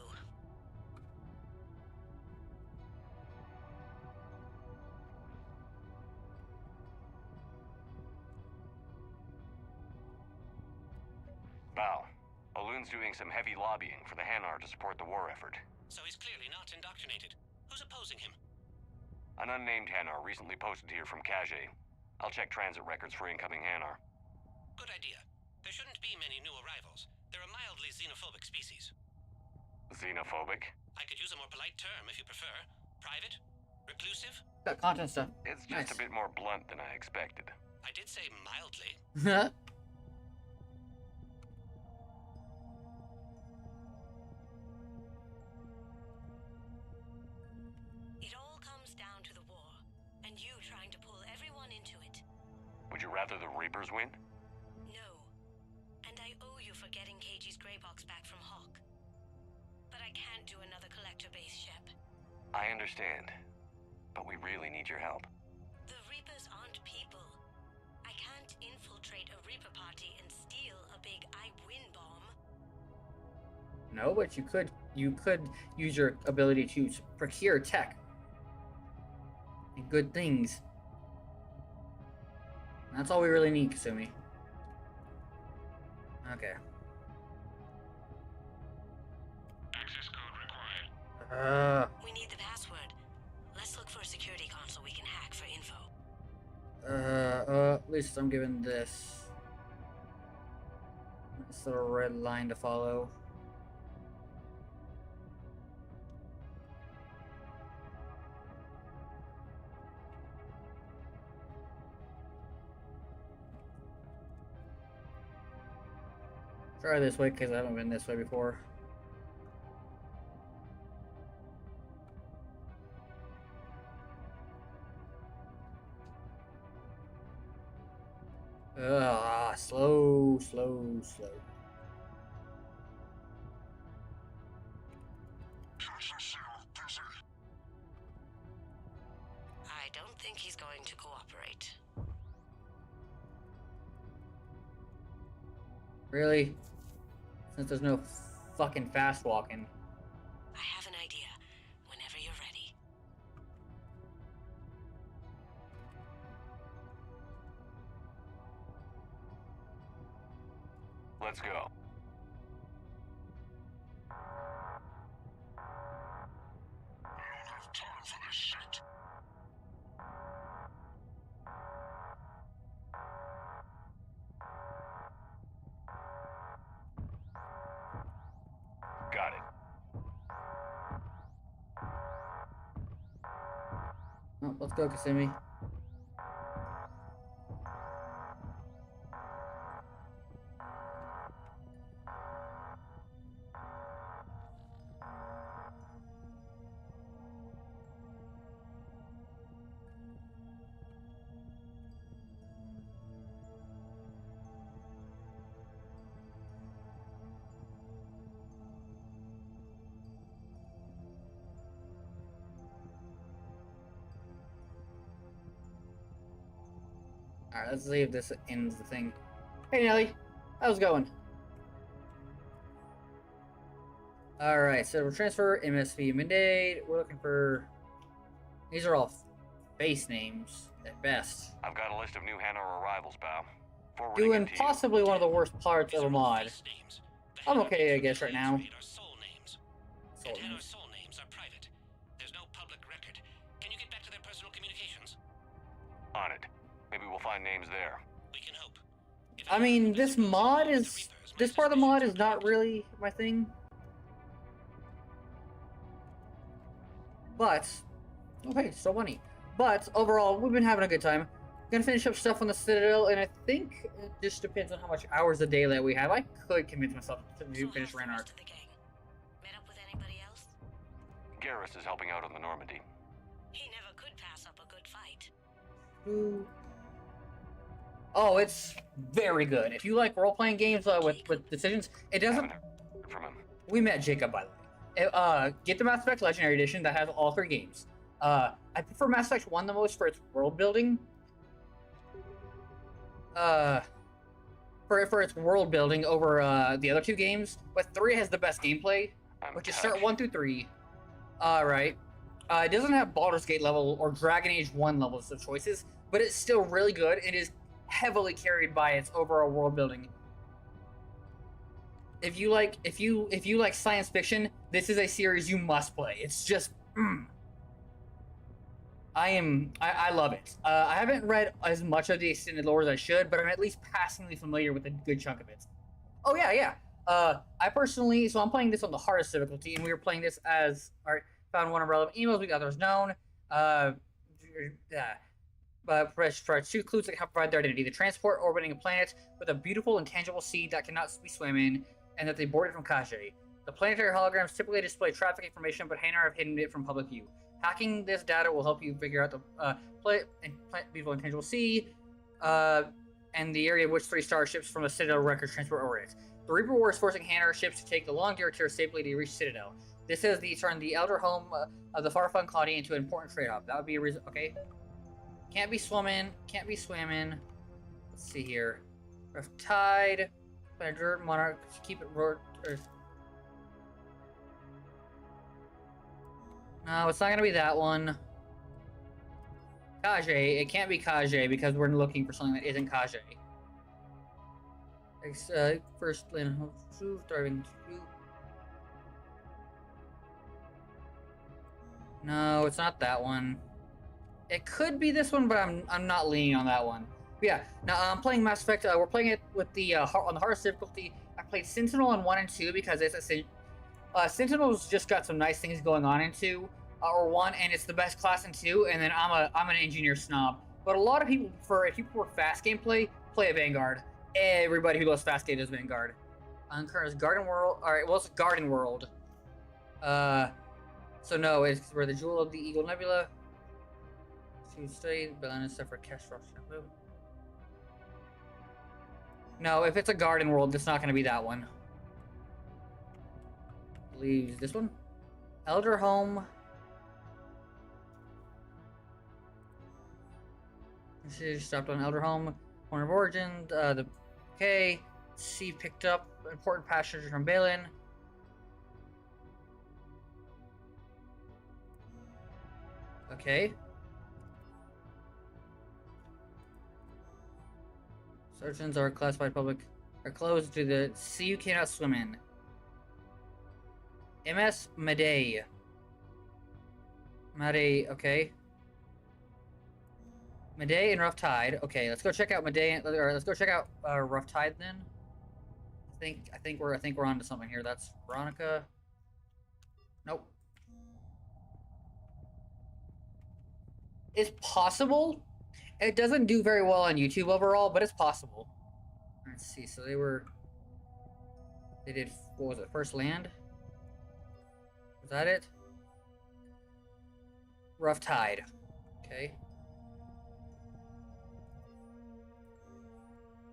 Val, Balloon's doing some heavy lobbying for the Hanar to support the war effort. So he's clearly not indoctrinated. Who's opposing him? An unnamed Hanar recently posted here from Kage. I'll check transit records for incoming Hanar. Good idea. There shouldn't be many new arrivals. They're a mildly xenophobic species. Xenophobic? I could use a more polite term if you prefer. Private? Reclusive? Got content stuff. It's just a bit more blunt than I expected. I did say mildly. It all comes down to the war, and you trying to pull everyone into it. Would you rather the Reapers win? No. And I owe you for getting Keiji's Grey Box back from Hawk. But I can't do another collector-based ship. I understand. But we really need your help. The Reapers aren't people. I can't infiltrate a Reaper party and steal a big I win bomb. No, but you could use your ability to procure tech and good things. That's all we really need, Kasumi. Okay. Access code required. We need the password. Let's look for a security console we can hack for info. At least I'm given this. This little red line to follow. Try this way because I haven't been this way before. Slow, slow, slow. I don't think he's going to cooperate. Really? Since there's no fucking fast walking. I have an idea. Whenever you're ready. Let's go. Got it. Oh, let's go, Kasumi. Alright, let's see if this ends the thing. Hey Nelly, how's it going? Alright, so we'll transfer MSV Mandate. We're looking for... These are all base names at best. I've got a list of new Hanar arrivals, pal. Doing possibly one of the worst parts of a mod. I'm okay, I guess, right now. Soul names. And Hanar's soul names are private. There's no public record. Can you get back to their personal communications? On it. Maybe we'll find names there. We can hope. I mean, this mod is... This part of the mod is not really my thing. But... Okay, so funny. But, overall, we've been having a good time. Gonna finish up stuff on the Citadel, and I think it just depends on how much hours a day that we have. I could commit myself to finish Ranark. Garrus is helping out on the Normandy. He never could pass up a good fight. Oh, it's very good. If you like role-playing games with decisions, it doesn't... From him. We met Jacob, by the way. Get the Mass Effect Legendary Edition that has all 3 games. I prefer Mass Effect 1 the most for its world building. For its world building over the other 2 games, but 3 has the best gameplay, which is start 1 through 3. Right. It doesn't have Baldur's Gate level or Dragon Age 1 levels of choices, but it's still really good and is heavily carried by its overall world building. If you like science fiction, this is a series you must play. It's just I love it. I haven't read as much of the extended lore as I should, but I'm at least passingly familiar with a good chunk of it. Oh yeah. I personally, so I'm playing this on the hardest difficulty, and we were playing this as, alright, found one of relevant emails, we got others known. Provides 2 clues that can help provide their identity. The transport orbiting a planet with a beautiful intangible sea that cannot be swam in, and that they boarded from Kage. The planetary holograms typically display traffic information, but Hanar have hidden it from public view. Hacking this data will help you figure out the beautiful intangible sea, and the area of which 3 starships from the Citadel records transport over it. The Reaper War is forcing Hanar ships to take the long detour safely to reach Citadel. This has turned the elder home of the far-flung colony into an important trade hub. That would be a reason. Okay. Can't be swimming. Let's see here. Rough Tide. Dirt Monarch. Keep it road. No, it's not gonna be that one. Kage. It can't be Kage because we're looking for something that isn't Kage. First land driving to. No, it's not that one. It could be this one, but I'm not leaning on that one. But yeah, now I'm playing Mass Effect. We're playing it with the on the hardest difficulty. I played Sentinel on 1 and 2 because it's Sentinel's just got some nice things going on in 2 or 1, and it's the best class in 2. And then I'm an engineer snob. But a lot of people prefer, if you prefer fast gameplay, play a Vanguard. Everybody who loves fast game does Vanguard. Current is Garden World. All right, well it's Garden World. So no, it's where the Jewel of the Eagle Nebula. To study Belen stuff for cash rush. No, if it's a Garden World, it's not going to be that one. I believe this one. Elder Home. This is stopped on Elder Home. Corner of Origin. Okay. C picked up important passengers from Balin. Okay. Surgeons are classified public. Are closed to the sea you cannot swim in. MS Medei. Medei, okay. Medei and Rough Tide. Okay, let's go check out Medei. Or let's go check out Rough Tide then. I think we're onto something here. That's Veronica. Nope. It's possible. It doesn't do very well on YouTube overall, but it's possible. Let's see. So they did, what was it? First Land? Was that it? Rough Tide. Okay.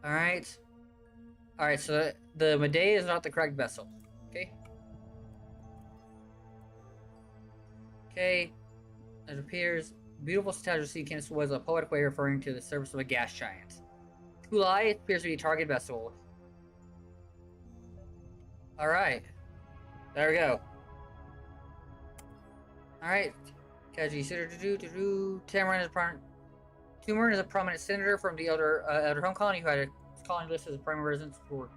Alright. Alright, so the Medei is not the correct vessel. Okay. Okay. It appears Beautiful statue sequence was a poetic way referring to the surface of a gas giant. Kulai appears to be a target vessel. Alright. There we go. Alright. Kaji Tamarin is a prominent senator from the Elder Home Colony who had a colony list as a primary residence for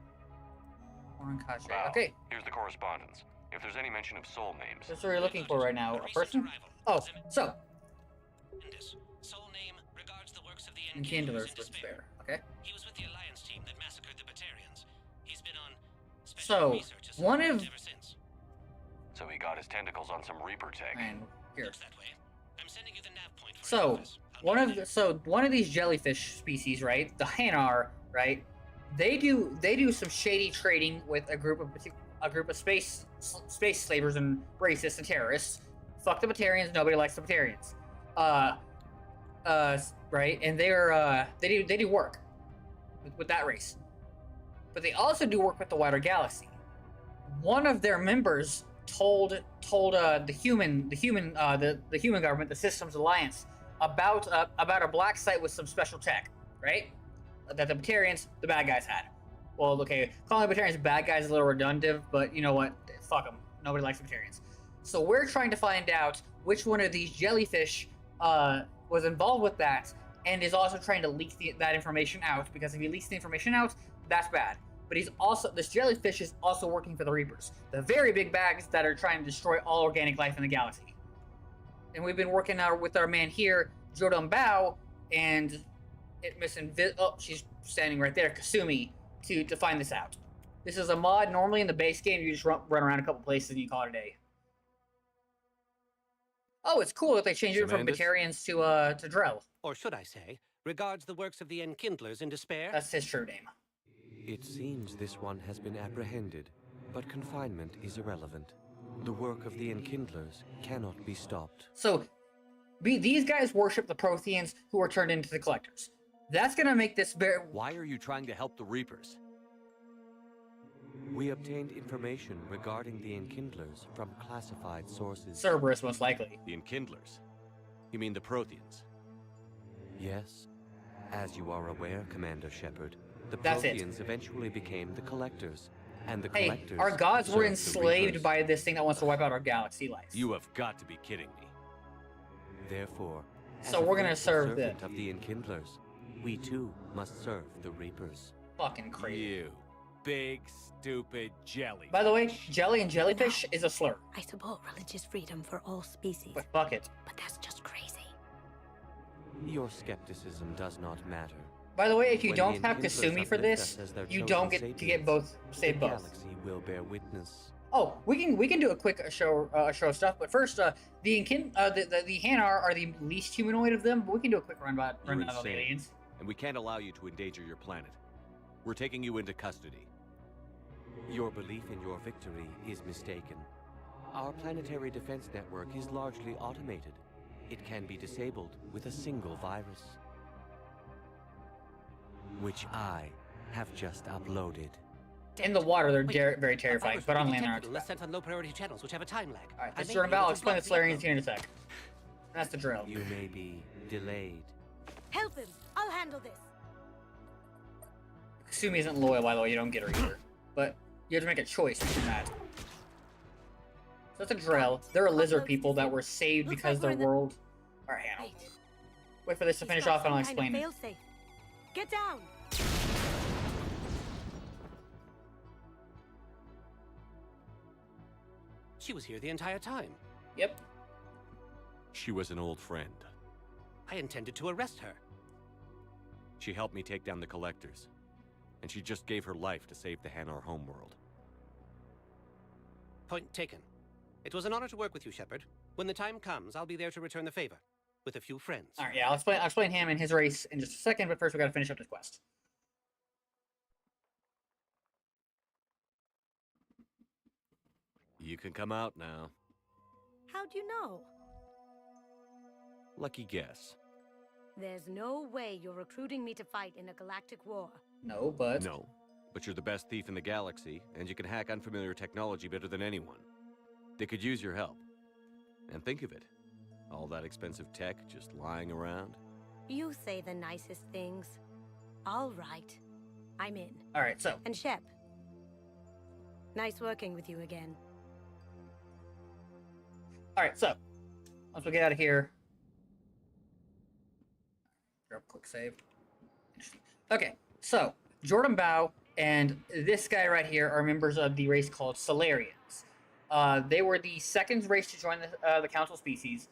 Kashi. Wow. Okay. Here's the correspondence. If there's any mention of soul names... That's what we're looking for right now. A person? Oh, so. Soul name regards the works of the Enkindlers with despair. Okay. He was with the Alliance team that massacred the Batarians. He's been on so, one of... ever since. So he got his tentacles on some Reaper tech. And here. Looks that way. I'm sending you the nav point for so, one of these jellyfish species, right? The Hanar, right? They do some shady trading with a group of space slavers and racists and terrorists. Fuck the Batarians. Nobody likes the Batarians. Right? And they do work with that race, but they also do work with the wider galaxy. One of their members told the human government, the Systems Alliance, about a black site with some special tech, right? That the Batarians, the bad guys, had. Well, okay, calling the Batarians bad guys is a little redundant, but you know what? Fuck them. Nobody likes Batarians. So we're trying to find out which one of these jellyfish was involved with that, and is also trying to leak that information out, because if he leaks the information out, that's bad. But this jellyfish is also working for the Reapers, the very big bags that are trying to destroy all organic life in the galaxy. And we've been working with our man here, Jodon Bao, and she's standing right there, Kasumi, to find this out. This is a mod. Normally in the base game, you just run around a couple places and you call it a day. Oh, it's cool that they changed it from Batarians to Drell. Or should I say, regards the works of the Enkindlers in despair? That's his true name. It seems this one has been apprehended, but confinement is irrelevant. The work of the Enkindlers cannot be stopped. So, these guys worship the Protheans who are turned into the Collectors. That's gonna make this very... Why are you trying to help the Reapers? We obtained information regarding the Enkindlers from classified sources. Cerberus, most likely. The Enkindlers? You mean the Protheans? Yes. As you are aware, Commander Shepard, the That's Protheans eventually became the Collectors. And the Collectors... our gods were enslaved by this thing that wants to wipe out our galaxy life. You have got to be kidding me. Therefore, so we're gonna serve the... of the Enkindlers, we too must serve the Reapers. Fucking crazy. You big, stupid jelly. By the way, jelly and jellyfish is a slur. I support religious freedom for all species. But fuck it. But that's just crazy. Your skepticism does not matter. By the way, if you don't have Kasumi for this, you don't get to get both. Save both. The galaxy will bear witness. Oh, we can do a quick show stuff, but first, the Hanar are the least humanoid of them. But we can do a quick rundown of the aliens. And we can't allow you to endanger your planet. We're taking you into custody. Your belief in your victory is mistaken. Our planetary defense network is largely automated. It can be disabled with a single virus, which I have just uploaded. In the water, they're very terrifying, but on land, they're not. Less sent on low-priority channels, which have a time lag. All right, this is Jordan Val. Explain the Solarians unit attack. That's the drill. You may be delayed. Help him! I'll handle this. Kasumi isn't loyal, by the way. You don't get her either. But you have to make a choice between that. So that's a Drell. They're a lizard people that were saved because their world... Alright, hang on. Wait for this to finish off and I'll explain it. Get down! She was here the entire time. Yep. She was an old friend. I intended to arrest her. She helped me take down the Collectors. And she just gave her life to save the Hanar homeworld. Point taken. It was an honor to work with you, Shepard. When the time comes, I'll be there to return the favor. With a few friends. Alright, yeah, I'll explain him and his race in just a second, but first we gotta finish up this quest. You can come out now. How'd you know? Lucky guess. There's no way you're recruiting me to fight in a galactic war. No, but... No, but you're the best thief in the galaxy, and you can hack unfamiliar technology better than anyone. They could use your help. And think of it. All that expensive tech just lying around? You say the nicest things. All right. I'm in. Alright, so. And Shep. Nice working with you again. Alright, so. Once we get out of here. Grab a quick save. Okay, so. Jordan Bow and this guy right here are members of the race called Solarians. They were the second race to join the Council species.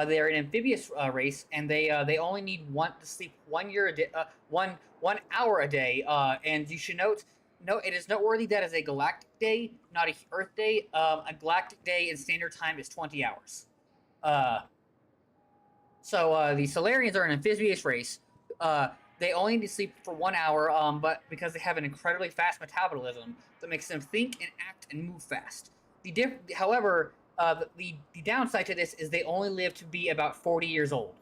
They are an amphibious race, and they only need to sleep 1 year a day, 1 hour a day. And you should note, it is noteworthy that is a galactic day, not a Earth day. A galactic day in standard time is 20 hours. So the Solarians are an amphibious race. They only need to sleep for 1 hour, but because they have an incredibly fast metabolism that makes them think and act and move fast. However, the downside to this is they only live to be about 40 years old.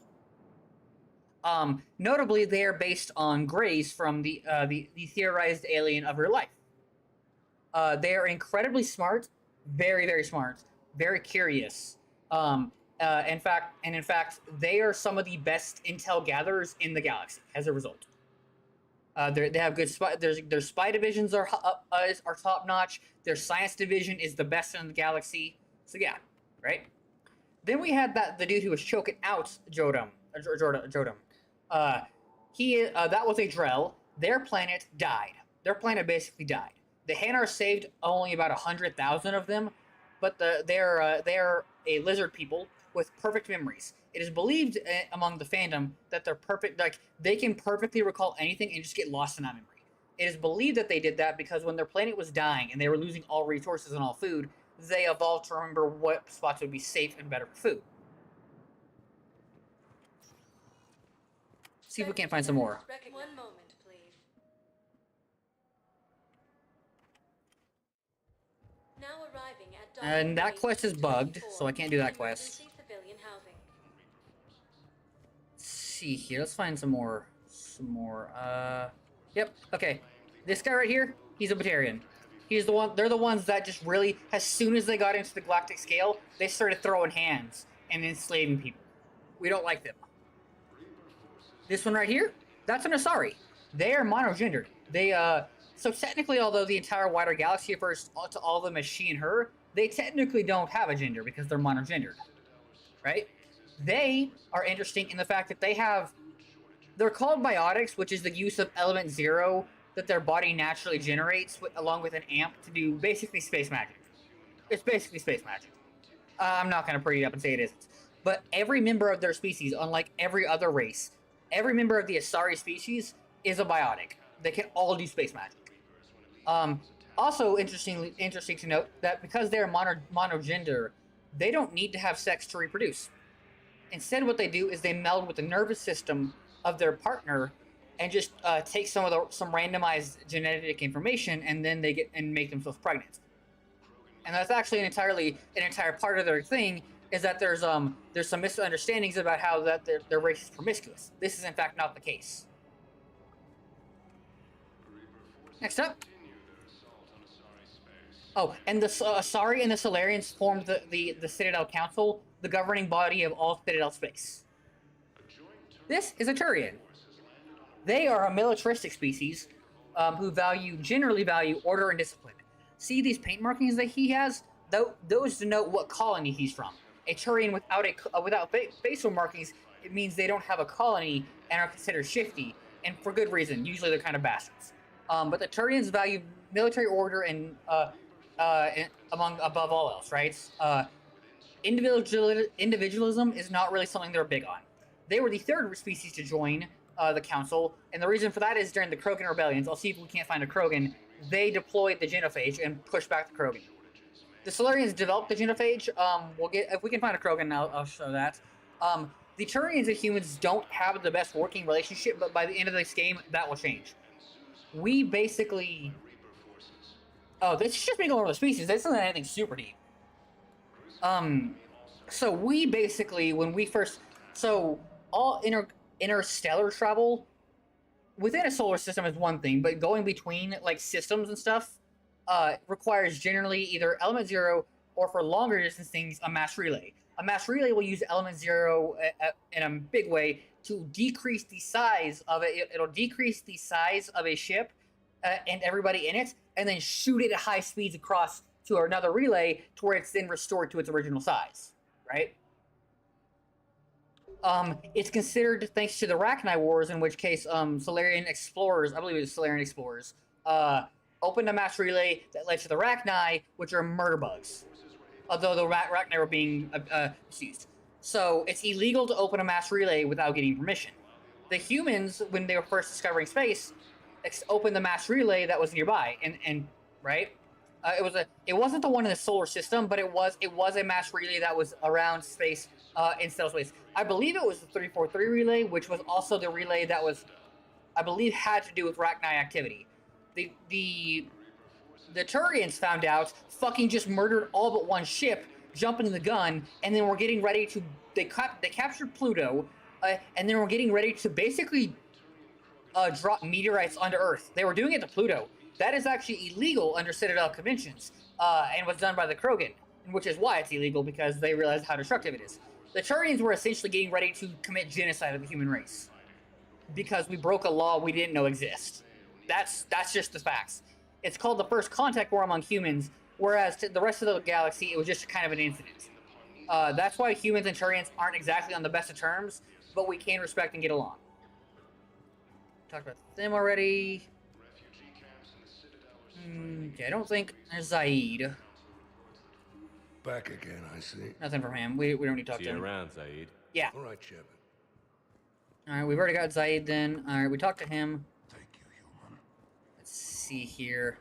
Notably, they are based on Greys from the theorized alien of real life. They are incredibly smart, very, very smart, very curious. In fact, they are some of the best intel gatherers in the galaxy. As a result, they have good spy. Their spy divisions are top notch. Their science division is the best in the galaxy. So yeah, right. Then we had the dude who was choking out Jodam. That was a Drell. Their planet died. Their planet basically died. The Hanar saved only about 100,000 of them, but they are a lizard people with perfect memories. It is believed among the fandom that they're perfect, like they can perfectly recall anything and just get lost in that memory. It is believed that they did that because when their planet was dying and they were losing all resources and all food, they evolved to remember what spots would be safe and better for food. See if we can't find some more. One moment, please. Now arriving at And that quest is bugged, so I can't do that quest. Let's see here. Let's find some more. Yep. Okay. This guy right here, he's a Batarian. He's the one. They're the ones that just really, as soon as they got into the galactic scale, they started throwing hands and enslaving people. We don't like them. This one right here, that's an Asari. They are monogendered. So technically, although the entire wider galaxy refers to all of them as she and her, they technically don't have a gender because they're monogendered, right? They are interesting in the fact that they're called biotics, which is the use of element 0 that their body naturally generates along with an amp to do basically space magic. It's basically space magic. I'm not going to pretty it up and say it isn't. But every member of their species, unlike every other race, every member of the Asari species is a biotic. They can all do space magic. Also interesting to note that because they're monogender, they don't need to have sex to reproduce. Instead, what they do is they meld with the nervous system of their partner and just take some randomized genetic information, and then they make themselves pregnant. And that's actually an entire part of their thing, is that there's some misunderstandings about how that their race is promiscuous. This is in fact not the case. Next up. Oh, and the Asari and the Solarians formed the Citadel Council, the governing body of all Citadel space. This is a Turian. They are a militaristic species who generally value order and discipline. See these paint markings that he has? Those denote what colony he's from. A Turian without facial markings, it means they don't have a colony and are considered shifty, and for good reason. Usually they're kind of bastards. But the Turians value military order and above all else, right? Individualism is not really something they're big on. They were the third species to join the council, and the reason for that is during the Krogan rebellions. I'll see if we can't find a Krogan. They deployed the genophage and pushed back the Krogan. The Solarians developed the genophage. If we can find a Krogan, I'll show that. The Turians and humans don't have the best working relationship, but by the end of this game, that will change. We basically... Oh, this is just me going over the species. This isn't anything super deep. So we basically, when we first... So, all interstellar travel within a solar system is one thing, but going between, like, systems and stuff requires generally either element 0 or, for longer distance things, a mass relay. a mass relay will use element 0 in a big way to decrease the size of it. It'll decrease the size of a ship and everybody in it, and then shoot it at high speeds across to another relay to where it's then restored to its original size, right? It's considered, thanks to the Rachni Wars, in which case Solarian explorers, I believe it was Solarian explorers, opened a mass relay that led to the Rachni, which are murder bugs. Although the Rachni were being misused. So it's illegal to open a mass relay without getting permission. The humans, when they were first discovering space, opened the mass relay that was nearby, and right, it wasn't the one in the solar system, but it was a mass relay that was around space in stellar space. I believe it was the 343 relay, which was also the relay that was, I believe, had to do with Rachni activity. The Turians found out, fucking just murdered all but one ship, jumping the gun, and then we're getting ready to, they captured Pluto, and then we're getting ready to basically drop meteorites onto Earth. They were doing it to Pluto. That is actually illegal under Citadel conventions, and was done by the Krogan, which is why it's illegal, because they realized how destructive it is. The Turians were essentially getting ready to commit genocide of the human race, because we broke a law we didn't know exist. That's just the facts. It's called the First Contact War among humans, whereas to the rest of the galaxy, it was just kind of an incident. That's why humans and Turians aren't exactly on the best of terms, but we can respect and get along. Talked about them already. Okay, I don't think there's Zaid. Back again, I see. Nothing from him. We don't need to talk See to him. you around, Zaid. Yeah. All right, Shepard. Alright, we've already got Zaid then. Alright, we talked to him. Let's see here.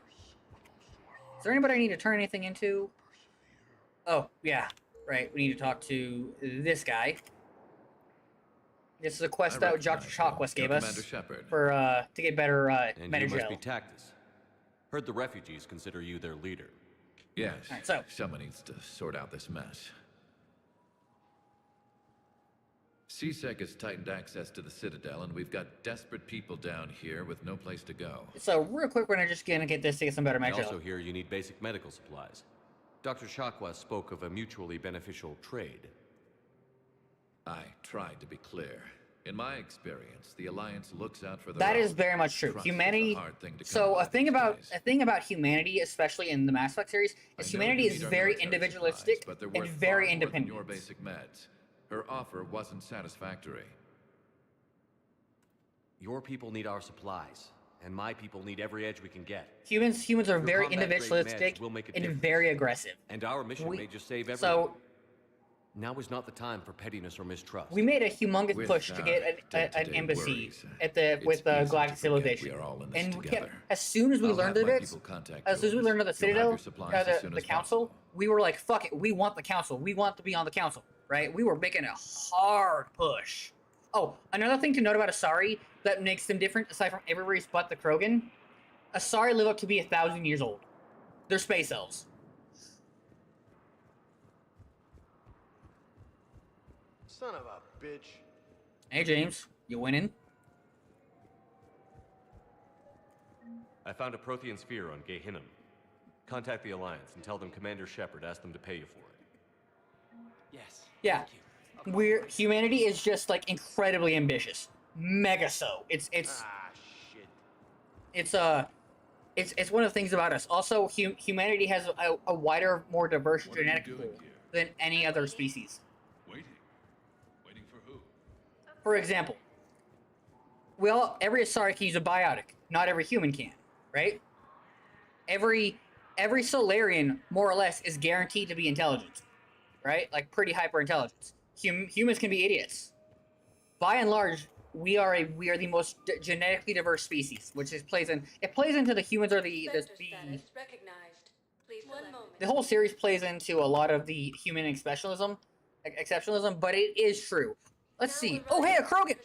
Is there anybody I need to turn anything into? Oh, yeah. Right, we need to talk to this guy. This is a quest that Dr. Chalkwest gave us for to get better And you must Metagel. be Tactus. Heard the refugees consider you their leader. Yes. Right, so someone needs to sort out this mess. CSEC has tightened access to the Citadel, and we've got desperate people down here with no place to go. So real quick, we're just gonna get this to get some better I Metagel. also hear you need basic medical supplies. Dr. Chalkwest spoke of a mutually beneficial trade. I tried to be clear. In my experience, the Alliance looks out for the That is very much true. Trust is a Humanity. hard thing to So come by a thing these about days. humanity, especially in the Mass Effect series, I is know humanity you is need our very military individualistic supplies, but they're and worth very far more than independent. your basic meds. Her offer wasn't satisfactory. Your people need our supplies, and my people need every edge we can get. Humans are Your very combat-grade individualistic meds will make a and difference. very aggressive. And our mission may just save everyone. So Now is not the time for pettiness or mistrust. we made a humongous With push to our get an day-to-day embassy worries, at the it's with easy to Galactic forget Civilization, we are all in this and we kept, together. as soon as we I'll learned have of my it, people contact as soon as we yours. learned of the You'll have Citadel, your supplies as soon the as Council, possible. we were like, fuck it, we want the Council. We want to be on the Council, right? We were making a hard push. Oh, another thing to note about Asari that makes them different, aside from every race but the Krogan, Asari live up to be 1,000 years old. They're space elves. Son of a bitch. Hey, James, you winning? I found a Prothean sphere on Gehinnom. Contact the Alliance and tell them Commander Shepard asked them to pay you for it. Yes. Yeah. Humanity is just like incredibly ambitious. Mega so. It's one of the things about us. Also, humanity has a wider, more diverse genetic pool than any other species. Waiting for who? For example, every Asari can use a biotic. Not every human can, right? Every Solarian, more or less, is guaranteed to be intelligent, right? Like pretty hyper intelligence. Humans can be idiots. By and large, we are the most genetically diverse species, which plays into the humans or the whole series plays into a lot of the human exceptionalism, but it is true. Let's see. Oh, hey, a Krogan.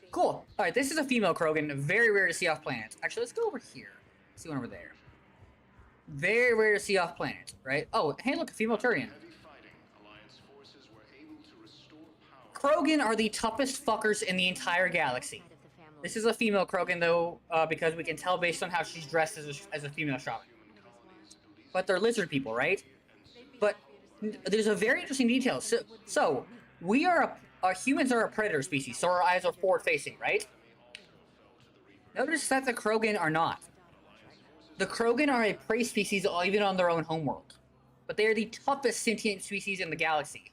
Cool. All right, this is a female Krogan, very rare to see off planet. Actually, let's go over here. See one over there. Very rare to see off planet, right? Oh, hey, look, a female Turian. Krogan are the toughest fuckers in the entire galaxy. This is a female Krogan, though, because we can tell based on how she's dressed as a female shaman. But they're lizard people, right? But there's a very interesting detail. So we are humans are a predator species, so our eyes are forward-facing, right? Notice that the Krogan are not. The Krogan are a prey species even on their own homeworld. But they are the toughest sentient species in the galaxy.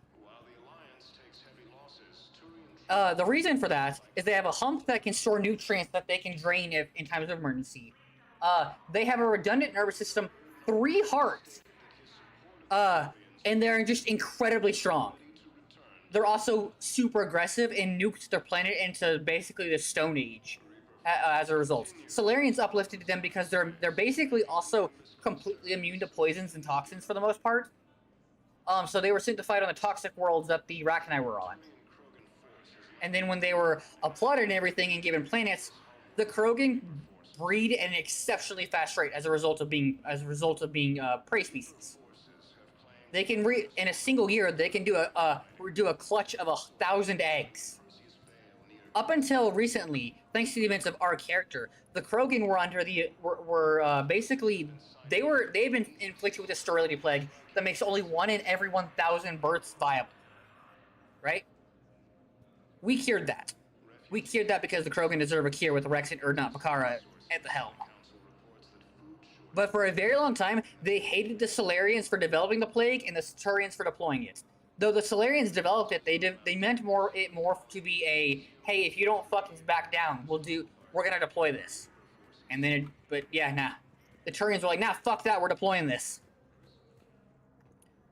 The reason for that is they have a hump that can store nutrients that they can drain in times of emergency. They have a redundant nervous system, 3 hearts, and they're just incredibly strong. They're also super aggressive and nuked their planet into basically the Stone Age as a result. Solarians uplifted them because they're basically also completely immune to poisons and toxins for the most part. So they were sent to fight on the toxic worlds that the Rachni were on. And then when they were applauded and everything and given planets, the Krogan breed at an exceptionally fast rate as a result of being prey species. They can in a single year they can do a clutch of 1,000 eggs. Up until recently, thanks to the events of our character, the Krogan were basically they've been inflicted with a sterility plague that makes only 1 in every 1,000 births viable. Right? We cured that. We cured that because the Krogan deserve a cure with Rex or not Bakara at the helm. But for a very long time, they hated the Solarians for developing the plague and the Centurions for deploying it. Though the Solarians developed it, they meant it more to be a, hey, if you don't fucking back down, we're gonna deploy this. And then, but yeah, nah. The Turians were like, nah, fuck that, we're deploying this.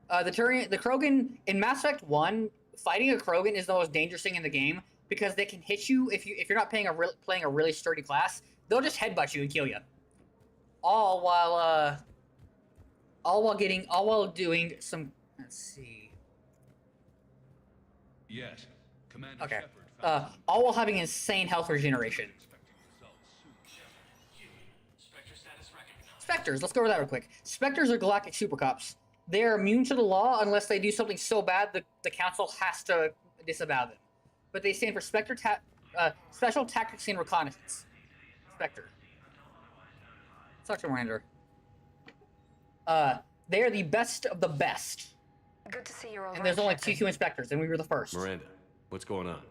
The Krogan, in Mass Effect 1, fighting a Krogan is the most dangerous thing in the game, because they can hit you if you're not playing a really sturdy class, they'll just headbutt you and kill you. All while doing some, let's see. Yes, Commander Okay. Shepard. All while having insane health regeneration. Spectres, let's go over that real quick. Spectres are galactic supercops. They are immune to the law unless they do something so bad that the Council has to disavow them. But they stand for Special Tactics and Reconnaissance. Spectre. Talk to Miranda. They are the best of the best. Good to see you're all and there's right, only Shepard. 2 human Spectres, and we were the first. Miranda, what's going on?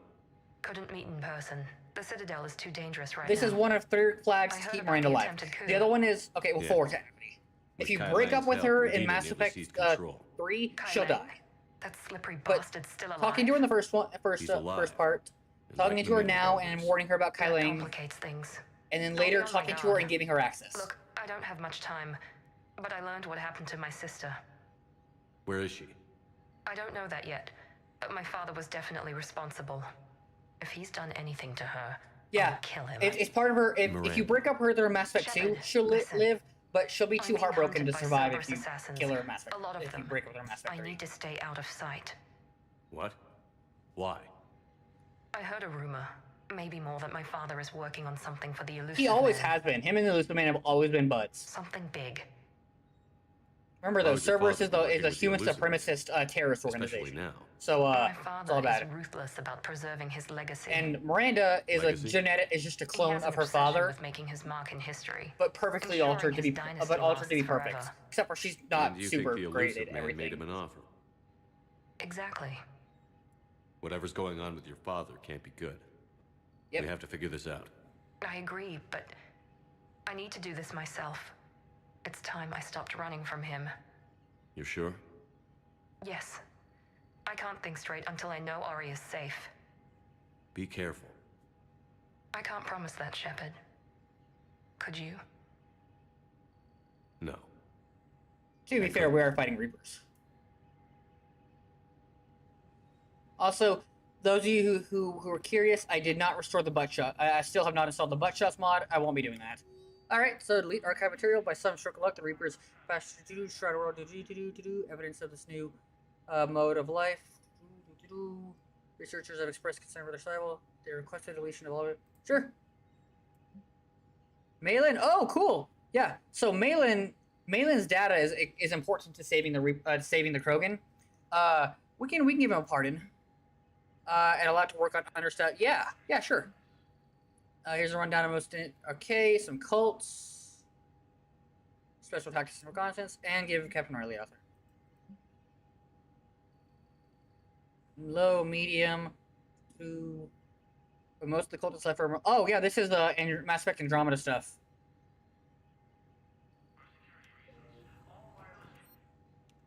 Couldn't meet in person. The Citadel is too dangerous right This now. is one of 3 flags I to heard keep about Miranda the alive. attempted coup. The other one is, okay, well, Yeah. 4 technically. If you break up with her in Mass Effect 3, she'll die. That slippery But bastard's still alive. talking to her in the first He's alive. first part, And talking like to her many now others. and warning her about That Kylane, complicates things. and then I'll later be on my talking to her guard. and giving her access. Look, I don't have much time, but I learned what happened to my sister. Where is she? I don't know that yet, but my father was definitely responsible. If he's done anything to her, Yeah, I'll kill him. it's part of her. If you break up with her in Mass Effect 2, Shepard, she'll listen. live, but she'll be I'm too being heartbroken to hunted by survive if Cerberus you assassins. kill her in Mass Effect. A lot of if them. you break up with her in Mass Effect I 3. need to stay out of sight. What? Why? I heard a rumor, maybe more, that my father is working on something for the Elusive He always Man. has been. Him and the Elusive Man have always been buds. Something big. Remember Why though, would your Cerberus father is be working a with the human Elusive supremacist terrorist Especially organization. now. So my it's father all about is it. ruthless about preserving his legacy. And Miranda is Legacy? is just a He clone has an of her obsession father, with making his mark in history. but perfectly ensuring altered to his be, dynasty but altered to be lasts perfect. forever. Except for she's not And you super think the great Elusive at Man everything. made him an offer? Exactly. Whatever's going on with your father can't be good. Yep. We have to figure this out. I agree, but I need to do this myself. It's time I stopped running from him. You're sure? Yes. I can't think straight until I know Ari is safe. Be careful. I can't promise that, Shepard. Could you? No. To be fair, we are fighting Reapers. Also, those of you who are curious, I did not restore the butt shot. I still have not installed the butt shots mod. I won't be doing that. Alright, so delete archive material. By some stroke of luck, the Reapers fast Shroud of World evidence of this new mode of life. Researchers have expressed concern for their survival. They requested deletion of all of it. Sure. Malin, oh cool. Yeah. So Malin's data is important to saving the Krogan. We can give him a pardon. And allow to work on understuff. Yeah, sure. Here's a rundown of most. Okay, some cults, special tactics and reconnaissance, and give Captain Riley author. Low, medium, to... But most of the cultists left for... Oh, yeah, this is Mass Effect Andromeda stuff.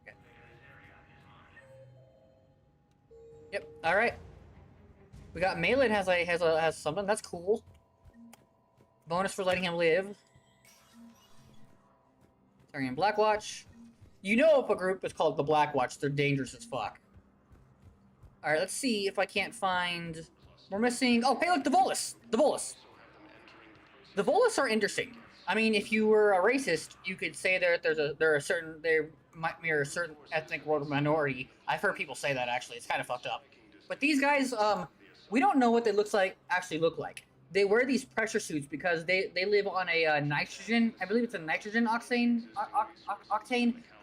Okay. Yep, alright. We got Malin has something, that's cool. Bonus for letting him live. Tarian Blackwatch. You know if a group is called the Blackwatch, they're dangerous as fuck. Alright, let's see if I can't find... We're missing... Oh, hey look, the Volus! The Volus! The Volus are interesting. I mean, if you were a racist, you could say they might mirror a certain ethnic world minority. I've heard people say that, actually. It's kind of fucked up. But these guys, we don't know what they actually look like. They wear these pressure suits because they live on a nitrogen, I believe it's a nitrogen octane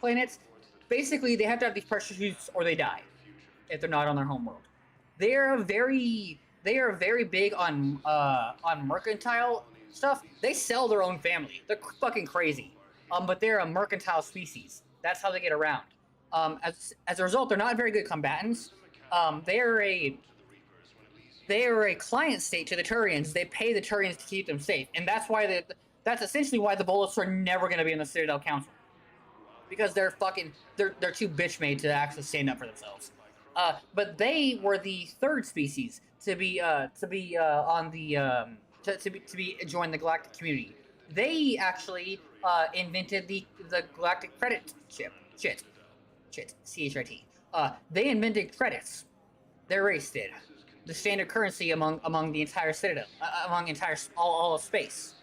planet. Basically, they have to have these pressure suits or they die if they're not on their home world. They are very big on mercantile stuff. They sell their own family. They're fucking crazy. But they're a mercantile species. That's how they get around. As a result, they're not very good combatants. They are a client state to the Turians. They pay the Turians to keep them safe, and that's that's essentially why the Volus are never going to be in the Citadel Council, because they're too bitch made to actually stand up for themselves. But they were the third species to join the galactic community. They actually invented the galactic credit chip. CHIT. They invented credits. Their race did. The standard currency among the entire Citadel, among all of space.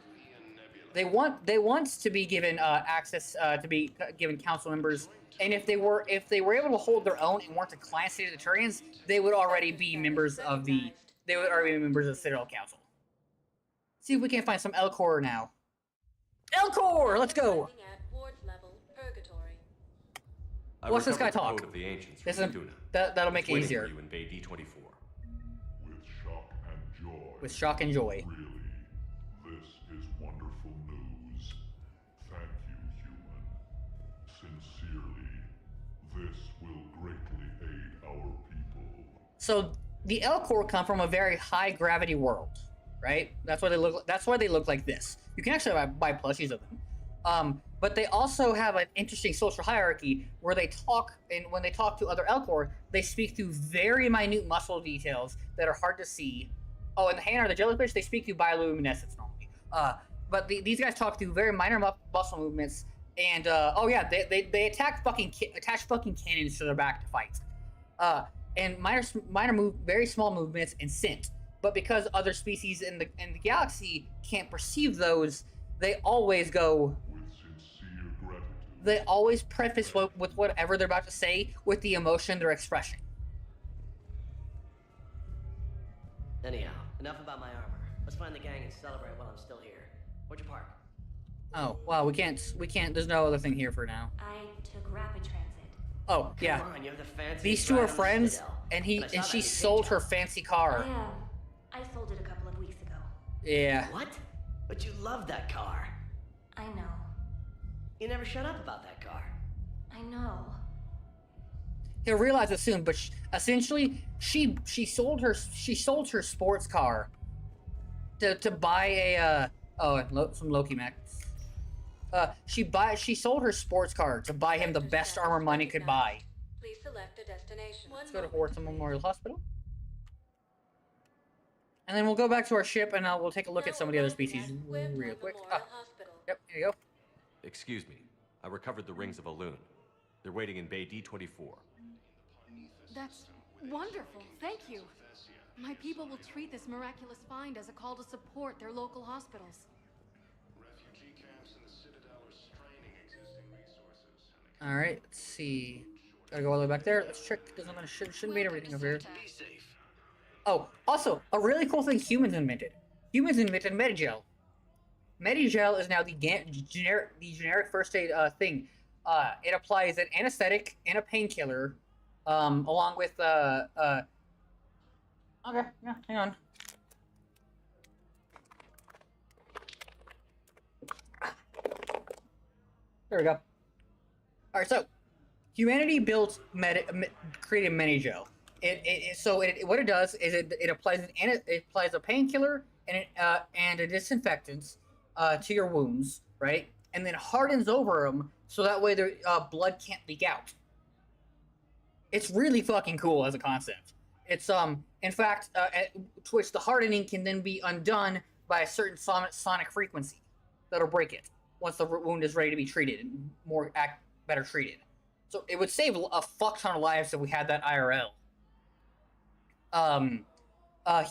They want to be given access to be given council members, and if they were able to hold their own and weren't a client state of the Turians, they would already be members of the Citadel Council. See if we can't find some Elcor now. Elcor, let's go. Watch this guy talk. That'll make it easier. You in Bay D24. With shock and joy. With shock and joy. Really, this is wonderful news. Thank you, human. Sincerely, this will greatly aid our people. So the Elcor come from a very high gravity world, right? That's why they look like this. You can actually buy plushies of them. But they also have an interesting social hierarchy where they talk, and when they talk to other Elcor, they speak through very minute muscle details that are hard to see. Oh, and the Hanar, the jellyfish, they speak through bioluminescence normally. But these guys talk through very minor muscle movements, and oh yeah, they attach fucking cannons to their back to fight. And very small movements and scent. But because other species in the galaxy can't perceive those, they always go. They always preface with whatever they're about to say with the emotion they're expressing. Anyhow, enough about my armor. Let's find the gang and celebrate while I'm still here. Where'd you park? Oh, wow, we can't, there's no other thing here for now. I took rapid transit. Oh, yeah. Come on, you're the fanciest These two are ride on the friends, Citadel. and she sold her fancy car. I sold it a couple of weeks ago. Yeah. What? But you love that car. I know. You never shut up about that car. I know. He'll realize it soon, but essentially, she sold her sports car to buy some Loki mech. She sold her sports car to buy him the best armor money could buy. Please select a destination. Let's go to Horton Memorial Hospital. And then we'll go back to our ship and we'll take a look at some of the other species real quick. Yep, here you go. Excuse me. I recovered the rings of Elune. They're waiting in Bay D24. That's wonderful. Thank you. My people will treat this miraculous find as a call to support their local hospitals. Refugee camps in the Citadel are straining existing resources. Alright, let's see. Gotta go all the way back there. Let's check. Shouldn't be everything over here. Be safe. Oh, also, a really cool thing humans invented. Humans invented Medigel. Medigel is now the generic first aid thing. It applies an anesthetic and a painkiller, along with okay, yeah, hang on. There we go. All right, so humanity built created Medigel. What it does is it applies a painkiller and a disinfectant to your wounds, right? And then hardens over them so that way their blood can't leak out. It's really fucking cool as a concept. It's in fact, to which the hardening can then be undone by a certain sonic frequency that'll break it once the wound is ready to be treated and better treated. So it would save a fuck ton of lives if we had that IRL.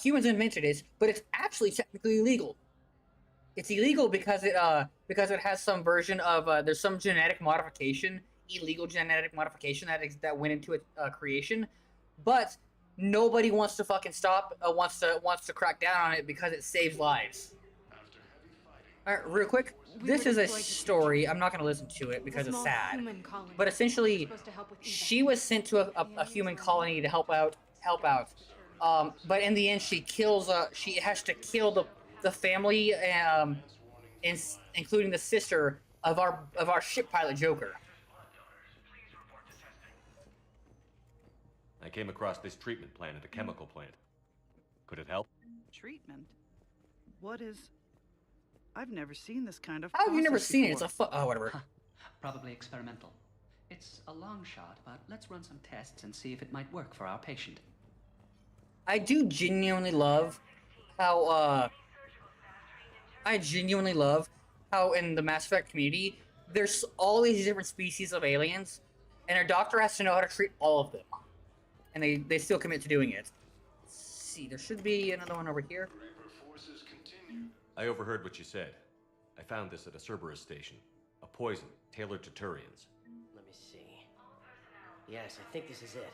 Humans invented it, but it's actually technically illegal. It's illegal because it has some version of there's some genetic modification, illegal genetic modification that went into its creation, but nobody wants to fucking stop. Wants to crack down on it because it saves lives. All right, real quick. This is a story. I'm not going to listen to it because it's sad. But essentially, she was sent to a human colony to help out. But in the end, she has to kill the family, including the sister of our ship pilot Joker. I came across this treatment plant at a chemical plant. Could it help? Treatment? What is... I've never seen this kind of How have you never seen before. it? It's a whatever. Probably experimental. It's a long shot, but let's run some tests and see if it might work for our patient. I do genuinely love how in the Mass Effect community there's all these different species of aliens, and our doctor has to know how to treat all of them, and they still commit to doing it. Let's see, there should be another one over here. I overheard what you said. I found this at a Cerberus station. A poison tailored to Turians. Let me see. Yes, I think this is it.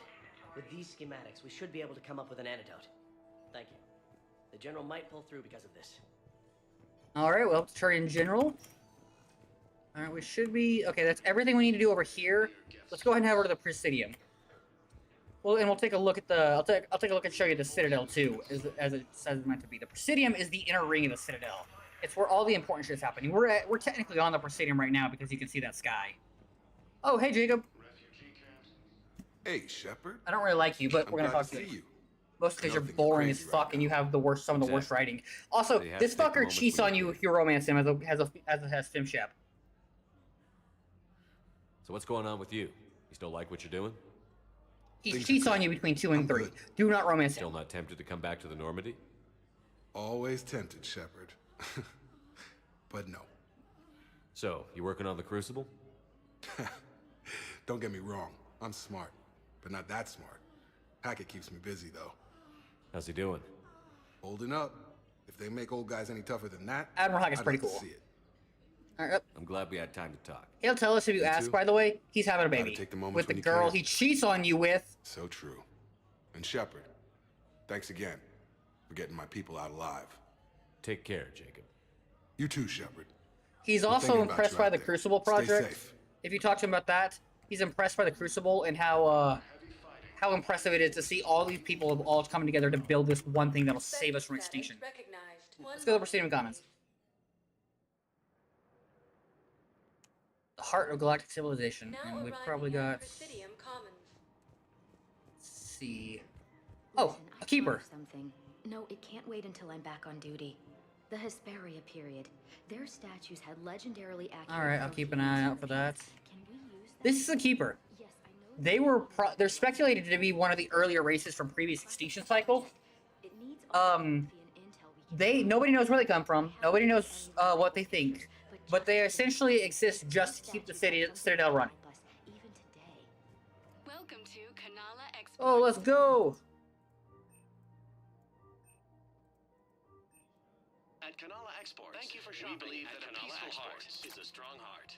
With these schematics, we should be able to come up with an antidote. Thank you. The General might pull through because of this. Alright, well, Turian General. Alright, we should be... Okay, that's everything we need to do over here. Let's go ahead and head over to the Presidium. Well, and we'll take a look at the... I'll take a look and show you the Citadel, too, as it says it's meant to be. The Presidium is the inner ring of the Citadel. It's where all the important shit's happening. We're technically on the Presidium right now because you can see that sky. Oh, hey, Jacob. Hey, Shepard. I don't really like you, but we're gonna talk to you. Mostly because you're boring as fuck and you have some of the worst writing. Also, this fucker cheats on you if you romance him as a Fim Shep. So what's going on with you? You still like what you're doing? He cheats on you between 2 and 3. Do not romance him. Still not tempted to come back to the Normandy? Always tempted, Shepard. But no. So, you working on the Crucible? Don't get me wrong. I'm smart, but not that smart. Hackett keeps me busy, though. How's he doing? Holding up. If they make old guys any tougher than that, Admiral Hackett's I'd pretty like to cool. see it. All right, I'm glad we had time to talk. He'll tell us if you ask, by the way. He's having a baby. Take the moments with the when you girl can. he cheats on you with. So true. And Shepard, thanks again for getting my people out alive. Take care, Jacob. You too, Shepard. He's We're also thinking about impressed you by out the there. Crucible Stay project. safe. If you talk to him about that, he's impressed by the Crucible and how impressive it is to see all these people have all come together to build this one thing that'll save us from extinction. Let's go to the Presidium comments. The heart of galactic civilization, and we've probably got. Let's see. Oh, a keeper. Something. No, it can't wait until I'm back on duty. The Hesperia period. Their statues had legendarily accurate. All right, I'll keep an eye out for that. This is a keeper. They're speculated to be one of the earlier races from previous extinction cycles. Nobody knows where they come from. Nobody knows what they think, but they essentially exist just to keep the Citadel running. Welcome to Kanala Expo. Oh, let's go! At Kanala Exports, thank you for shopping. We believe that a peaceful heart is a strong heart.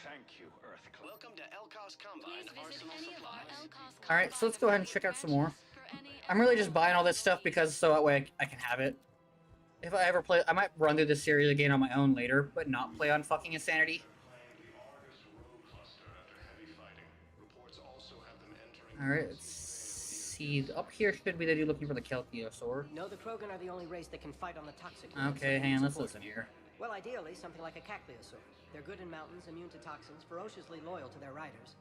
Thank you, Earthclad. Welcome to Elkos Combine Arsenal Supplies. Alright, so let's go ahead and check out some more. I'm really just buying all this stuff because so that way I can have it. If I ever play, I might run through this series again on my own later, but not play on fucking Insanity. Alright, let's see. Up here should be the dude looking for the Kelpiosaur. No, the Krogan are the only race that can fight on the toxic. Okay, hang on, let's listen here. Well, ideally, something like a Cacliosaur. They're good in mountains, immune to toxins, ferociously loyal to their riders.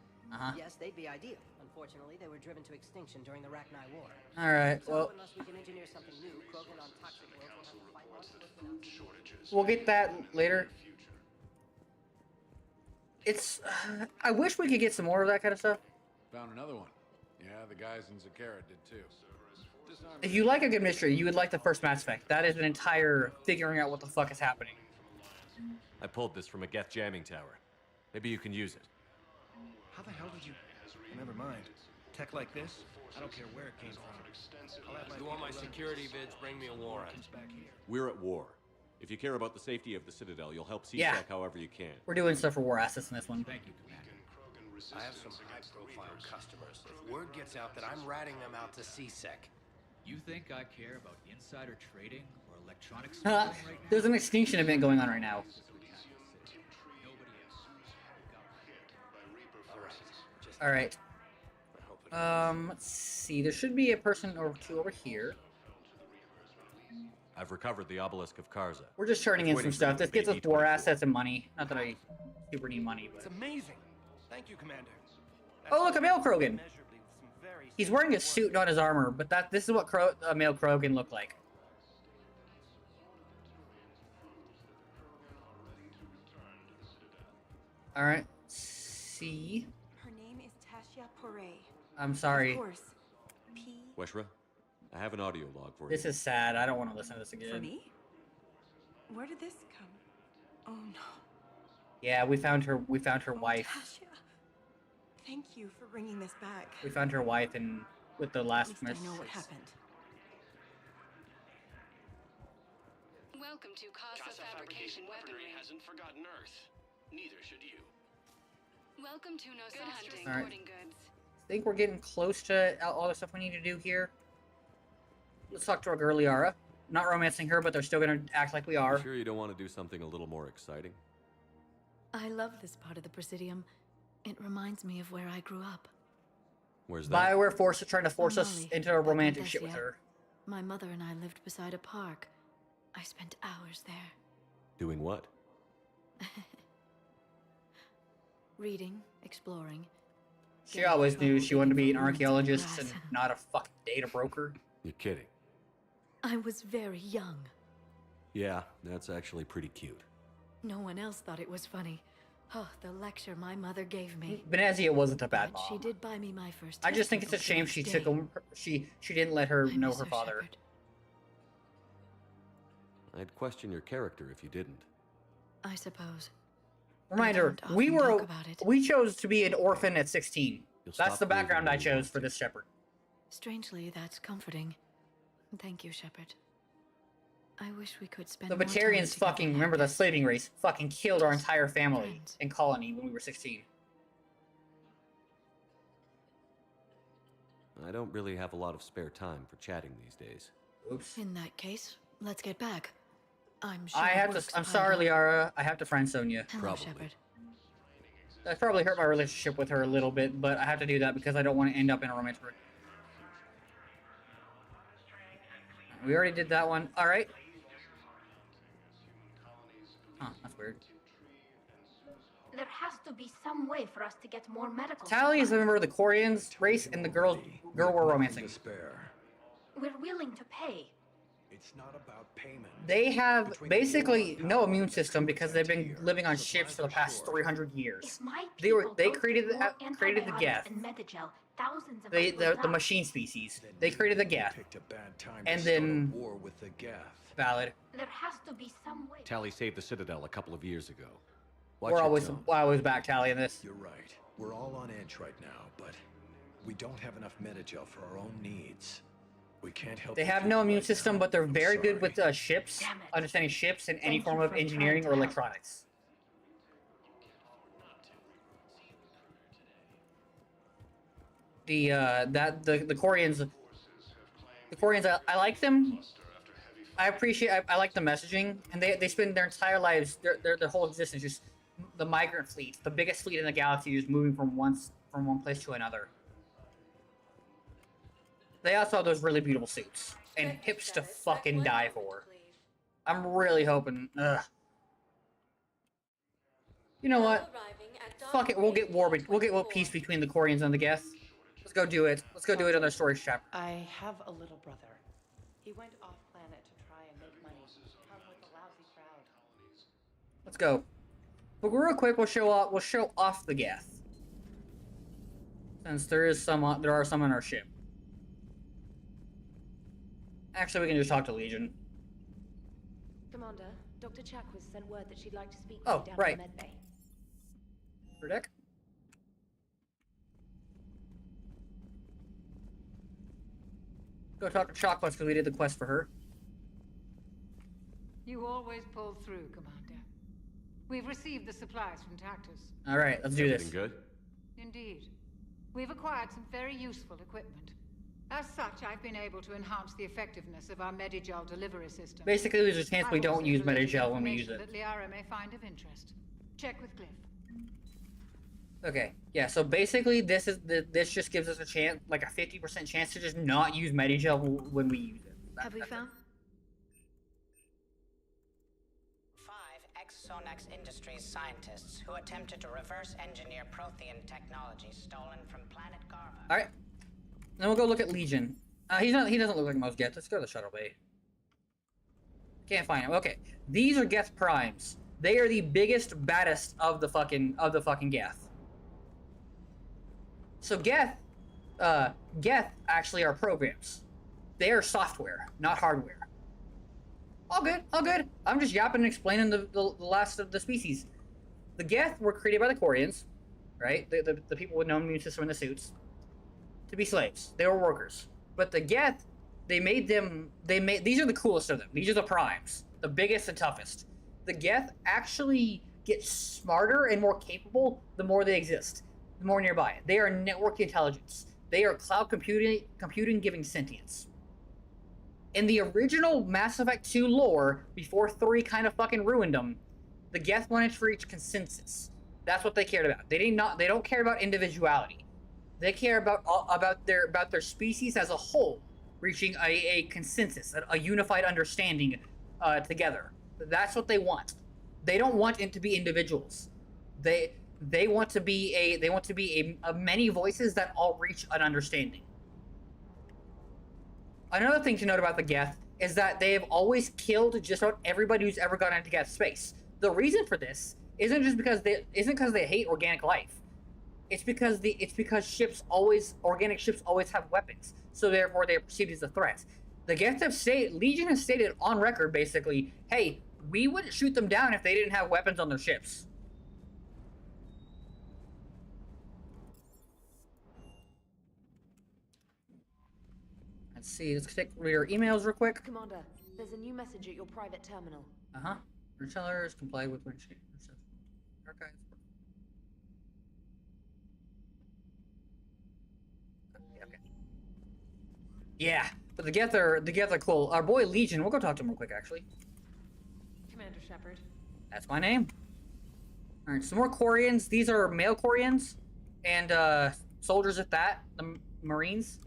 Yes, they'd be ideal. Unfortunately, they were driven to extinction during the Rachni War. All right. So Well, unless we can engineer something new, Krogan on toxic worlds will have to fight monsters. we'll get that later. It's. I wish we could get some more of that kind of stuff. Found another one. Yeah, the guys in Zakara did too. If you like a good mystery, you would like the first Mass Effect. That is an entire figuring out what the fuck is happening. I pulled this from a Geth jamming tower. Maybe you can use it. How the hell did you... Never mind. Tech like this? I don't care where it came from. You want my security vids? Bring me a warrant. We're at war. If you care about the safety of the Citadel, you'll help CSEC Yeah. however you can. We're doing stuff for war assets in this one. Thank you, Commander. I have some high-profile customers. If word gets out that I'm ratting them out to CSEC. You think I care about insider trading or electronics Huh. right now? There's an extinction event going on right now. All right. Let's see. There should be a person or two over here. I've recovered the obelisk of Karza. We're just turning in some stuff. This gets us war assets and money. Not that I super need money, but. It's amazing. Thank you, Commander. Oh, look, a male Krogan. He's wearing a suit, not his armor, but this is what a male Krogan looked like. All right. See. Her name is Tasha Poray. I'm sorry. Of course. Weshra, I have an audio log for you. This is sad. I don't want to listen to this again. For me? Where did this come? Oh no. Yeah, we found her. We found her wife. Tasha. Thank you for bringing this back. We found her wife and with the last At least I know what happened. Welcome to Casa Fabrication Weaponry. hasn't forgotten Earth. Neither should you. Welcome to No Hunting All right. Sporting Goods. I think we're getting close to all the stuff we need to do here. Let's talk to our girl Liara. Not romancing her, but they're still gonna act like we are. You sure you don't want to do something a little more exciting? I love this part of the Presidium. It reminds me of where I grew up. Where's that? BioWare trying to force us Molly, into a back romantic in shit with Thessia. her. My mother and I lived beside a park. I spent hours there. Doing what? Reading, exploring. She always knew she wanted to be an archaeologist and not a fucking data broker. You're kidding. I was very young. Yeah, that's actually pretty cute. No one else thought it was funny. Oh, the lecture my mother gave me. Benazia wasn't a bad But she mom. did buy me my first. I just think it's a textbook the shame next she day. took him. She didn't let her know miss her her, father. Shepard. I'd question your character if you didn't. I suppose. Reminder: I don't we often were talk about it. we chose to be an orphan at 16. You'll That's stop the background believing I when you chose want for to. this Shepard. Strangely, that's comforting. Thank you, Shepard. I wish we could spend The more time Batarians together fucking, like remember the this. slaving race, fucking killed our entire family Friends. and colony when we were 16. I don't really have a lot of spare time for chatting these days. Oops. In that case, let's get back. I'm sure. I have work's to. I'm piled sorry, up. Liara. I have to friend Sonia. Hello, Probably. Shepard. That probably hurt my relationship with her a little bit, but I have to do that because I don't want to end up in a romantic. We already did that one. All right. Huh, that's weird. There has to be some way for us to get more medical Tally is a supplies. member of the Koreans race, and the girl we're romancing. We're willing to pay. It's not about payment. They have basically no immune system because they've been living on ships for the past 300 years. If my They were people they don't created get more created the antibiotics Geth. and Medigel, thousands of They us will the die. machine species. They created the Geth. Picked a bad time And to start then- a war with the Geth. Valid. There has to be some way. Tally saved the Citadel a couple of years ago. Watch We're your always tone. back Tally in this. You're right. We're all on edge right now, but we don't have enough Medigel for our own needs. We can't help. They the have people no immune right system, now. but they're I'm very good sorry. with ships, Damn it. understanding ships and any Thank form you of for trying engineering to or help. electronics. The Koreans, I like them. I appreciate. I like the messaging, and they spend their entire lives, their whole existence, just the migrant fleet, the biggest fleet in the galaxy, just moving from one place to another. They also have those really beautiful suits and hips to fucking die for. I'm really hoping. Ugh. You know what? Fuck it, we'll get peace between the Quarians and the Geth. Let's go do it. Let's go do it on their storage chapter. I have a little brother. He went off planet to try and make money. Come with a lousy crowd. Let's go. But real quick, we'll show off the Geth. Since there are some on our ship. Actually, we can just talk to Legion. Commander, Dr. Chakwas sent word that she'd like to speak Oh, with you down right. in the medbay. Per deck. Go talk to Chakwas because we did the quest for her. You always pull through, Commander. We've received the supplies from Tactus. All right, let's do this. Everything good? Indeed. We've acquired some very useful equipment. As such, I've been able to enhance the effectiveness of our Medigel delivery system. Basically, there's a chance we I've don't also use collated Medigel when we use information it. that Liara may find of interest. Check with Glyph. Okay, yeah. So basically, this just gives us a chance, like a 50% chance to just not use Medigel when we use it. Have we found? Sonex Industries scientists who attempted to reverse engineer Prothean technology stolen from planet Garva. All right, then we'll go look at Legion. He doesn't look like most Geth. Let's go to the shuttle bay. Can't find him. Okay, these are Geth Primes. They are the biggest, baddest of the fucking Geth. So Geth actually are programs. They are software, not hardware. All good, all good. I'm just yapping and explaining the last of the species. The Geth were created by the Quarians, right? The people with no immune system in the suits, to be slaves. They were workers. But the Geth, these are the coolest of them. These are the primes, the biggest and toughest. The Geth actually get smarter and more capable the more they exist, the more nearby. They are network intelligence. They are cloud computing giving sentience. In the original Mass Effect 2 lore, before 3 kind of fucking ruined them, the Geth wanted to reach consensus. That's what they cared about. They don't care about individuality. They care about their species as a whole reaching a consensus, a unified understanding together. That's what they want. They don't want it to be individuals. They want to be a many voices that all reach an understanding. Another thing to note about the Geth is that they have always killed just about everybody who's ever gone into Geth space. The reason for this isn't because they hate organic life. It's because organic ships always have weapons, so therefore they are perceived as a threat. The Geth Legion has stated on record basically, hey, we wouldn't shoot them down if they didn't have weapons on their ships. Let's see, let's check your emails real quick. Commander, there's a new message at your private terminal. Retailers comply with archives. Okay. Yeah, but the Geth are cool. Our boy Legion, we'll go talk to him real quick actually. Commander Shepard. That's my name. Alright, some more Quarians. These are male Quarians and soldiers at that, the Marines.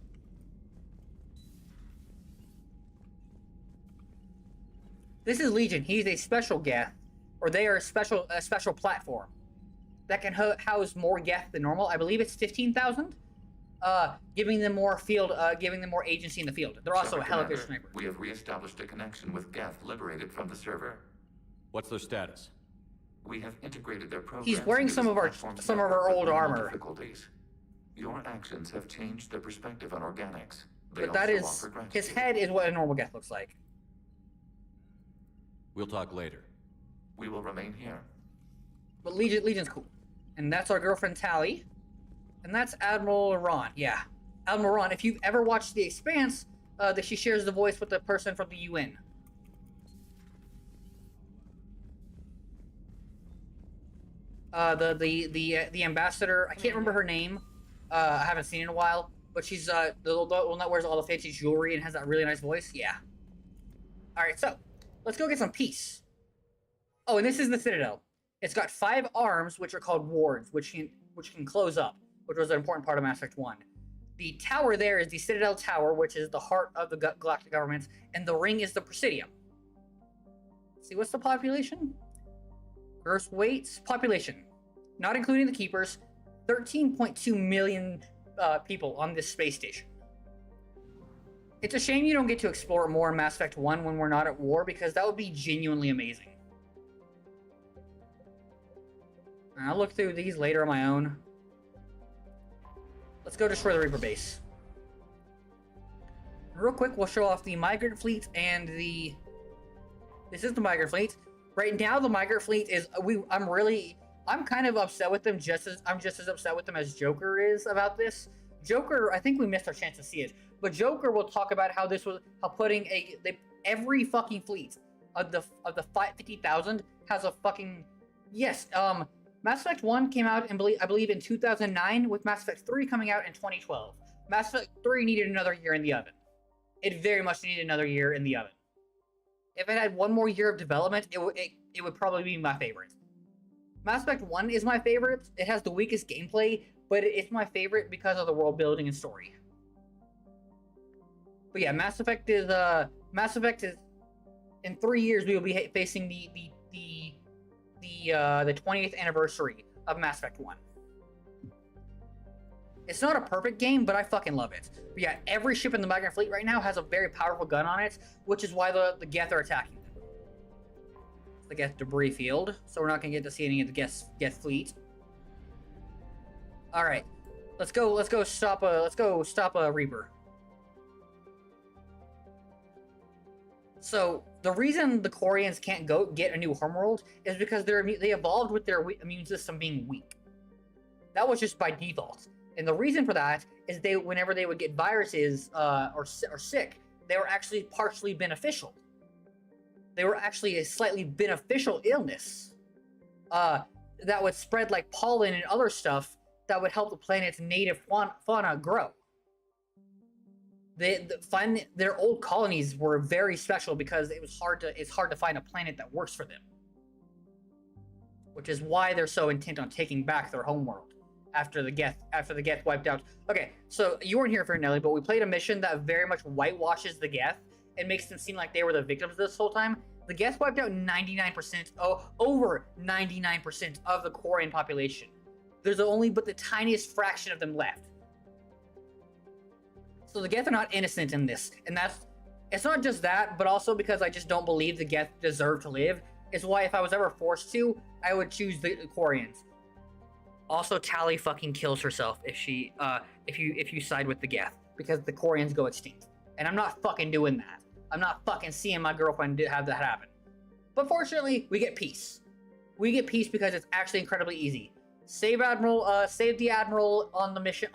This is Legion. He's a special Geth, or they are a special platform that can house more Geth than normal. I believe it's 15,000, giving them more agency in the field. They're also a helicarrier sniper. We have reestablished a connection with Geth liberated from the server. What's their status? We have integrated their programs. He's wearing some of our old armor. Difficulties. Your actions have changed their perspective on organics. But that is his head is what a normal Geth looks like. We'll talk later. We will remain here. But Legion's cool. And that's our girlfriend Tali. And that's Admiral Ron. Yeah. Admiral Ron, if you've ever watched The Expanse, that she shares the voice with the person from the UN. The ambassador, I can't remember her name. I haven't seen it in a while. But she's the one that wears all the fancy jewelry and has that really nice voice. Yeah. Alright, so let's go get some peace. Oh, and this is the Citadel. It's got 5 arms, which are called wards, which can close up, which was an important part of Mass Effect 1. The tower there is the Citadel Tower, which is the heart of the galactic government, and the ring is the Presidium. Let's see, what's the population? Gross weight? Population. not including the Keepers, 13.2 million people on this space station. It's a shame you don't get to explore it more in Mass Effect 1 when we're not at war, because that would be genuinely amazing. I'll look through these later on my own. Let's go destroy the Reaper base. Real quick, we'll show off the Migrant Fleet and the... This is the Migrant Fleet. Right now, the Migrant Fleet is... I'm kind of upset with them, I'm just as upset with them as Joker is about this. Joker, I think we missed our chance to see it, but Joker will talk about how putting every fucking fleet of the 50,000 has a fucking... Yes, Mass Effect 1 came out, I believe, in 2009, with Mass Effect 3 coming out in 2012. Mass Effect 3 needed another year in the oven. It very much needed another year in the oven. If it had one more year of development, it would probably be my favorite. Mass Effect 1 is my favorite. It has the weakest gameplay, but it's my favorite because of the world building and story. But yeah, Mass Effect is in 3 years we will be facing the 20th anniversary of Mass Effect 1. It's not a perfect game, but I fucking love it. But yeah, every ship in the Migrant Fleet right now has a very powerful gun on it, which is why the Geth are attacking them. The Geth debris field, so we're not gonna get to see any of the Geth fleet. All right, let's go stop a Reaper. So the reason the Quarians can't go get a new homeworld is because they evolved with their immune system being weak. That was just by default, and the reason for that is whenever they would get viruses or sick, they were actually partially beneficial. They were actually a slightly beneficial illness that would spread like pollen and other stuff that would help the planet's native fauna grow. Their old colonies were very special because it's hard to find a planet that works for them. Which is why they're so intent on taking back their homeworld after the Geth wiped out. Okay, so you weren't here for it, Nelly, but we played a mission that very much whitewashes the Geth and makes them seem like they were the victims this whole time. The Geth wiped out 99%, over 99% of the Quarian population. There's only but the tiniest fraction of them left. So the Geth are not innocent in this, and it's not just that, but also because I just don't believe the Geth deserve to live, is why if I was ever forced to, I would choose the Quarians. Also, Tali fucking kills herself if you side with the Geth, because the Quarians go extinct. And I'm not fucking doing that. I'm not fucking seeing my girlfriend have that happen. But fortunately, we get peace. We get peace because it's actually incredibly easy. Save the Admiral on the mission,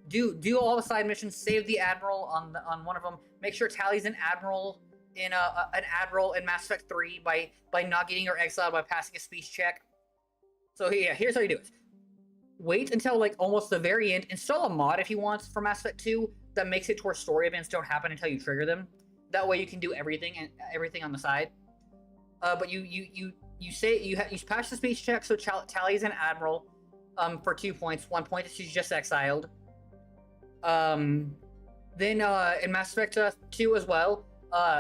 do all the side missions, save the Admiral on one of them. Make sure Tali's an Admiral in Mass Effect 3 by not getting her exiled by passing a speech check. So yeah, here's how you do it. Wait until like almost the very end. Install a mod if you want for Mass Effect 2 that makes it to where story events don't happen until you trigger them. That way you can do everything on the side. But you pass the speech check, so Tali's an Admiral for 2 points. 1 point is she's just exiled. Then in Mass Effect 2 as well,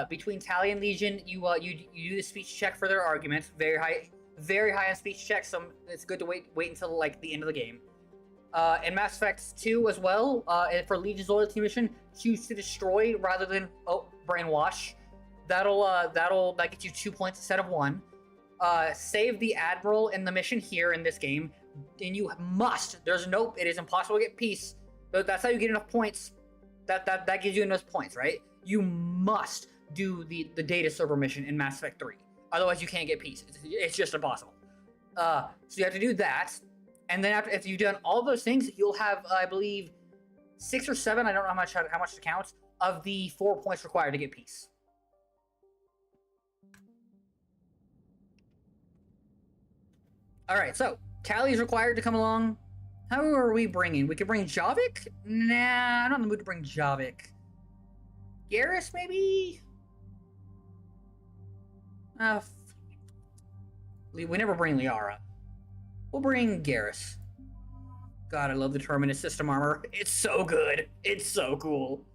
between Tali and Legion, you do the speech check for their arguments. Very high on speech checks, so it's good to wait until like the end of the game. In Mass Effect 2 as well, and for Legion's loyalty mission, choose to destroy rather than brainwash. That gets you 2 points instead of 1. Save the Admiral in the mission here in this game, and you must. It is impossible to get peace. That's how you get enough points. That gives you enough points, right? You must do the data server mission in Mass Effect 3. Otherwise, you can't get peace. It's just impossible. So you have to do that, and then if you've done all those things, you'll have, I believe, 6 or 7. I don't know how much to count of the 4 points required to get peace. All right, so Tali is required to come along. How are we bringing? We could bring Javik? Nah, I'm not in the mood to bring Javik. Garrus, maybe? We never bring Liara. We'll bring Garrus. God, I love the Terminus system armor. It's so good. It's so cool.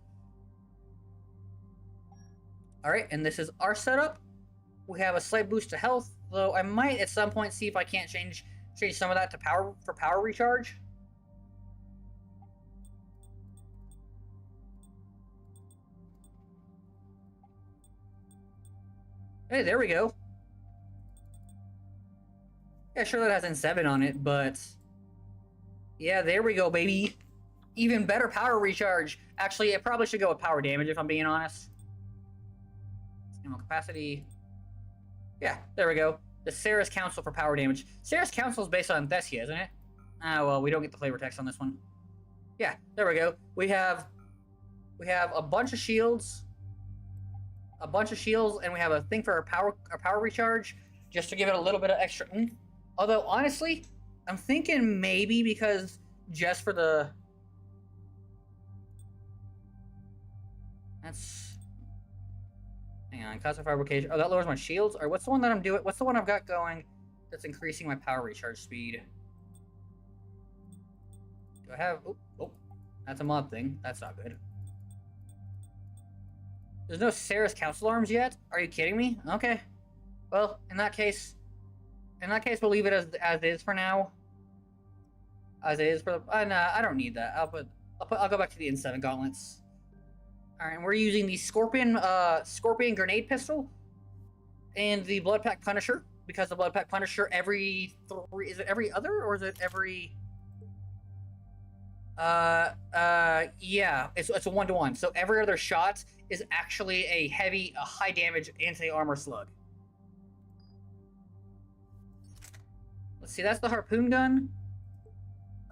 Alright, and this is our setup. We have a slight boost to health, though I might at some point see if I can't change Change some of that to power recharge. Hey, there we go. Yeah, sure that has N7 on it, but yeah, there we go, baby. Even better power recharge. Actually, it probably should go with power damage if I'm being honest. Ammo capacity. Yeah, there we go. The Ceres Council for power damage. Ceres Council is based on Thessia, isn't it? Ah, well, we don't get the flavor text on this one. Yeah, there we go. We have a bunch of shields. And we have a thing for our power recharge, just to give it a little bit of extra oomph. Although, honestly, I'm thinking maybe because just for the... That's... Hang on, constant fabrication. Oh, that lowers my shields? Or what's the one that I'm doing? What's the one I've got going that's increasing my power recharge speed? Do I have... Oh, that's a mod thing. That's not good. There's no Ceres Council arms yet? Are you kidding me? Okay. Well, in that case, we'll leave it as is for now. As it is for the... no, I don't need that. I'll go back to the N7 gauntlets. Alright, and we're using the Scorpion grenade pistol and the Blood Pack Punisher, because the Blood Pack Punisher is it every other, or is it every... yeah, it's a 1-to-1. So every other shot is actually a high damage anti-armor slug. Let's see, that's the harpoon gun.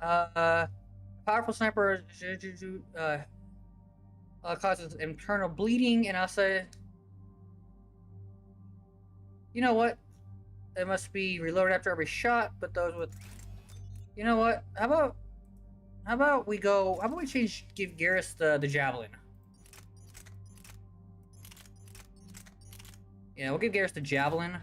Powerful sniper causes internal bleeding, and I'll say, you know what? It must be reloaded after every shot, but those with, you know what? How about we give Garrus the javelin? Yeah, we'll give Garrus the javelin.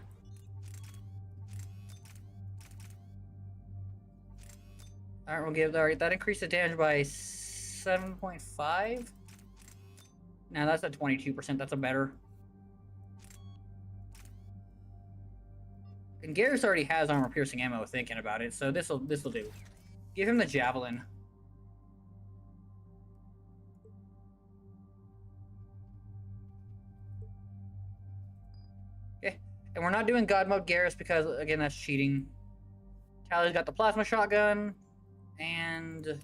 Alright, we'll give... Alright, that increased the damage by 7.5. Now that's at 22%. That's a better. And Garrus already has armor-piercing ammo, thinking about it, so this'll do. Give him the javelin. Okay, and we're not doing God mode Garrus because, again, that's cheating. Tally's got the plasma shotgun and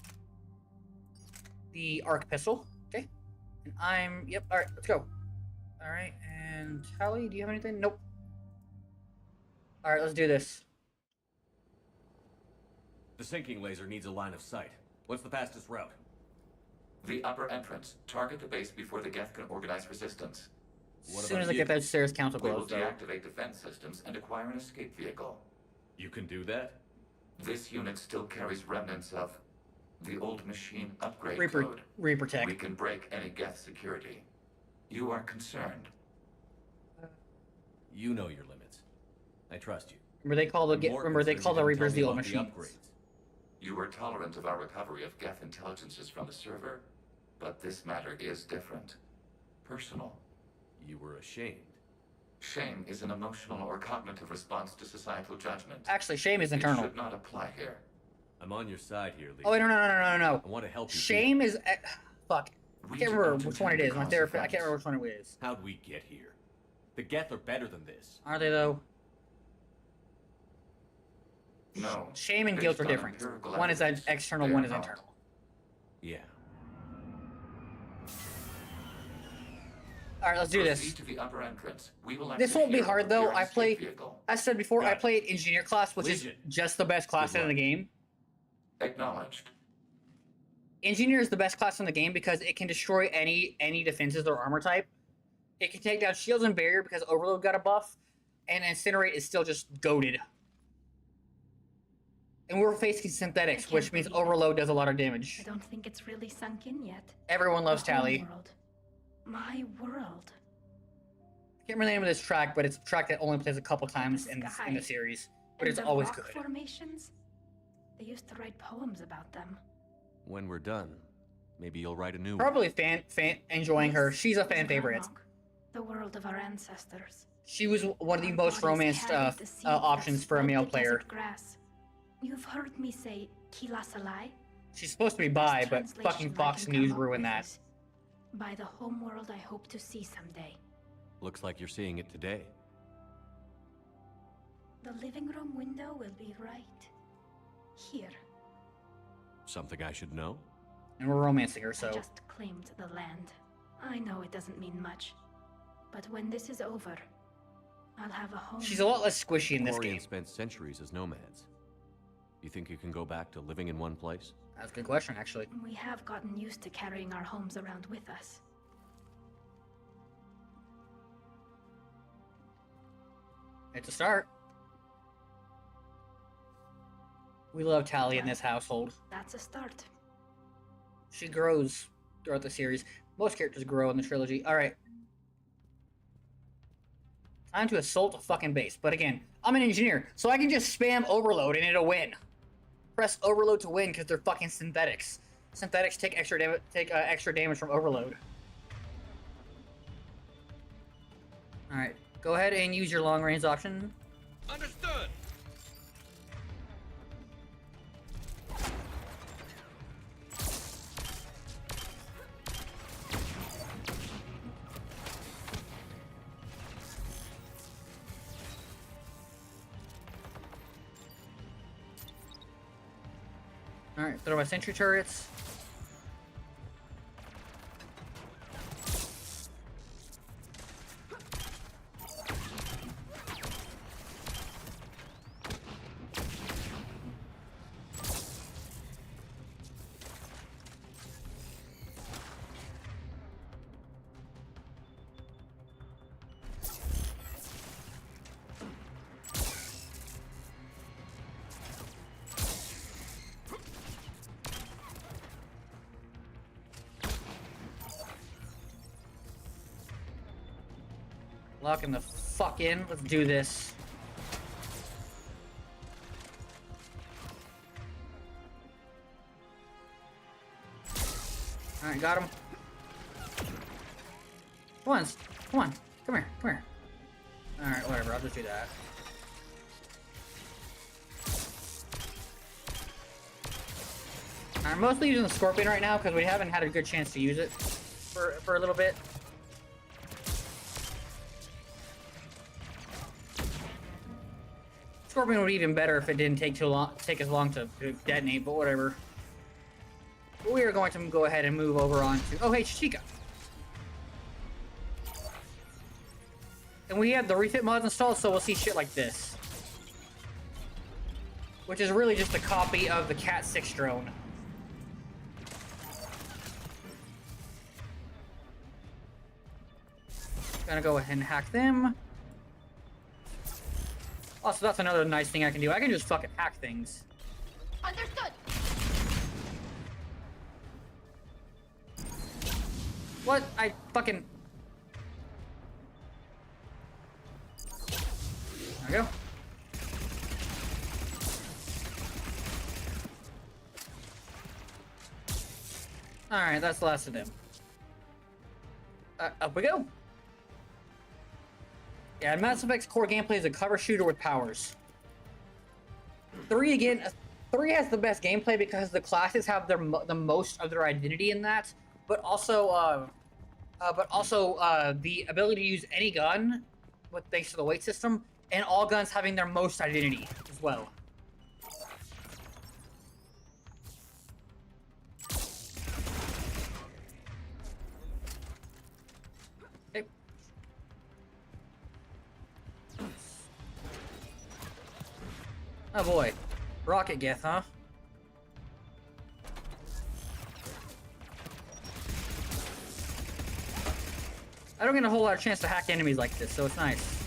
the arc pistol. Okay, and yep. All right, let's go. All right, and Tally, do you have anything? Nope. All right, let's do this. The sinking laser needs a line of sight. What's the fastest route? The upper entrance. Target the base before the Geth can organize resistance. As soon as I get that Ceres Council we will closed, though. deactivate defense systems and acquire an escape vehicle. You can do that? This unit still carries remnants of the old machine upgrade code. Reaper tech. We can break any Geth security. You are concerned. You know your limits. I trust you. Remember they call the Reapers the old machines. You were tolerant of our recovery of Geth intelligences from the server, but this matter is different. Personal. You were ashamed. Shame is an emotional or cognitive response to societal judgment. Actually, shame is internal. It should not apply here. I'm on your side here, Lee. Oh, wait, no. I want to help you. Shame is... fuck. I can't remember which one it is. My therapist, I can't remember which one it is. How'd we get here? The Geth are better than this. Are they, though? No. Shame and guilt are different. One is external, one is internal. Yeah. Alright, let's do this. To the upper entrance. This won't be hard, though. I said before, I played Engineer class, which is just the best class in the game. Acknowledged. Engineer is the best class in the game because it can destroy any defenses or armor type. It can take down shields and barrier because Overload got a buff, and Incinerate is still just goated. And we're facing synthetics, which means Overload does a lot of damage. I don't think it's really sunk in yet. Everyone loves Tally. My world. I can't remember the name of this track, but it's a track that only plays a couple times in the series. But it's always good. Formations? They used to write poems about them. When we're done, maybe you'll write a new one. Probably enjoying her. She's a fan favorite. The world of our ancestors. She was one of the most romanced options for a male player. Grass. You've heard me say Kilasalai? She's supposed to be bi, but Translation fucking I Fox can News come up ruined with that. is, by the homeworld I hope to see someday. Looks like you're seeing it today. The living room window will be right here. Something I should know? And we're romancing her, so... I just claimed the land. I know it doesn't mean much, but when this is over, I'll have a home. She's a lot less squishy in this game. Quarians spent centuries as nomads. You think you can go back to living in one place? That's a good question, actually. We have gotten used to carrying our homes around with us. It's a start. We love Tally in this household. That's a start. She grows throughout the series. Most characters grow in the trilogy. Alright. Time to assault a fucking base. But again, I'm an engineer, so I can just spam overload and it'll win. Press overload to win because they're fucking synthetics. Synthetics take extra damage from overload. Alright. Go ahead and use your long range option. Understood. Alright, throw my sentry turrets. Lock him the fuck in. Let's do this. Alright, got him. Come on, come on. Come here, come here. Alright, whatever, I'll just do that. I'm mostly using the Scorpion right now because we haven't had a good chance to use it for a little bit. Scorpion would be even better if it didn't take as long to detonate, but whatever. We are going to go ahead and move over on to... Oh, hey, Chica. And we have the refit mods installed, so we'll see shit like this. Which is really just a copy of the Cat 6 drone. Gonna go ahead and hack them. Also, that's another nice thing I can do. I can just fucking hack things. Understood. What? I fucking... There we go. Alright, that's the last of them. Up we go. Yeah, Mass Effect's core gameplay is a cover shooter with powers. 3 again, 3 has the best gameplay because the classes have the most of their identity in that, but also the ability to use any gun, with thanks to the weight system, and all guns having their most identity as well. Okay. Oh boy. Rocket Geth, huh? I don't get a whole lot of chance to hack enemies like this, so it's nice.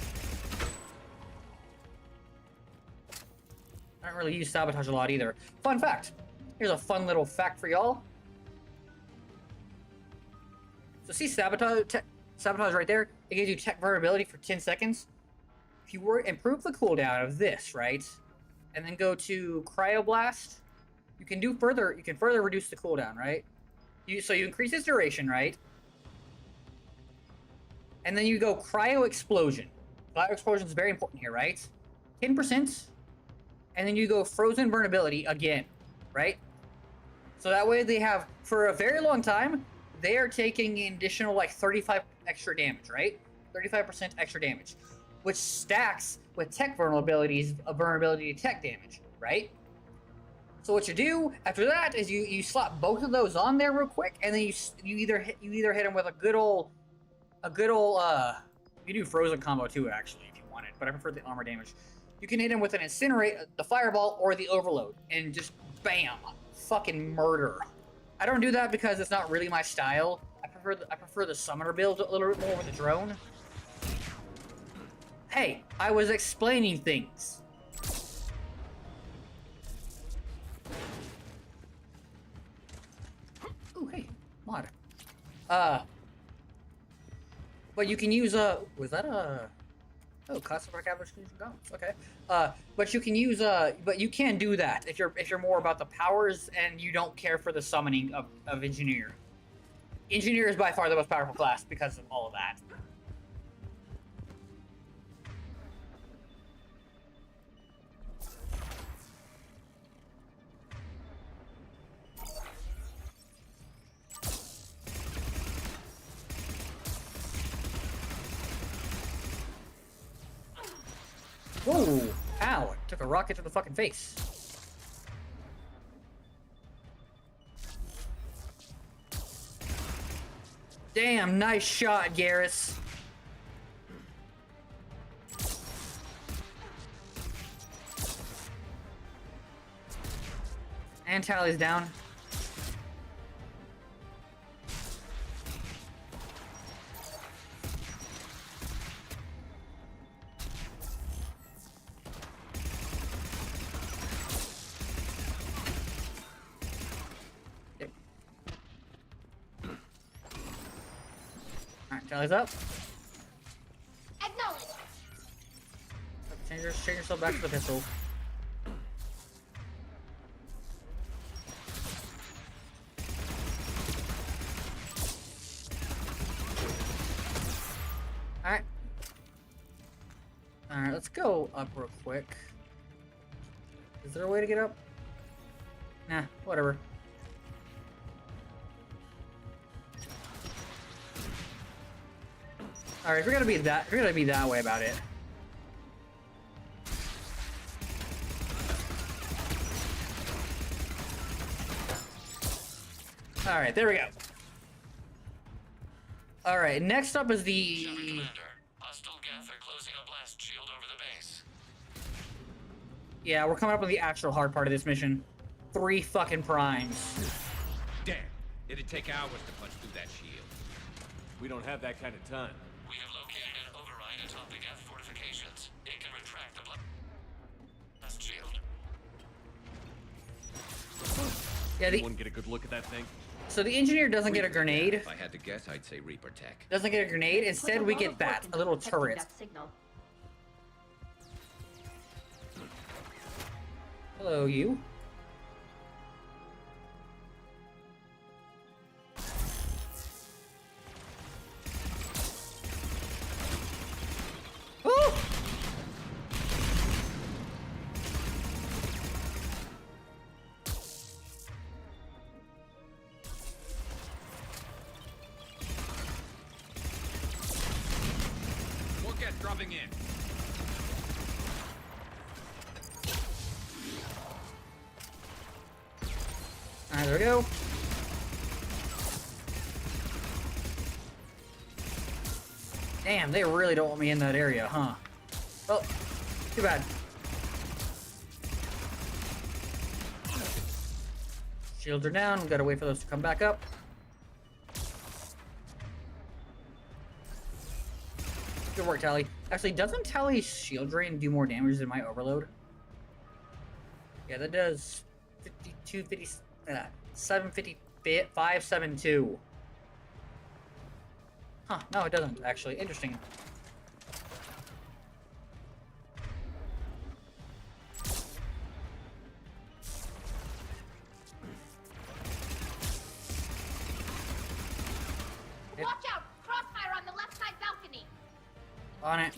I don't really use sabotage a lot either. Fun fact. Here's a fun little fact for y'all. So see sabotage right there? It gives you tech vulnerability for 10 seconds. If you were improve the cooldown of this, right? And then go to Cryoblast, you can further reduce the cooldown, right? So you increase its duration, right? And then you go Cryo Explosion. Cryo Explosion is very important here, right? 10%. and then you go frozen vulnerability again, right? So that way they have, for a very long time, they are taking an additional like 35 extra damage, right? 35% extra damage, which stacks with tech vulnerabilities, a vulnerability to tech damage, right? So what you do after that is you slap both of those on there real quick, and then you either hit them with a good old you do frozen combo too actually if you want it, but I prefer the armor damage. You can hit him with an incinerate, the fireball, or the overload, and just bam, fucking murder. I don't do that because it's not really my style. I prefer the summoner build a little bit more with the drone. Hey, I was explaining things. Ooh, hey, mod. But you can use was that a... Oh, cost of average guns. Okay. But you can use but you can do that if you're more about the powers and you don't care for the summoning of engineer. Engineer is by far the most powerful class because of all of that. Whoa! Ow! It took a rocket to the fucking face. Damn, nice shot, Garrus. And Tally's down. Alright, Tally's up. Acknowledge. Change yourself back to the pistol. Alright. Alright, let's go up real quick. Is there a way to get up? Nah, whatever. Alright, we're gonna be that way about it. Alright, there we go. Alright, next up is the... Hostile Geth are closing a blast shield over the base. Yeah, we're coming up with the actual hard part of this mission. 3 fucking primes. Damn, it'd take hours to punch through that shield. We don't have that kind of time. We have located an override atop the Geth fortifications. It can retract the blast shield. Yeah, Anyone get a good look at that thing? So the engineer doesn't get a grenade. If I had to guess, I'd say Reaper Tech. Doesn't get a grenade. Instead, we get that, a little turret. Hello, you. Woo! More Geth dropping in. Alright, there we go. Damn, they really don't want me in that area, huh? Well, too bad. Shields are down, we gotta wait for those to come back up. Good work, Tally. Actually, doesn't Tally's shield drain do more damage than my overload? Yeah, that does 52, 50, 750, 572. Huh, no, it doesn't, actually. Interesting. Watch out! Crossfire on the left side balcony! On it.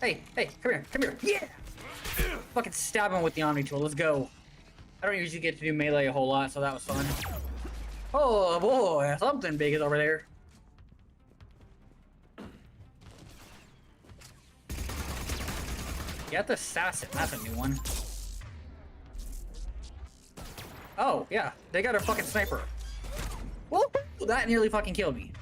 Hey, come here, Yeah! Fucking stab him with the Omni tool, let's go. I don't usually get to do melee a whole lot, so that was fun. Oh boy, something big is over there. Get the assassin, that's a new one. Oh, yeah, they got a fucking sniper. Whoa, that nearly fucking killed me.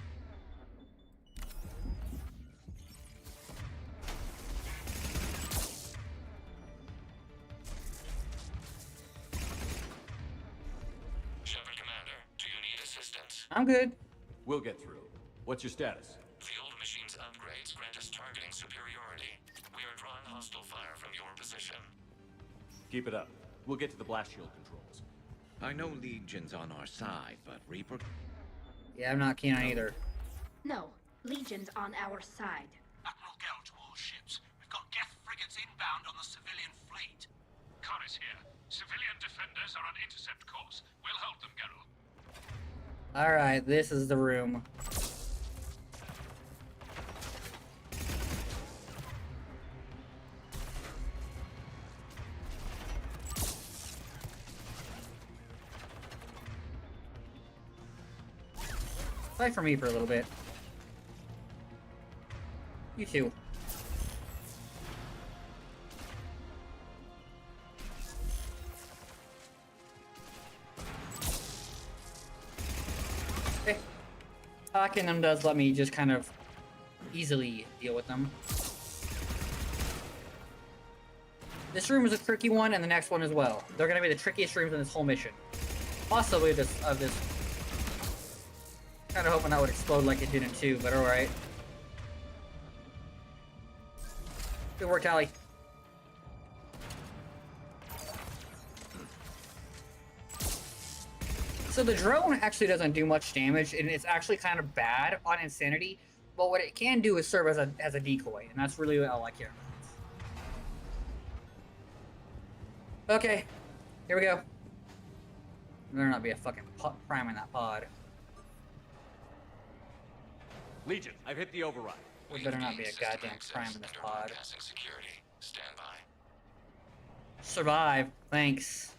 Shepard Commander, do you need assistance? I'm good. We'll get through. What's your status? The old machine's upgrades grant us targeting superiority. We are drawing hostile fire from your position. Keep it up. We'll get to the blast shield controls. I know Legion's on our side, but Reaper... Yeah, I'm not keen on either. No, Legion's on our side. Admiral Gell to all ships. We've got Geth frigates inbound on the civilian fleet. Khan is here. Civilian defenders are on intercept course. We'll hold them, Geralt. Alright, this is the room. Fight for me for a little bit. You too. Okay. Hacking them does let me just kind of easily deal with them. This room is a tricky one, and the next one as well. They're gonna be the trickiest rooms in this whole mission. Possibly this Kinda hoping that would explode like it did in 2, but alright. Good work, Tally. So the drone actually doesn't do much damage, and it's actually kind of bad on Insanity, but what it can do is serve as a decoy, and that's really what I like here. Okay, here we go. There better not be a fucking prime in that pod. Legion, I've hit the override. There better not be a goddamn prime in this pod. Security. Stand by. Survive. Thanks.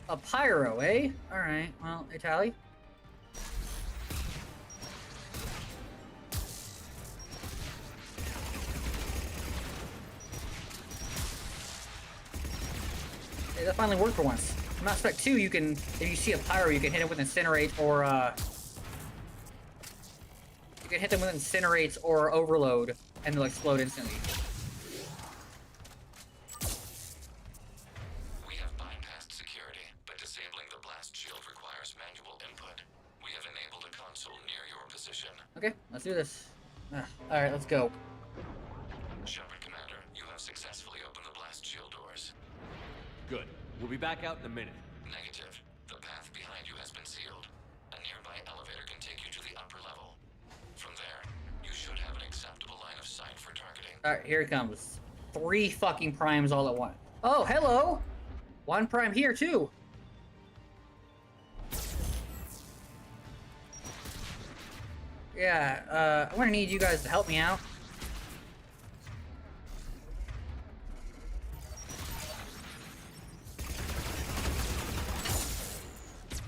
A pyro, eh? Alright, well, Italy. Hey, that finally worked for once. In Mass Effect 2, you can, if you see a pyro, you can hit it with Incinerate or, you can hit them with Incinerates or Overload, and they'll explode instantly. We have bypassed security, but disabling the blast shield requires manual input. We have enabled a console near your position. Okay, let's do this. Alright, let's go. Shepard Commander, you have successfully opened the blast shield doors. Good. We'll be back out in a minute. Negative. The path behind you has been sealed. A nearby elevator can take you to the upper level. From there, you should have an acceptable line of sight for targeting. Alright, here it comes. 3 fucking primes all at once. Oh, hello! 1 prime here, too! Yeah, I'm gonna need you guys to help me out.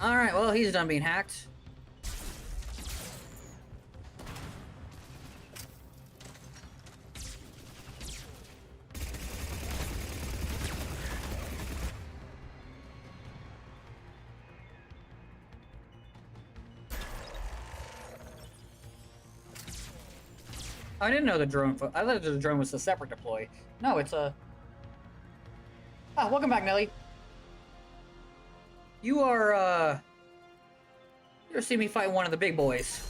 Alright, well, he's done being hacked. I didn't know the drone. I thought the drone was a separate deploy. No, it's a. Ah, welcome back, Nelly. You are. You ever see me fight one of the big boys?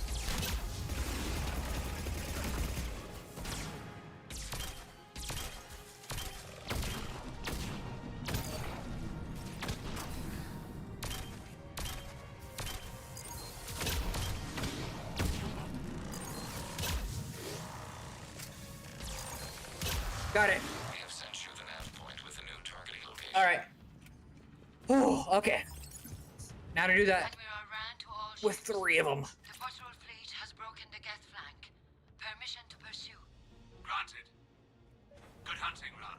Got it. We have sent you the nav point with the new targeting location. All right. Oh, okay. Now to do that with 3 of them. The patrol fleet has broken the Geth flank. Permission to pursue. Granted. Good hunting, Ron.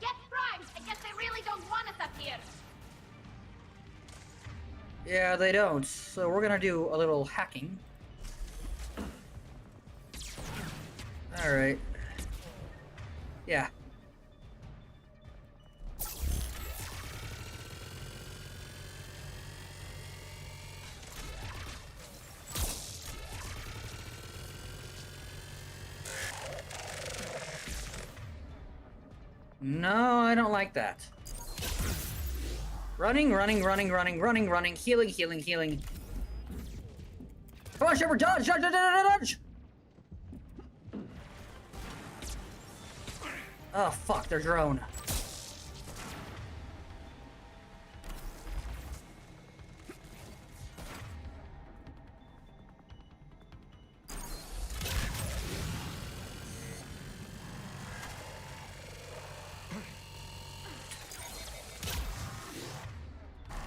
Get primed! I guess they really don't want us up here. Yeah, they don't. So we're gonna do a little hacking. All right. Yeah. No, I don't like that. Running, running, running, running, running, running, healing, healing, healing. Come on, Shepard, dodge, dodge, dodge, dodge, dodge! Oh, fuck, they're drone.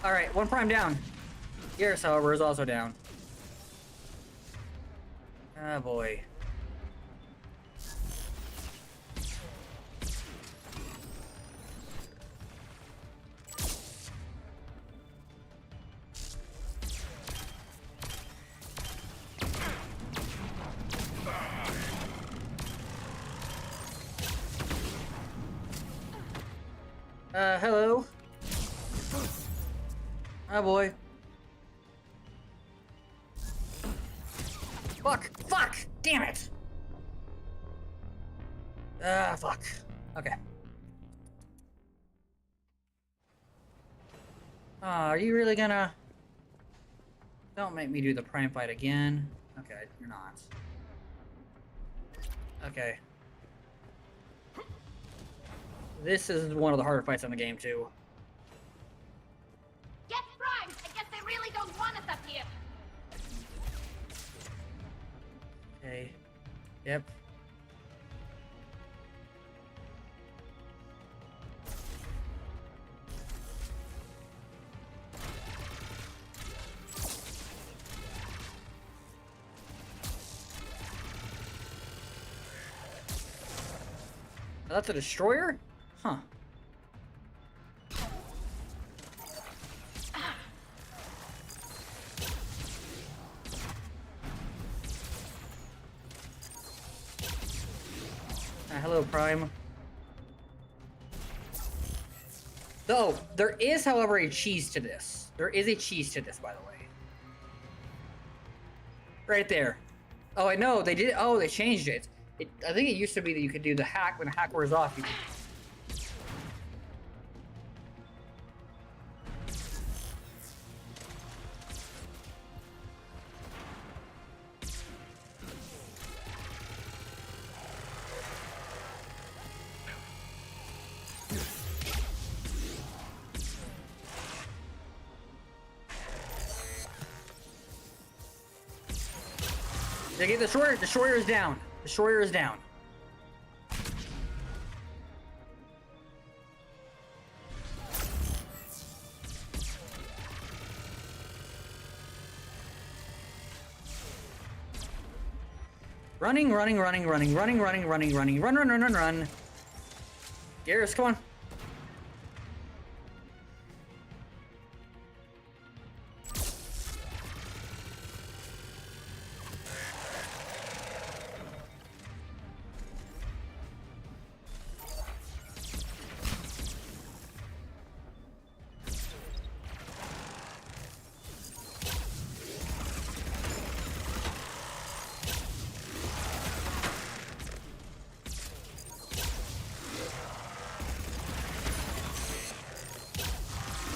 Alright, 1 prime down. Yours, however, is also down. Ah, boy. Hello? Oh boy. Fuck! Fuck! Damn it! Ah, fuck. Okay. Are you really gonna... Don't make me do the prime fight again. Okay, you're not. Okay. This is one of the harder fights in the game, too. Get primed! I guess they really don't want us up here. Okay. Yep. Oh, that's a destroyer? Huh. Hello, Prime. Though, there is, however, a cheese to this. There is a cheese to this, by the way. Right there. Oh, I know, they did. Oh, they changed it. I think it used to be that you could do the hack. When the hack wears off, you could... Did I get the destroyer? Destroyer is down. Destroyer is down. Running, running, running, running, running, running, running, running, run, run, run, run, run. Garrus, come on.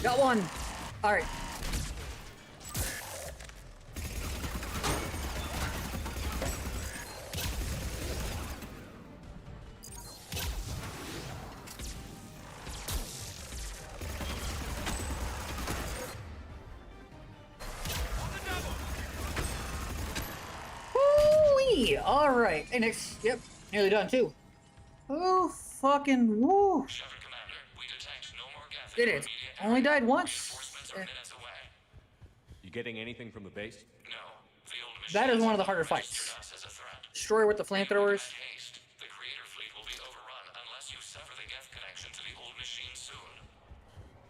Got one. All right. Woo-wee. Yay! Alright, and next, yep, nearly done too. Oh, fucking woo! Did it. Only died once. You getting anything from the base? That is one of the harder fights. Destroyer with the flamethrowers. The creator fleet will be overrun unless you sever the Geth connection to the old machine soon.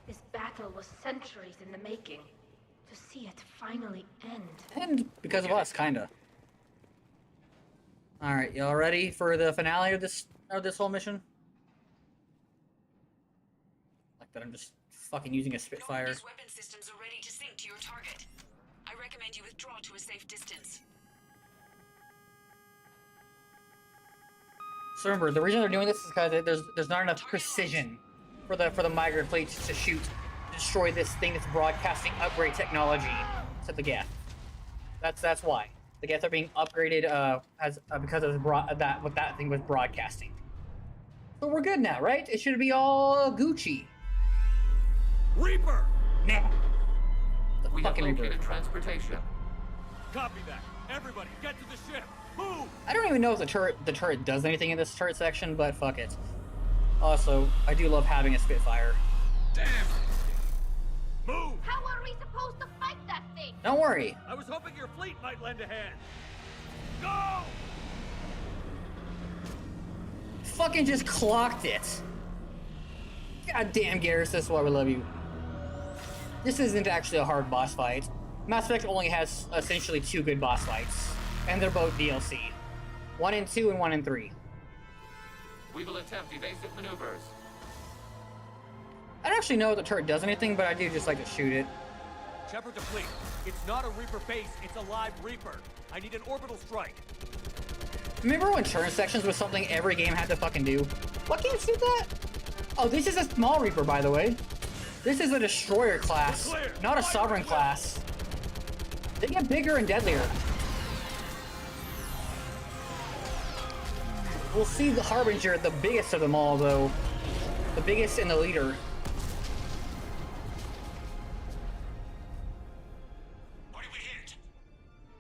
This battle was centuries in the making. To see it finally end. And because of us, kinda. Alright, y'all ready for the finale of this whole mission? Like that I'm just fucking using a Spitfire. These weapon systems are ready to sink to your target. I recommend you withdraw to a safe distance. So remember, the reason they're doing this is because there's not enough precision for the migrant fleets to shoot, to destroy this thing that's broadcasting upgrade technology to the Geth. That's why the Geth are being upgraded because of what that thing was broadcasting. So we're good now, right? It should be all Gucci. Reaper! Nah. We have Fucking Reaper. located transportation. Copy that. Everybody, get to the ship. Move! I don't even know if the turret does anything in this turret section, but fuck it. Also, I do love having a Spitfire. Damn! Move! How are we supposed to fight that thing? Don't worry. I was hoping your fleet might lend a hand. Go! Fucking just clocked it. God damn, Garrus, this is why we love you. This isn't actually a hard boss fight. Mass Effect only has essentially 2 good boss fights, and they're both DLC. 1 and 2 and 1 and 3. We will attempt evasive maneuvers. I don't actually know if the turret does anything, but I do just like to shoot it. Shepard to fleet. It's not a Reaper base, it's a live Reaper. I need an orbital strike. Remember when turn sections was something every game had to fucking do? What games did that? Oh, this is a small Reaper, by the way. This is a Destroyer class, not a Sovereign class. They get bigger and deadlier. We'll see the Harbinger, the biggest of them all, though. The biggest and the leader.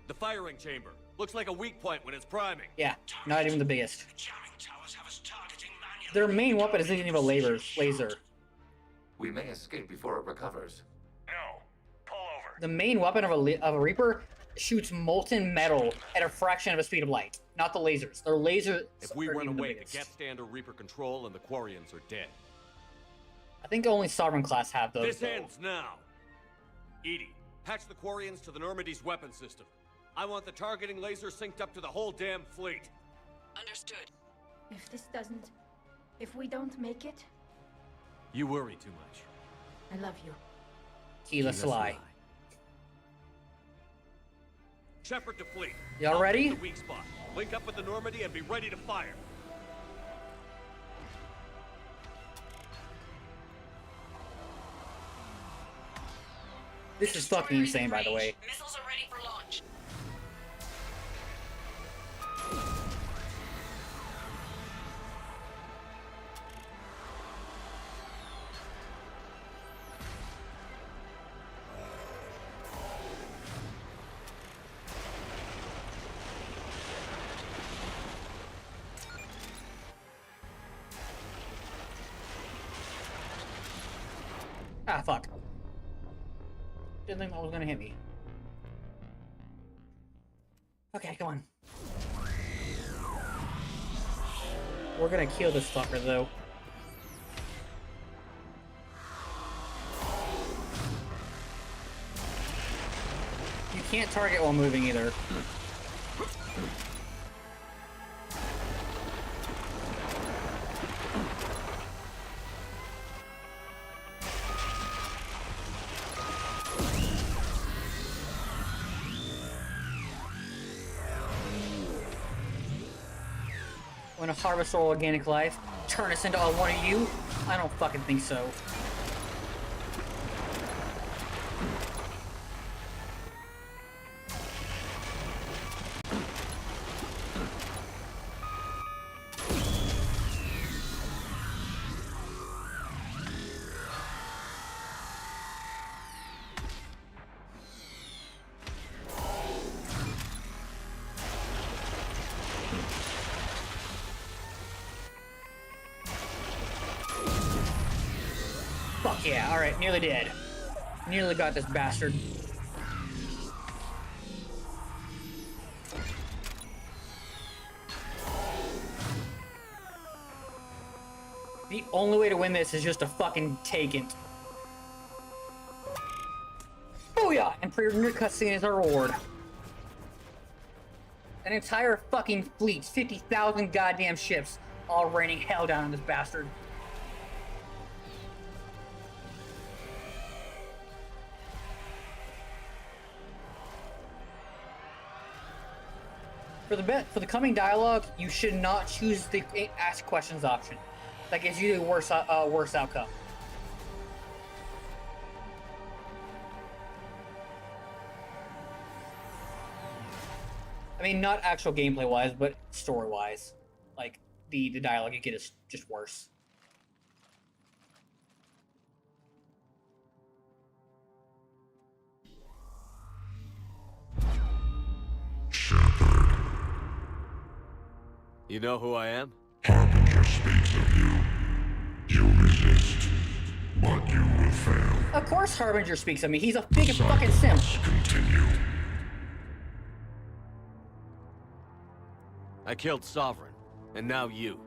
The firing chamber. Looks like a weak point when it's priming. Yeah, not even the biggest. Their main weapon isn't even a laser. We may escape before it recovers. The main weapon of a Reaper shoots molten metal at a fraction of the speed of light. Not the lasers. Their lasers. If we run away, the Geth stand under Reaper control and the Quarians are dead. I think only Sovereign class have those. This ends now. Edie, patch the Quarians to the Normandy's weapon system. I want the targeting laser synced up to the whole damn fleet. Understood. If we don't make it, You worry too much. I love you. Tila Sly. Shepard to fleet. Y'all ready? The weak spot. Link up with the Normandy and be ready to fire. This is fucking insane, by the way. Missiles are ready for launch. Ah, fuck. Didn't think that was gonna hit me. Okay, come on. We're gonna kill this fucker, though. You can't target while moving either. When a harvest or organic life turn us into all one of you? I don't fucking think so. Fuck yeah. Alright, nearly dead. Nearly got this bastard. The only way to win this is just to fucking take it. Booyah! And pre-rendered cutscene is our reward. An entire fucking fleet, 50,000 goddamn ships, all raining hell down on this bastard. For the coming dialogue, you should not choose the ask questions option. That gives you the worst outcome. I mean, not actual gameplay-wise, but story-wise. Like, the dialogue you get is just worse. You know who I am? Harbinger speaks of you. You resist, but you will fail. Of course Harbinger speaks of me. He's a big fucking simp. Continue. I killed Sovereign, and now you.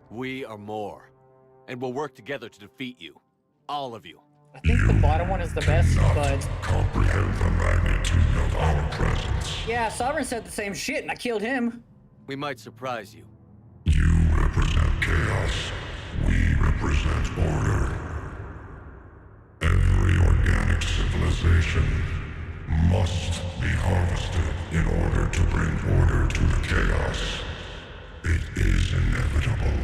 We are more, and we'll work together to defeat you. All of you. I think the bottom one is the best, but... comprehend the magnitude of our presence. Yeah, Sovereign said the same shit, and I killed him. We might surprise you. You represent chaos. We represent order. Every organic civilization must be harvested in order to bring order to the chaos. It is inevitable.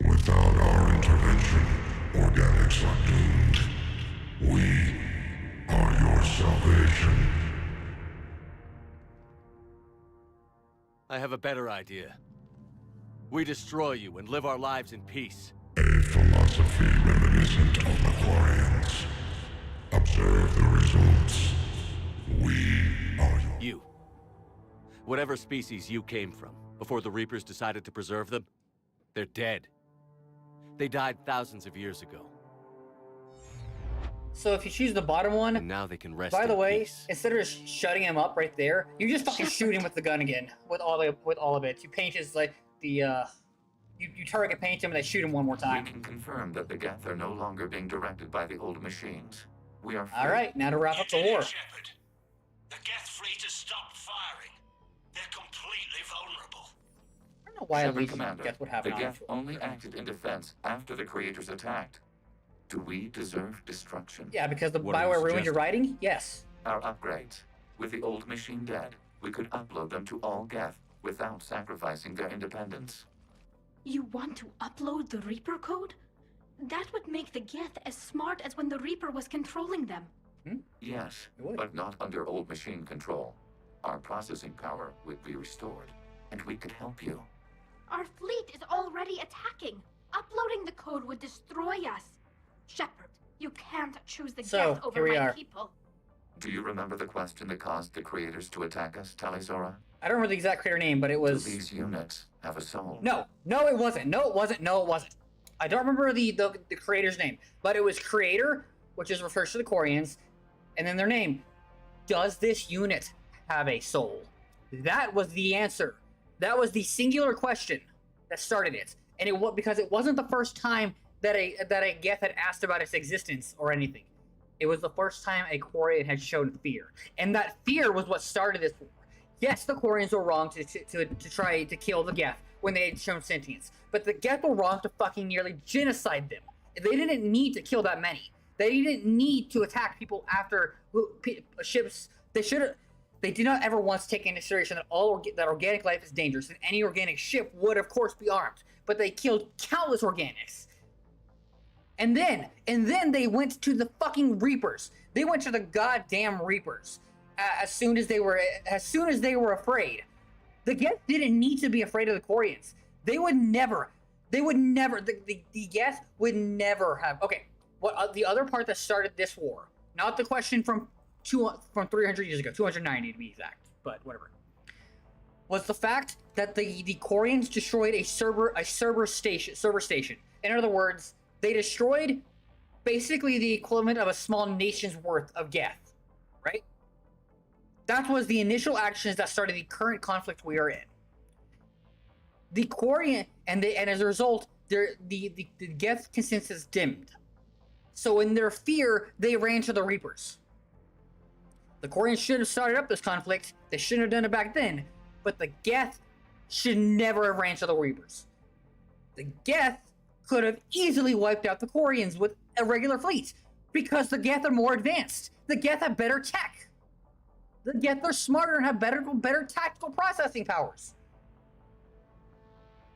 Without our intervention, organics are doomed. We are your salvation. I have a better idea. We destroy you and live our lives in peace. A philosophy reminiscent of the Quarians. Observe the results. We are you. Whatever species you came from, before the Reapers decided to preserve them, they're dead. They died thousands of years ago. So if you choose the bottom one, and now they can rest. By the way, peace. instead of shutting him up right there, you just fucking shoot him with the gun again, with all of it. You paint his like the you target paint him and then shoot him one more time. We can confirm that the Geth are no longer being directed by the old machines. We are free. All right, now to wrap up the war. Shepard. The Geth fleet has stopped firing. They're completely vulnerable. I don't know why at Shepard least Commander, Geth would have the an Geth option. only acted in defense after the creators attacked. Do we deserve destruction? Yeah, because the What are you Bioware ruined your suggesting? writing? Yes. Our upgrades. With the old machine dead, we could upload them to all Geth without sacrificing their independence. You want to upload the Reaper code? That would make the Geth as smart as when the Reaper was controlling them. Yes, but not under old machine control. Our processing power would be restored, and we could help you. Our fleet is already attacking. Uploading the code would destroy us. Shepard, you can't choose the So, Geth over here we my are. people. Do you remember the question that caused the creators to attack us, Talizora? I don't remember the exact creator name, but it was... Do these units have a soul? No, it wasn't. No, it wasn't. I don't remember the creator's name, but it was creator, which is refers to the Quarians, and then their name. Does this unit have a soul? That was the answer. That was the singular question that started it, and because it wasn't the first time that a Geth had asked about its existence or anything. It was the first time a Quarian had shown fear, and that fear was what started this war. Yes, the Quarians were wrong to try to kill the Geth when they had shown sentience, but the Geth were wrong to fucking nearly genocide them. They didn't need to kill that many. They didn't need to attack people after ships. They did not ever once take into consideration that that organic life is dangerous, and any organic ship would, of course, be armed. But they killed countless organics. And then they went to the fucking Reapers. They went to the goddamn Reapers as soon as they were afraid. The Geth didn't need to be afraid of the Quarians. The Geth would never have. Okay, what the other part that started this war? Not the question from 300 years ago, 290 to be exact, but whatever. was the fact that the Quarians destroyed a server station. In other words, they destroyed basically the equivalent of a small nation's worth of Geth, right? That was the initial actions that started the current conflict we are in. The Quarian, and as a result, the Geth consensus dimmed. So in their fear, they ran to the Reapers. The Quarians should have started up this conflict. They shouldn't have done it back then. But the Geth should never have ran to the Reapers. The Geth could have easily wiped out the Quarians with a regular fleet, because the Geth are more advanced. The Geth have better tech. The Geth are smarter and have better tactical processing powers.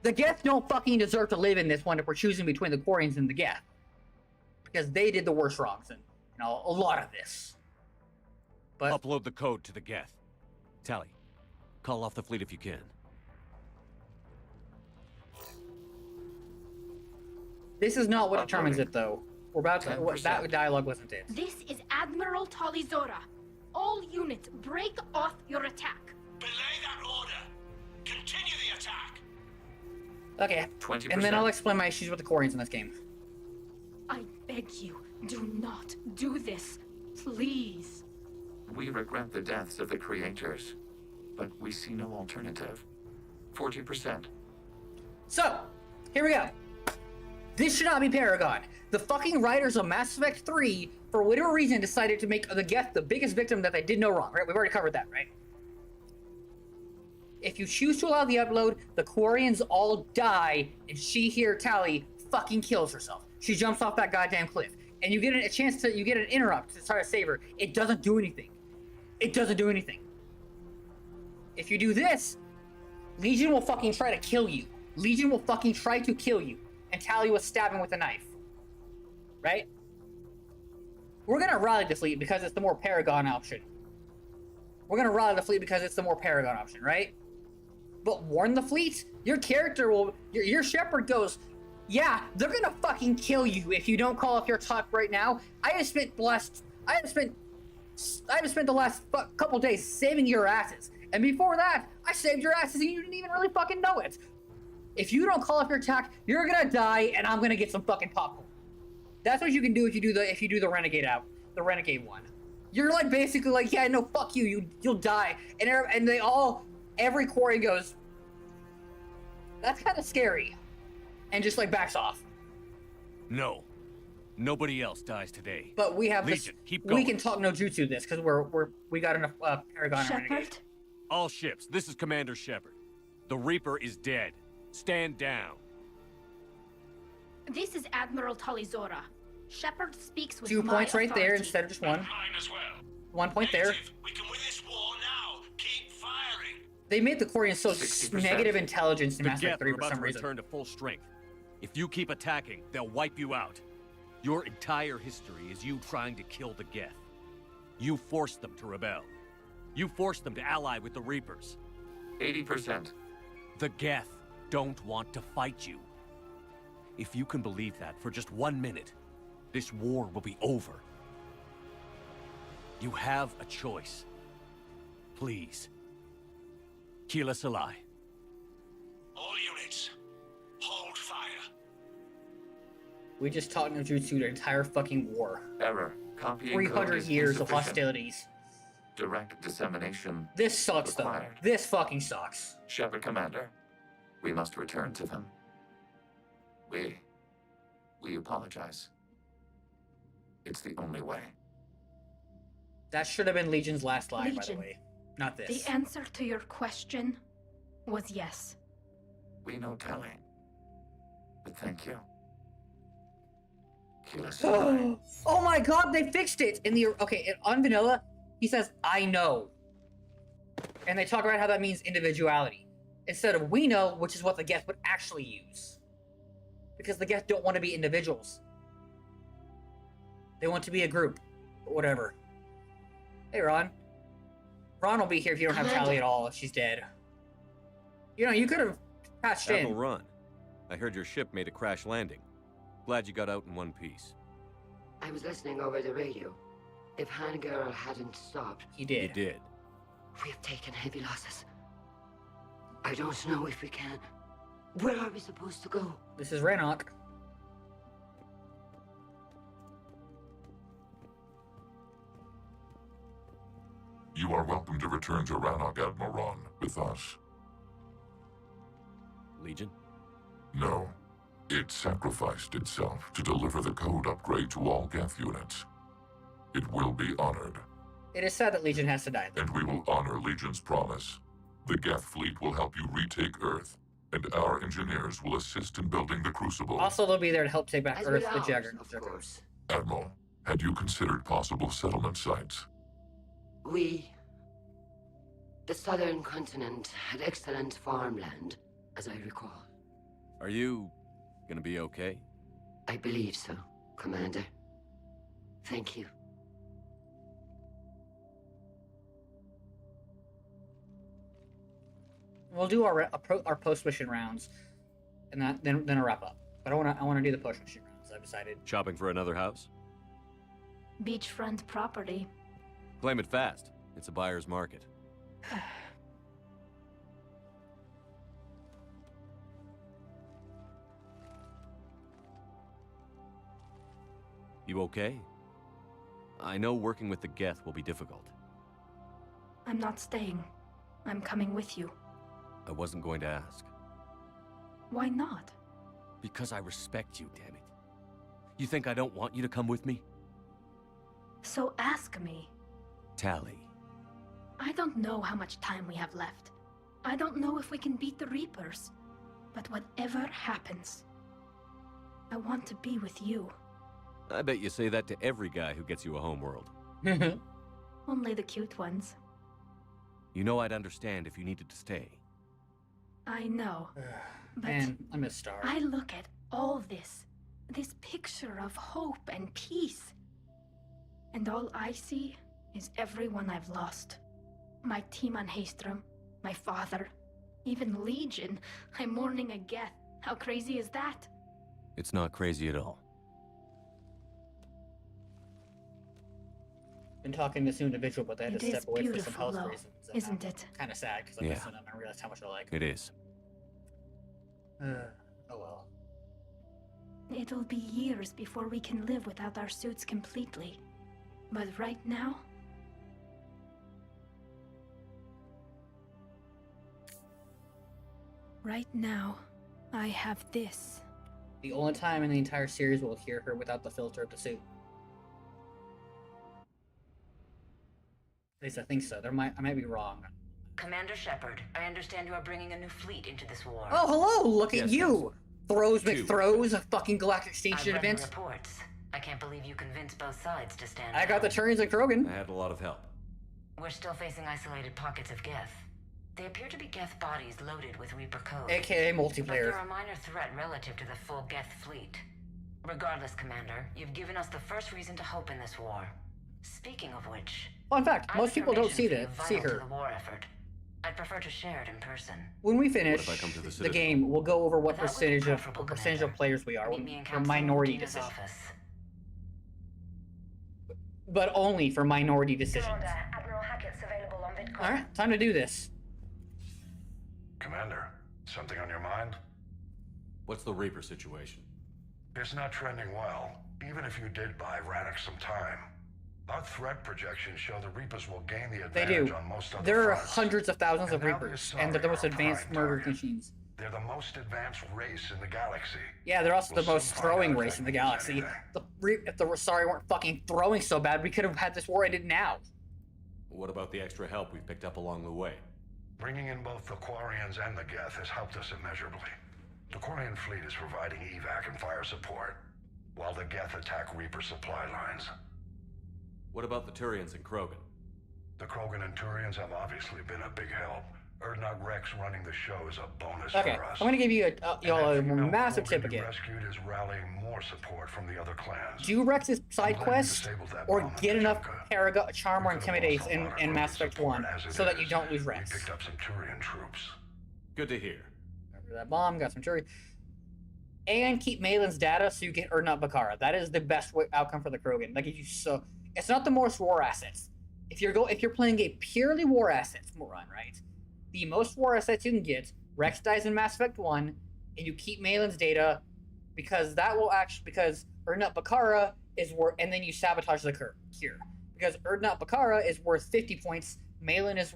The Geth don't fucking deserve to live in this one if we're choosing between the Quarians and the Geth, because they did the worst wrongs in, a lot of this. But upload the code to the Geth. Tally, call off the fleet if you can. This is not what determines it, though. We're about to. That dialogue wasn't it. This is Admiral Talizora. All units, break off your attack. Belay that order. Continue the attack. Okay. 20%. And then I'll explain my issues with the Quarians in this game. I beg you, do not do this. Please. We regret the deaths of the creators, but we see no alternative. 40%. So, here we go. This should not be Paragon. The fucking writers of Mass Effect 3, for whatever reason, decided to make the Geth the biggest victim that they did no wrong, right? We've already covered that, right? If you choose to allow the upload, the Quarians all die, and she here, Tally, fucking kills herself. She jumps off that goddamn cliff. And you get a chance to, you get an interrupt to try to save her. It doesn't do anything. It doesn't do anything. If you do this, Legion will fucking try to kill you. Legion will fucking try to kill you. And Tally was stabbing with a knife. Right? We're gonna rally the fleet because it's the more Paragon option. We're gonna rally the fleet because it's the more Paragon option, right? But warn the fleet? Your character will... Your Shepard goes, yeah, they're gonna fucking kill you if you don't call off your talk right now. I have spent the last couple days saving your asses. And before that, I saved your asses and you didn't even really fucking know it. If you don't call off your attack, you're gonna die and I'm gonna get some fucking popcorn. That's what you can do if you do the renegade one. You're like basically like, yeah, no, fuck you, you'll die. And every Quarian goes, that's kind of scary. And just like backs off. No. Nobody else dies today. But we have Legion, this. Keep going. We can talk no jutsu this because we got enough Paragon and Renegade. All ships, this is Commander Shepard. The Reaper is dead. Stand down. This is Admiral Talizora. Shepard speaks with 2 points right authority. there instead of just one. Mine as well. 1 point there. We can win this war now. Keep firing. They made the Quarians so 60%. negative intelligence in The Mass Geth Effect 3 are for about some to reason. return to full strength. If you keep attacking, they'll wipe you out. Your entire history is you trying to kill the Geth. You forced them to rebel. You forced them to ally with the Reapers. 80%. The Geth don't want to fight you. If you can believe that for just 1 minute, this war will be over. You have a choice. Please. Keela Salai. All units, hold fire. We just taught no jutsu the entire fucking war. Error. Copying 300 code is years of insufficient. hostilities. Direct dissemination. This sucks required. though. This fucking sucks. Shepard Commander, we must return to them. We apologize. It's the only way. That should have been Legion's last line, by the Legion. way. Not this. The answer to your question was yes. We know telling. But thank you. Keela Salai. Oh my god, they fixed it! On Vanilla, he says, I know. And they talk about how that means individuality. Instead of we know, which is what the Geth would actually use. Because the Geth don't want to be individuals. They want to be a group. But whatever. Hey, Ron. Ron will be here if you don't have Tally at all, if she's dead. You know, you could have patched Admiral in. Ron, I heard your ship made a crash landing. Glad you got out in one piece. I was listening over the radio. If Hangirl hadn't stopped... He did. You did. We have taken heavy losses. I don't know if we can. Where are we supposed to go? This is Rannoch. You are welcome to return to Rannoch Admiron with us. Legion? No. It sacrificed itself to deliver the code upgrade to all Geth units. It will be honored. It is sad that Legion has to die, though. And we will honor Legion's promise. The Geth fleet will help you retake Earth, and our engineers will assist in building the Crucible. Also, they'll be there to help take back As Earth, we the Jagger. of course. Admiral, had you considered possible settlement sites? The southern continent had excellent farmland, as I recall. Are you gonna be okay? I believe so, Commander. Thank you. We'll do our post-mission rounds, and then a wrap up. But I wanna do the post-mission rounds. I've decided. Shopping for another house? Beachfront property. Claim it fast. It's a buyer's market. You okay? I know working with the Geth will be difficult. I'm not staying. I'm coming with you. I wasn't going to ask. Why not? Because I respect you, damn it. You think I don't want you to come with me? So ask me. Tally. I don't know how much time we have left. I don't know if we can beat the Reapers. But whatever happens, I want to be with you. I bet you say that to every guy who gets you a homeworld. Only the cute ones. You know I'd understand if you needed to stay. I know. But Man, I miss Star. I look at all this picture of hope and peace. And all I see is everyone I've lost. My team on Haestrom, my father, even Legion. I'm mourning a Geth. How crazy is that? It's not crazy at all. Been talking to this new individual, but they had to step away for some health reasons. Isn't it? Kind of sad because I miss them and realized how much I like them. It is. Oh well. It'll be years before we can live without our suits completely. But right now... Right now, I have this. The only time in the entire series we'll hear her without the filter of the suit. At least I think so. I might be wrong. Commander Shepard, I understand you are bringing a new fleet into this war. Oh, hello! Look at Yes, you! Throws McThrows, a fucking Galactic Extinction I've read event. the reports. I can't believe you convinced both sides to stand I got the down. Turians and Krogan. I had a lot of help. We're still facing isolated pockets of Geth. They appear to be Geth bodies loaded with Reaper code. AKA But multiplayer. they're a minor threat relative to the full Geth fleet. Regardless, Commander, you've given us the first reason to hope in this war. Speaking of which... Fun fact, most people don't see her. her. The war effort. I'd prefer to share it in person. When we finish What if I come to the the Citadel? game, we'll go over what That would be percentage of preferable, players we are. Meet me in For Council minority Dina's decisions. office. But only for minority decisions. Admiral Hackett's available on Vidcon. Alright, time to do this. Commander, something on your mind? What's the Reaper situation? It's not trending well, even if you did buy Rannoch some time. Our threat projections show the Reapers will gain the They advantage do. on most other There are fronts. hundreds of thousands of And now the Reapers, and they're the most Asari are advanced prime murder target. machines. They're the most advanced race in the galaxy. Yeah, they're also We'll the most soon find throwing out if race that in the means galaxy. anything. If the Asari weren't fucking throwing so bad, we could have had this war ended now. What about the extra help we've picked up along the way? Bringing in both the Quarians and the Geth has helped us immeasurably. The Quarian fleet is providing evac and fire support, while the Geth attack Reaper supply lines. What about the Turians and Krogan? The Krogan and Turians have obviously been a big help. Erdnot Rex running the show is a bonus Okay, for us. I'm gonna give you y'all a And that female massive Krogan tip you again. rescued is rallying more support from the other clans. Do Rex's side I'm glad you quest, disabled that or bomb in get enough Tuchanka. Charm or We could've Intimidate lost a lot of in Krogan Mass Effect support 1, as it so that you is. don't lose We Rex. picked up some Turian troops. Good to hear. Remember that bomb, got some jury. And keep Malin's data so you get Erdnot Bakara. That is the best outcome for the Krogan. That gives you so... It's not the most war assets. If you're playing a purely war assets run, right? the most war assets you can get. Rex dies in Mass Effect 1, and you keep Malin's data because that will actually, because Erdnut Bakara is worth, and then you sabotage the cure. Because Erdnut Bakara is worth 50 points, Malin is,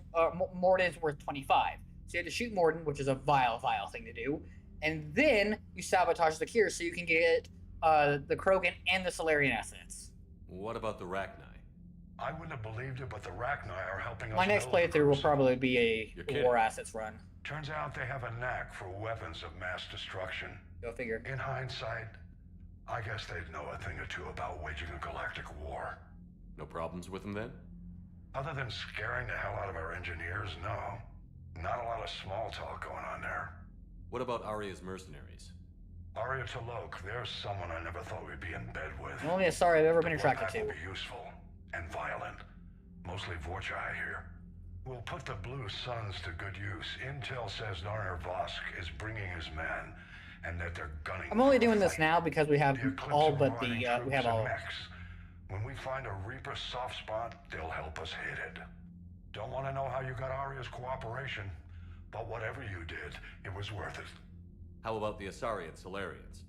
Morden is worth 25. So you have to shoot Morden, which is a vile thing to do, and then you sabotage the cure so you can get the Krogan and the Solarian assets. What about the Rachni? I wouldn't have believed it, but the Rachni are helping us. My next playthrough will probably be a war assets run. Turns out they have a knack for weapons of mass destruction. Go figure. In hindsight, I guess they'd know a thing or two about waging a galactic war. No problems with them then? Other than scaring the hell out of our engineers, no. Not a lot of small talk going on there. What about Aria's mercenaries? Aria T'Loak, there's someone I never thought we'd be in bed with. Only a sorry I've ever been attracted to. to. Will be useful and violent. Mostly Vorchai here. We'll put the Blue Suns to good use. Intel says Narner Vosk is bringing his men, and that they're gunning. I'm only doing this now because we have all but the we have all. When we find a Reaper soft spot, they'll help us hit it. Don't want to know how you got Aria's cooperation, but whatever you did, it was worth it. How about the Asari and Solarians?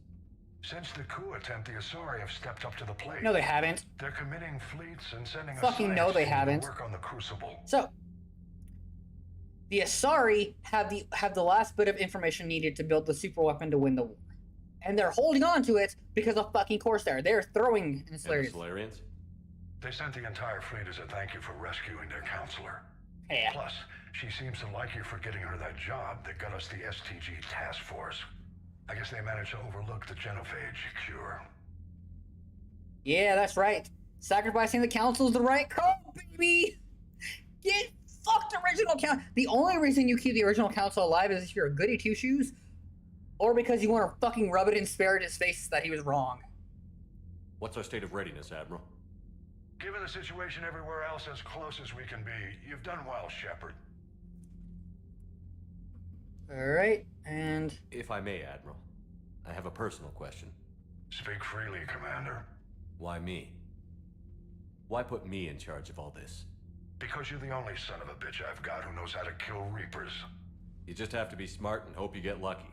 Since the coup attempt, the Asari have stepped up to the plate. No, they haven't. They're committing fleets and sending fucking no, they haven't. To work on the Crucible. So, the Asari have the last bit of information needed to build the super weapon to win the war, and they're holding on to it because of fucking Corsair. They're throwing in the Solarians. Solarians? They sent the entire fleet as a thank you for rescuing their counselor. Yeah. Plus, she seems to like you for getting her that job that got us the STG task force. I guess they managed to overlook the genophage cure. Yeah, that's right. Sacrificing the council is the right call, baby! Get fucked, original council! The only reason you keep the original council alive is if you're a goody two-shoes, or because you want to fucking rub it in Spirit's face that he was wrong. What's our state of readiness, Admiral? Given the situation everywhere else as close as we can be, you've done well, Shepard. Alright, and... If I may, Admiral, I have a personal question. Speak freely, Commander. Why me? Why put me in charge of all this? Because you're the only son of a bitch I've got who knows how to kill Reapers. You just have to be smart and hope you get lucky.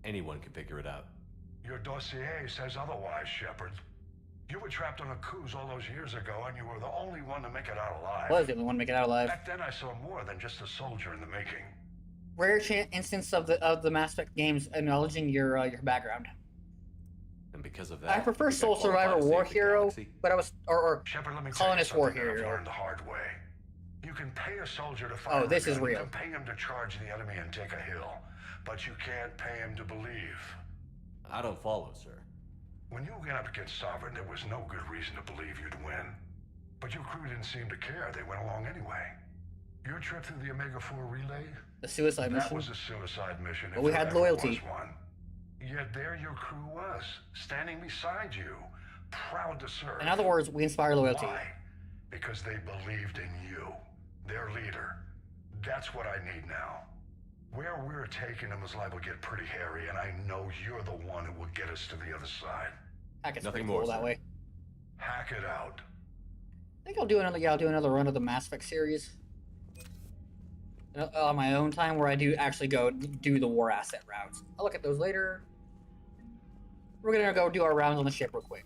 Anyone can figure it out. Your dossier says otherwise, Shepard. You were trapped on a cruise all those years ago, and you were the only one to make it out alive. Was the only one to make it out alive. Back then I saw more than just a soldier in the making. Rare instance of the Mass Effect games acknowledging your background. And because of that, I prefer Soul Survivor War Hero, but I was or Shepard, let me Colonist War I've Hero. learned the hard way. You can pay a soldier to fire. Oh, this is gun. real. You can pay him to charge the enemy and take a hill, but you can't pay him to believe. I don't follow, sir. When you went up against Sovereign, there was no good reason to believe you'd win. But your crew didn't seem to care. They went along anyway. Your trip through the Omega-4 relay? The suicide mission? That was a suicide mission. But we had loyalty. Was one. Yet there your crew was, standing beside you, proud to serve. In other words, we inspire loyalty. Why? Because they believed in you, their leader. That's what I need now. Where we're taking them is liable to get pretty hairy, and I know you're the one who will get us to the other side. Hack it's Nothing cool more that way. Hack it out. I think I'll do another run of the Mass Effect series on my own time, where I do actually go do the war asset routes. I'll look at those later. We're gonna go do our rounds on the ship real quick.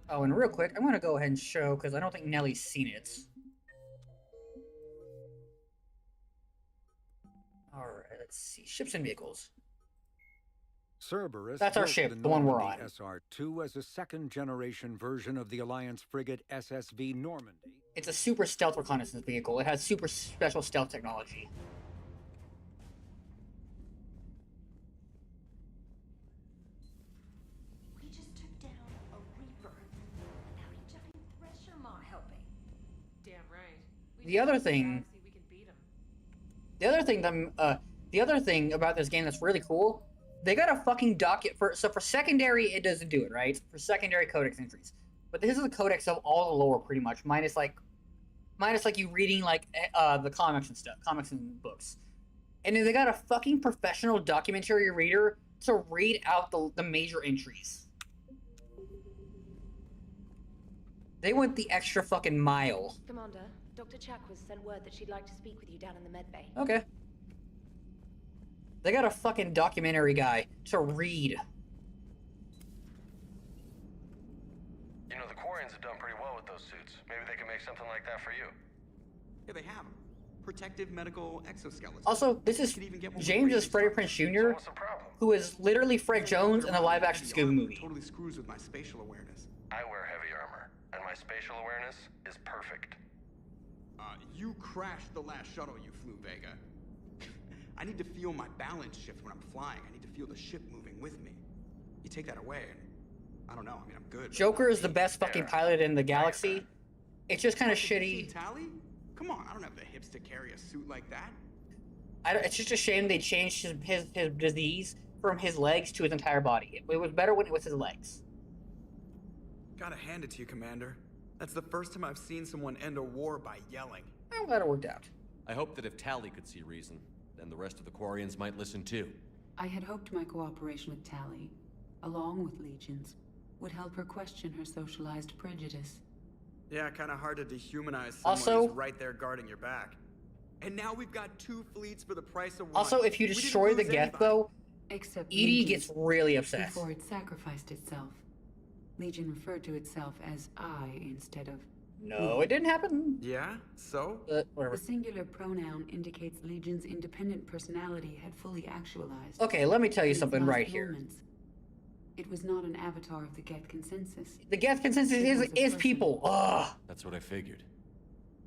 Oh, and real quick, I'm gonna go ahead and show, because I don't think Nellie's seen it. Alright, let's see. Ships and vehicles. Cerberus. That's our ship, the one we're on. SR-2 as a second-generation version of the Alliance frigate SSV Normandy. It's a super stealth reconnaissance vehicle. It has super special stealth technology. We just took down a Reaper without a giant pressure maw helping. Damn right. The other thing... The other thing about this game that's really cool, they got a fucking docket for... So for secondary, it doesn't do it, right? For secondary codex entries. But this is a codex of all the lore, pretty much, minus like you reading like the comics and stuff, comics and books. And then they got a fucking professional documentary reader to read out the major entries. They went the extra fucking mile. Commander, Dr. Chakwas sent word that she'd like to speak with you down in the med bay. Okay. They got a fucking documentary guy to read. You know, the Quarians have done pretty well with those suits. Maybe they can make something like that for you. Yeah, they have. Protective medical exoskeletons. Also, this is James is Freddie Prinze Jr., who is literally Fred Jones in the live-action Scooby movie. Totally screws with my spatial awareness. I wear heavy armor, and my spatial awareness is perfect. You crashed the last shuttle you flew, Vega. I need to feel my balance shift when I'm flying. I need to feel the ship moving with me. You take that away, and I don't know. I mean, I'm good. Joker is the best fucking pilot in the galaxy. It's just kind of shitty. Tally? Come on, I don't have the hips to carry a suit like that. It's just a shame they changed his disease from his legs to his entire body. It was better when it was his legs. Gotta hand it to you, Commander. That's the first time I've seen someone end a war by yelling. I'm glad it worked out. I hope that if Tally could see reason, then the rest of the Quarians might listen too. I had hoped my cooperation with Tally, along with Legion's, would help her question her socialized prejudice. Yeah, kind of hard to dehumanize someone who's right there guarding your back. And now we've got 2 fleets for the price of 1. Also, if you destroy the Geth, though, Edie gets really upset. Before it sacrificed itself, Legion referred to itself as I instead of No, it didn't happen. Yeah, so? The singular pronoun indicates Legion's independent personality had fully actualized. Okay, let me tell you something right here. It was not an avatar of the Geth consensus. The Geth consensus is people. Ugh. That's what I figured.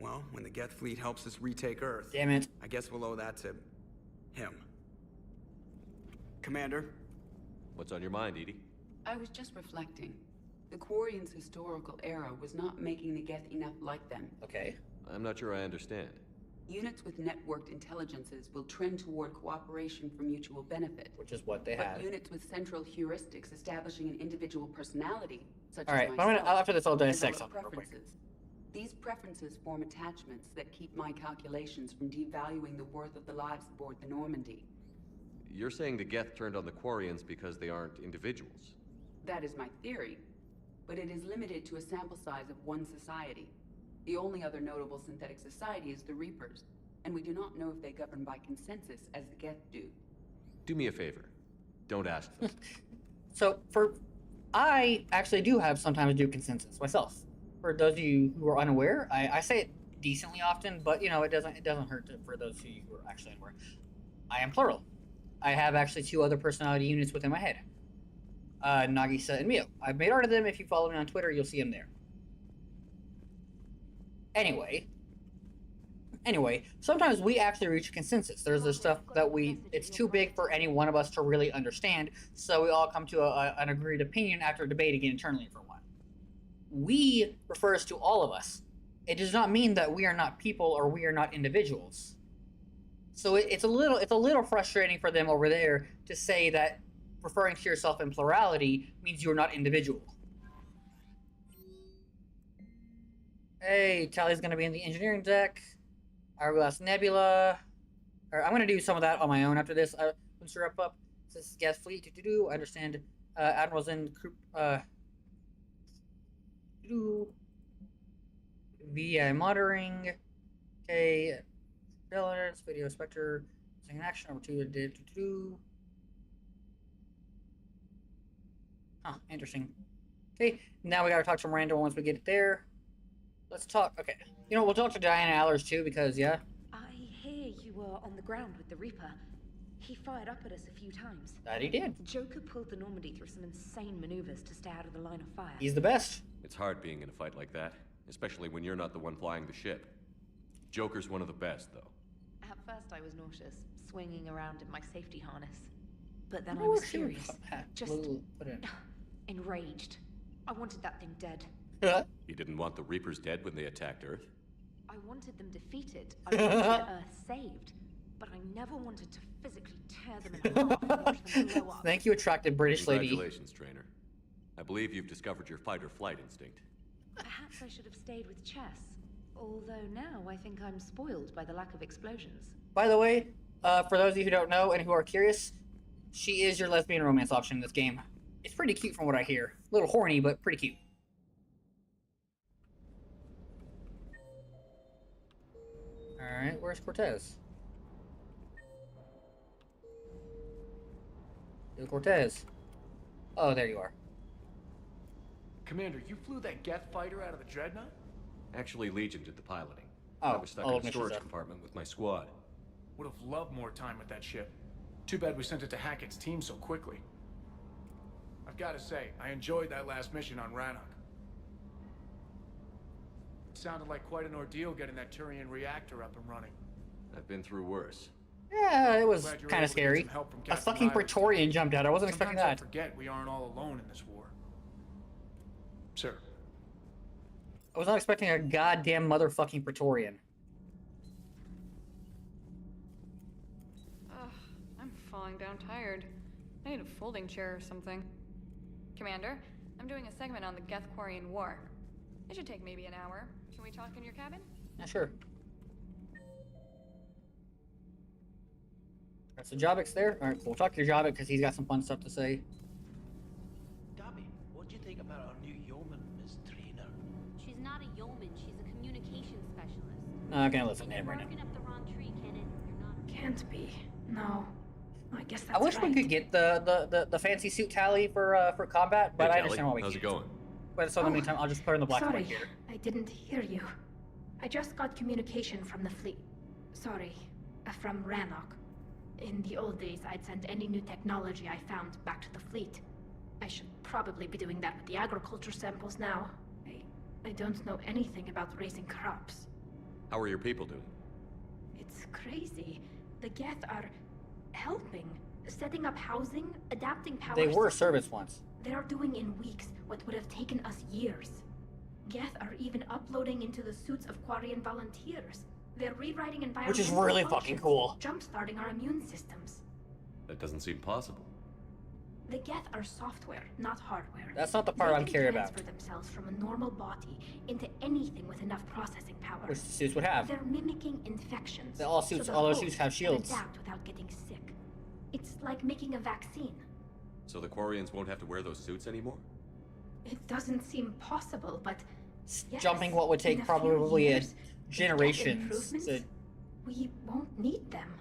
Well, when the Geth fleet helps us retake Earth, damn it, I guess we'll owe that to him. Commander? What's on your mind, Edie? I was just reflecting. The Quarians' historical era was not making the Geth enough like them. Okay. I'm not sure I understand. Units with networked intelligences will trend toward cooperation for mutual benefit. Which is what they had. But units with central heuristics establishing an individual personality, such all right, as myself, after this I'll dissect something real quick. These preferences form attachments that keep my calculations from devaluing the worth of the lives aboard the Normandy. You're saying the Geth turned on the Quarians because they aren't individuals? That is my theory, but it is limited to a sample size of one society. The only other notable synthetic society is the Reapers, and we do not know if they govern by consensus as the Geth do. Do me a favor. Don't ask them. So, I actually do have sometimes do consensus myself. For those of you who are unaware, I say it decently often, but you know, it doesn't hurt for those of you who are actually unaware. I am plural. I have actually 2 other personality units within my head. Nagisa and Mio. I've made art of them. If you follow me on Twitter, you'll see them there. Anyway, sometimes we actually reach a consensus. There's this stuff that it's too big for any one of us to really understand, so we all come to an agreed opinion after debating it internally for one. We refers to all of us. It does not mean that we are not people or we are not individuals. So it's a little frustrating for them over there to say that referring to yourself in plurality means you're not individual. Hey, Tally's gonna be in the engineering deck. Hourglass Nebula. I'm gonna do some of that on my own after this. Once you're up. This is gas fleet. I understand. Admirals in group. VI monitoring. Okay. Surveillance, video spectre. Second action. Number 2. Huh. Interesting. Okay. Now we gotta talk to Miranda once we get there. Let's talk. Okay. You know, we'll talk to Diana Allers too because, yeah. I hear you were on the ground with the Reaper. He fired up at us a few times. That he did. Joker pulled the Normandy through some insane maneuvers to stay out of the line of fire. He's the best. It's hard being in a fight like that, especially when you're not the one flying the ship. Joker's one of the best, though. At first I was nauseous, swinging around in my safety harness. But then I was furious. Just enraged. I wanted that thing dead. You didn't want the Reapers dead when they attacked Earth? I wanted them defeated. I wanted Earth saved. But I never wanted to physically tear them in half and watch them blow up. Thank you, attractive British lady. Congratulations, trainer. I believe you've discovered your fight-or-flight instinct. Perhaps I should have stayed with chess. Although now I think I'm spoiled by the lack of explosions. By the way, for those of you who don't know and who are curious, she is your lesbian romance option in this game. It's pretty cute from what I hear. A little horny, but pretty cute. Alright, where's Cortez? Yo, Cortez. Oh, there you are. Commander, you flew that Geth fighter out of the Dreadnought? Actually, Legion did the piloting. Oh, I was stuck in a storage compartment with my squad. Would have loved more time with that ship. Too bad we sent it to Hackett's team so quickly. I've got to say, I enjoyed that last mission on Rannoch. It sounded like quite an ordeal getting that Turian reactor up and running. I've been through worse. Yeah, it was kind of scary. A fucking Praetorian jumped out. I wasn't expecting that. I forget we aren't all alone in this war. Sir. I was not expecting a goddamn motherfucking Praetorian. Ugh, I'm falling down tired. I need a folding chair or something. Commander, I'm doing a segment on the Geth-Quarian War. It should take maybe an hour. Can we talk in your cabin? Yeah, sure. Alright, so Jabek's there. Alright, cool. Talk to Jabek because he's got some fun stuff to say. Gabby, what do you think about our new yeoman, Miss Trainer? She's not a yeoman, she's a communications specialist. No, I'm gonna listen to him right now. You're barking up the wrong tree, Kenan. You're not. Can't be. No. I guess that's I wish right. we could get the fancy suit tally for combat, but Hey, I understand why we how's can't. it going? But so in the meantime, I'll just put her in the black and white Sorry, here. I didn't hear you. I just got communication from the fleet. Sorry, from Rannoch. In the old days, I'd send any new technology I found back to the fleet. I should probably be doing that with the agriculture samples now. I don't know anything about raising crops. How are your people doing? It's crazy. The Geth are helping, setting up housing, adapting power They were systems. service once. They are doing in weeks what would have taken us years. Geth are even uploading into the suits of Quarian volunteers. They're rewriting environmental Which is really functions, fucking cool. Jump-starting our immune systems. That doesn't seem possible. The Geth are software, not hardware. That's not the part They I'm can curious about. transfer themselves from a normal body into anything with enough processing power. Which the suits would have. They're mimicking infections. All so the those host suits have can shields. adapt without getting sick. It's like making a vaccine. So the Quarians won't have to wear those suits anymore? It doesn't seem possible, but yes, Jumping what would in take a few probably years, if we get generations. improvements, to- we won't need them.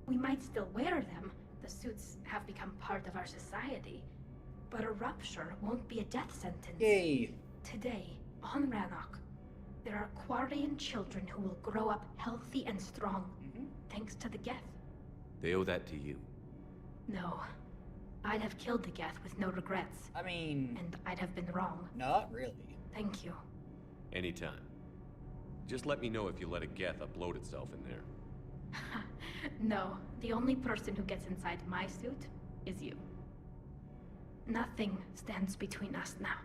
We might still wear them. The suits have become part of our society. But a rupture won't be a death sentence. Yay. Today, on Rannoch, there are Quarian children who will grow up healthy and strong, thanks to the Geth. They owe that to you. No. I'd have killed the Geth with no regrets. I mean... And I'd have been wrong. Not really. Thank you. Anytime. Just let me know if you let a Geth upload itself in there. No, the only person who gets inside my suit is you. Nothing stands between us now.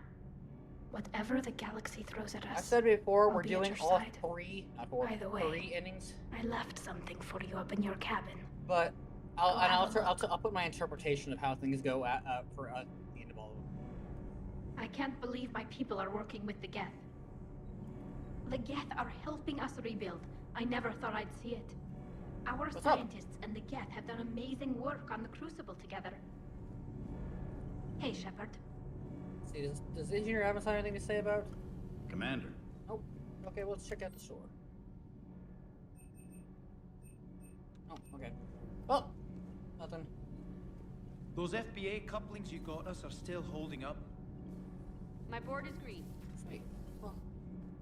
Whatever the galaxy throws at us, I said before, I'll we're be at doing your all side. three, not four, By the way, 3 innings. I left something for you up in your cabin. But I'll put my interpretation of how things go at the end of all of them. I can't believe my people are working with the Geth. The Geth are helping us rebuild. I never thought I'd see it. Our scientists and the Geth have done amazing work on the Crucible together. Hey, Shepard. See, does the engineer have anything to say about? Commander. Nope. Okay, well, let's check out the store. Oh, okay. Oh, nothing. Those FBA couplings you got us are still holding up. My board is green. Sweet. Well,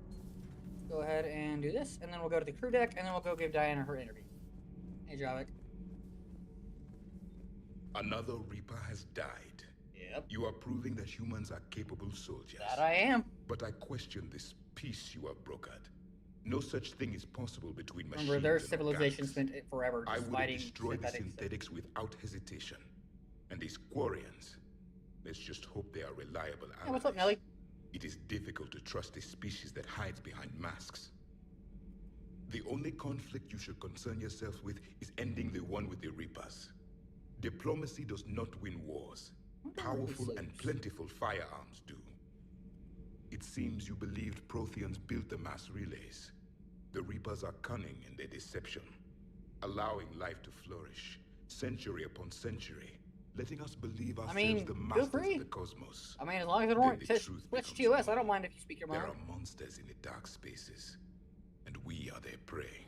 let's go ahead and do this, and then we'll go to the crew deck, and then we'll go give Diana her interview. Hey, Javik. Another Reaper has died. Yep. You are proving that humans are capable soldiers. That I am. But I question this peace you have brokered. No such thing is possible between machines. Remember, their and civilization organics. spent forever I just would fighting destroy the synthetics. synthetics without hesitation. And these Quarians, let's just hope they are reliable allies. Hey, what's up, Nelly? It is difficult to trust a species that hides behind masks. The only conflict you should concern yourself with is ending the one with the Reapers. Diplomacy does not win wars. Powerful and plentiful firearms do. It seems you believed Protheans built the mass relays. The Reapers are cunning in their deception, allowing life to flourish, century upon century, letting us believe ourselves the masters of the cosmos. I mean, as long as it Then don't the switch truth to becomes us, I don't mind if you speak your mind. There are monsters in the dark spaces, and we are their prey.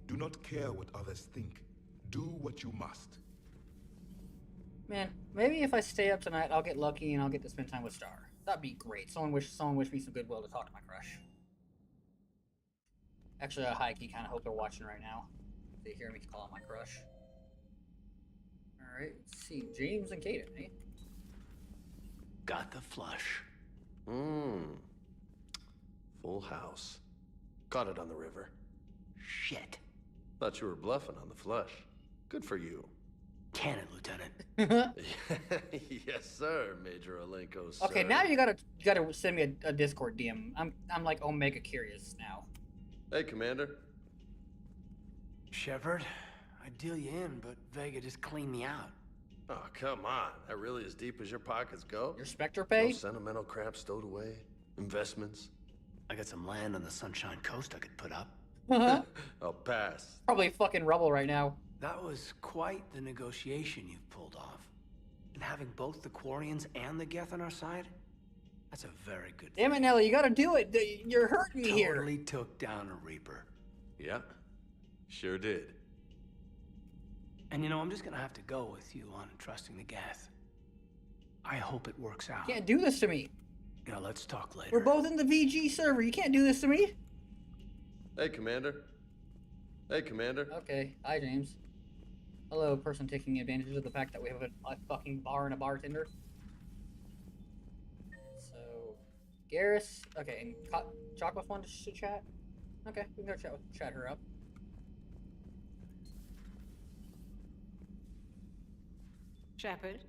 Do not care what others think. Do what you must. Man, maybe if I stay up tonight, I'll get lucky and I'll get to spend time with Star. That'd be great. Someone wish me some goodwill to talk to my crush. Actually, I high-key kind of hope they're watching right now. They hear me call my crush. Alright, let's see. James and Kaden, eh? Got the flush. Full house. Caught it on the river. Shit. Thought you were bluffing on the flush. Good for you. Cannon, Lieutenant. Yes, sir, Major Olenko, sir. Okay, now you gotta send me a Discord DM. I'm like Omega curious now. Hey, Commander. Shepard, I'd deal you in, but Vega just cleaned me out. Oh, come on. That really as deep as your pockets go? Your Spectre pay? No sentimental crap stowed away? Investments? I got some land on the Sunshine Coast I could put up. I'll pass. Probably fucking rubble right now. That was quite the negotiation you've pulled off. And having both the Quarians and the Geth on our side, that's a very good thing. Damn it, Nelly, you gotta do it. You're hurting me here. Totally took down a Reaper. Yeah, sure did. And you know, I'm just gonna have to go with you on trusting the Geth. I hope it works out. You can't do this to me. Yeah, let's talk later. We're both in the VG server. You can't do this to me. Hey, Commander. Hey, Commander. Okay. Hi, James. Hello, person taking advantage of the fact that we have a fucking bar and a bartender. So, Garrus. Okay, and Chocolate wanted to chat? Okay, we can go chat her up. Shepard,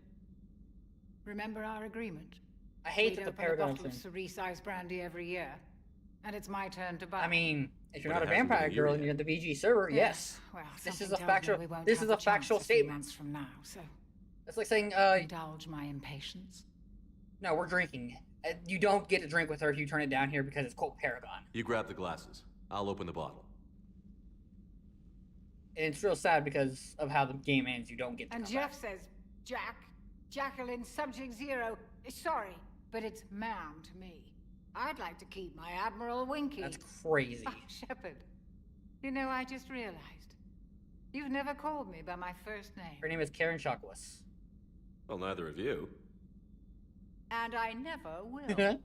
remember our agreement? I hate We'd that the open Paragon a bottle of cerise brandy every year, and it's my turn to buy. I mean, if you're not a vampire girl and you're at the VG server, yes. Well, this is a factual. This is a factual statement. Months from now, so it's like saying, indulge my impatience. No, we're drinking. You don't get to drink with her if you turn it down here because it's called Paragon. You grab the glasses. I'll open the bottle. And it's real sad because of how the game ends. You don't get to. And come Jeff back. says, Jacqueline, Subject Zero. Sorry, but it's ma'am to me. I'd like to keep my Admiral Winky. That's crazy. Oh, Shepard, you know, I just realized you've never called me by my first name. Her name is Karen Chakwas. Well, neither of you. And I never will.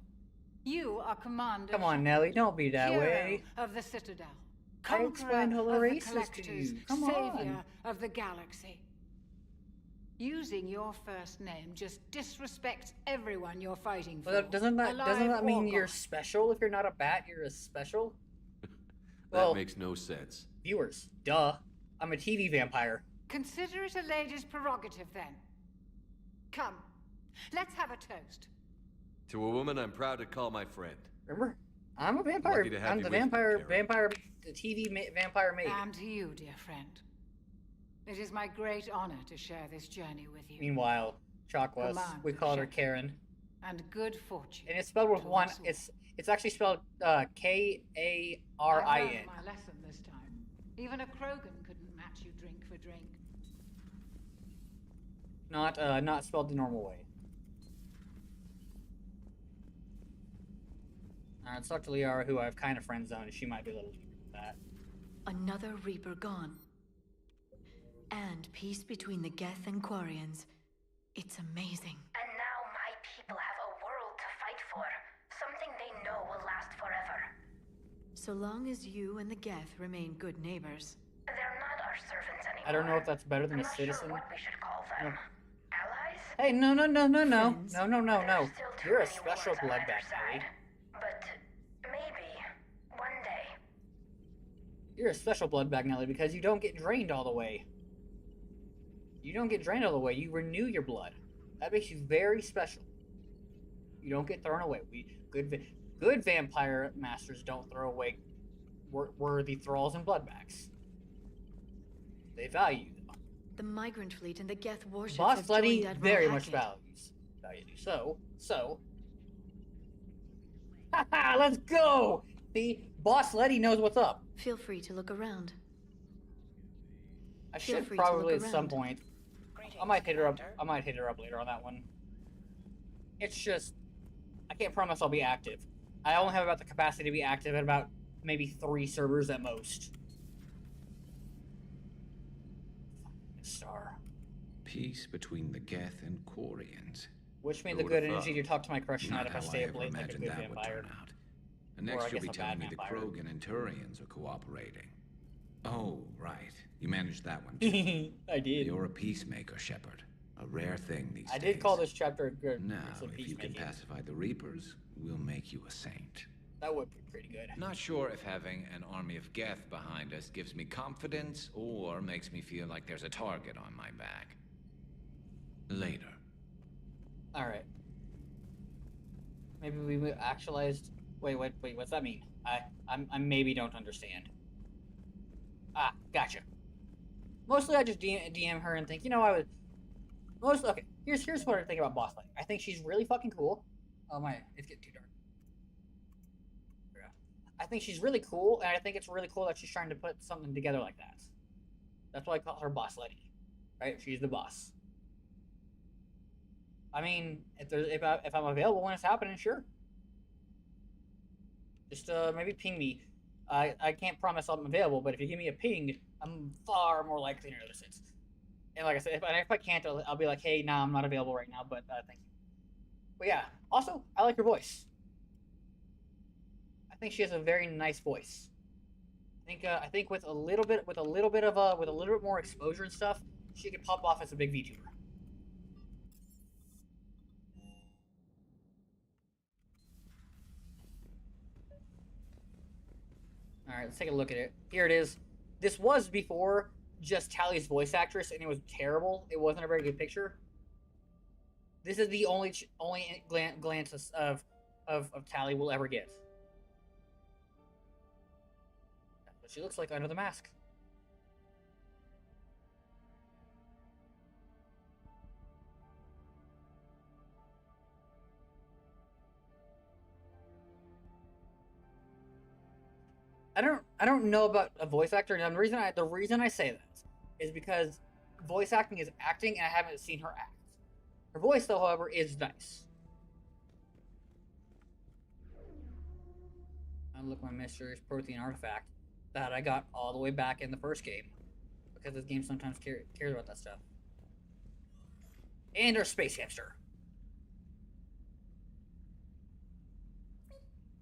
You are Commander. Come on, Nelly, don't be that hero way. Of the Citadel. I explained all the of the races to collectors, you. Come savior on. of the galaxy. Using your first name just disrespects everyone you're fighting for. Well, doesn't that Alive mean or you're gone. special? If you're not a bat, you're a special. That makes no sense. Viewers, duh. I'm a TV vampire. Consider it a lady's prerogative, then. Come, let's have a toast. To a woman I'm proud to call my friend. Remember, I'm a vampire. Lucky to have I'm you the with me, vampire, the TV vampire maid. And to you, dear friend. It is my great honor to share this journey with you. Meanwhile, Chakwas, Command, we call her Shepard. Karen, And good fortune. and it's spelled with to one. us all. It's actually spelled I Karin. learned my lesson this time. Even a Krogan couldn't match you drink for drink. Not spelled the normal way. Let's talk to Liara, who I've kind of friend zoned. She might be a little eager with that. Another Reaper gone. And peace between the Geth and Quarians. It's amazing. And now my people have a world to fight for. Something they know will last forever. So long as you and the Geth remain good neighbors. They're not our servants anymore. I don't know if that's better than a citizen. What we should call them. No. Allies? Hey, no. Friends. No. Still too You're a many special wars on blood either bag, Nelly. side. But maybe one day. You're a special blood bag, Nelly, because you don't get drained all the way. You don't get drained all the way. You renew your blood. That makes you very special. You don't get thrown away. Good vampire masters don't throw away worthy thralls and blood bags. They value them. The migrant fleet and the Geth warships Boss have Letty joined Admiral very much Hackett. value. So. Haha, let's go! See, Boss Letty knows what's up. Feel free to look around. I Feel should free to probably look at some around. point. I might hit her up. I might hit her up later on that one. It's just, I can't promise I'll be active. I only have about the capacity to be active at about maybe 3 servers at most. star. Peace between the Geth and Quarians. Wish me the good energy to talk to my crush tonight if I stay up late like a good that would vampire. turn out. And next Or I you'll guess be a bad telling me the vampire. Krogan and Turians are cooperating. Oh, right. You managed that one too. I did. You're a peacemaker, Shepard. A rare thing these days. I did call this chapter a good. Now, if you can pacify the Reapers, we'll make you a saint. That would be pretty good. Not sure if having an army of Geth behind us gives me confidence or makes me feel like there's a target on my back. Later. All right. Maybe we actualized. Wait. What's that mean? I maybe don't understand. Ah, gotcha. Mostly, I just DM her and think, you know, I would. Okay. Here's what I think about Boss Lady. I think she's really fucking cool. Oh my, it's getting too dark. I think she's really cool, and I think it's really cool that she's trying to put something together like that. That's why I call her Boss Lady, right? She's the boss. I mean, if I'm available when it's happening, sure. Just maybe ping me. I can't promise I'm available, but if you give me a ping, I'm far more likely to notice it. And like I said, if I can't, I'll be like, hey, nah, I'm not available right now, but thank you. But yeah, also, I like her voice. I think she has a very nice voice. I think with a little bit more exposure and stuff, she could pop off as a big VTuber. All right, let's take a look at it. Here it is. This was before just Tally's voice actress, and it was terrible. It wasn't a very good picture. This is the only glance of Tally we'll ever get. That's what she looks like under the mask. I don't know about a voice actor, and the reason I say that is because voice acting is acting, and I haven't seen her act. Her voice, though, however, is nice. Unlock my mysterious protein artifact that I got all the way back in the first game, because this game sometimes cares about that stuff. And our space hamster.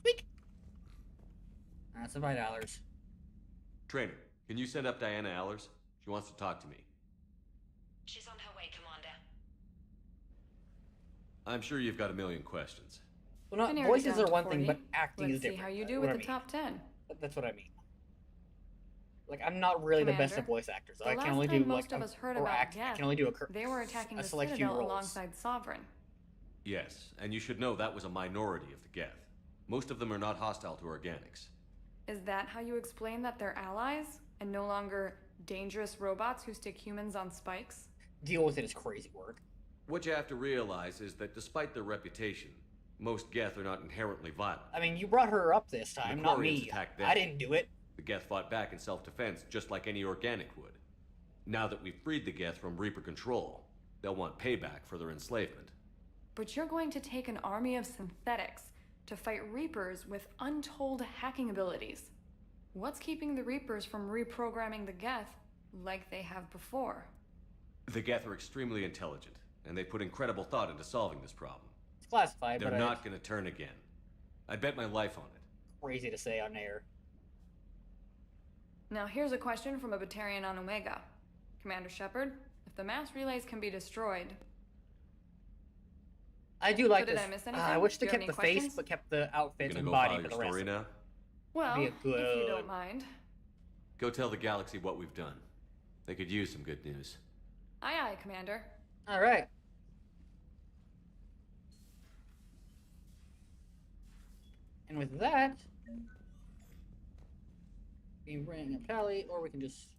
Squeak. That's $5. Trainer, can you send up Diana Allers? She wants to talk to me. She's on her way, Commander. I'm sure you've got a million questions. Well, not Been voices down are to one thing, 40. but acting Let's is different. see how you do What with I the mean. top 10. That's what I mean. Like, I'm not really the best at Commander, voice actors. The I can last only time do most like of us heard or about act. I Geth, can only do they were attacking the select few Citadel roles. alongside Sovereign. Yes, and you should know that was a minority of the Geth. Most of them are not hostile to organics. Is that how you explain that they're allies and no longer dangerous robots who stick humans on spikes? Deal with it is crazy work. What you have to realize is that despite their reputation, most Geth are not inherently violent. I mean, you brought her up this time, The not Quarians me. attacked them. I didn't do it. The Geth fought back in self-defense, just like any organic would. Now that we've freed the Geth from Reaper control, they'll want payback for their enslavement. But you're going to take an army of synthetics to fight Reapers with untold hacking abilities. What's keeping the Reapers from reprogramming the Geth like they have before? The Geth are extremely intelligent, and they put incredible thought into solving this problem. It's classified, They're but not going to turn again. I bet my life on it. Crazy to say on air. Now here's a question from a Batarian on Omega. Commander Shepard, if the mass relays can be destroyed... I do like So did this. I miss anything? I wish they Do you have kept the any face, questions? but kept the outfit You and gonna go body file for your the rest story of it. now? Well, Be a if you good- don't mind. Go tell the galaxy what we've done. They could use some good news. Aye aye, Commander. All right. And with that, we can bring up Tally, or we can just...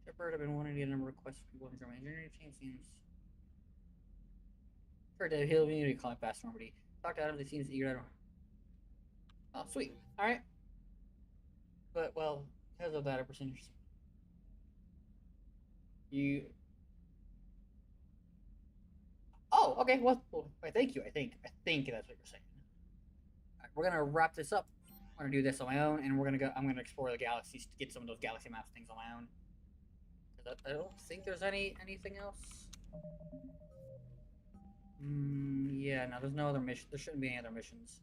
Shepard, I've been wanting to get a number of requests from people in German engineering team. Seems... Sure, Dave, he'll be calling fast nobody. Talk to Adam, he seems eager. I don't... Oh, sweet. Alright. But, well, because of that, a percentage... You... Oh, okay, well, thank you, I think that's what you're saying. Alright, we're gonna wrap this up. I'm gonna do this on my own, and we're gonna go. I'm gonna explore the galaxies to get some of those galaxy maps things on my own. I don't think there's anything else. Yeah, no, there's no other mission. There shouldn't be any other missions.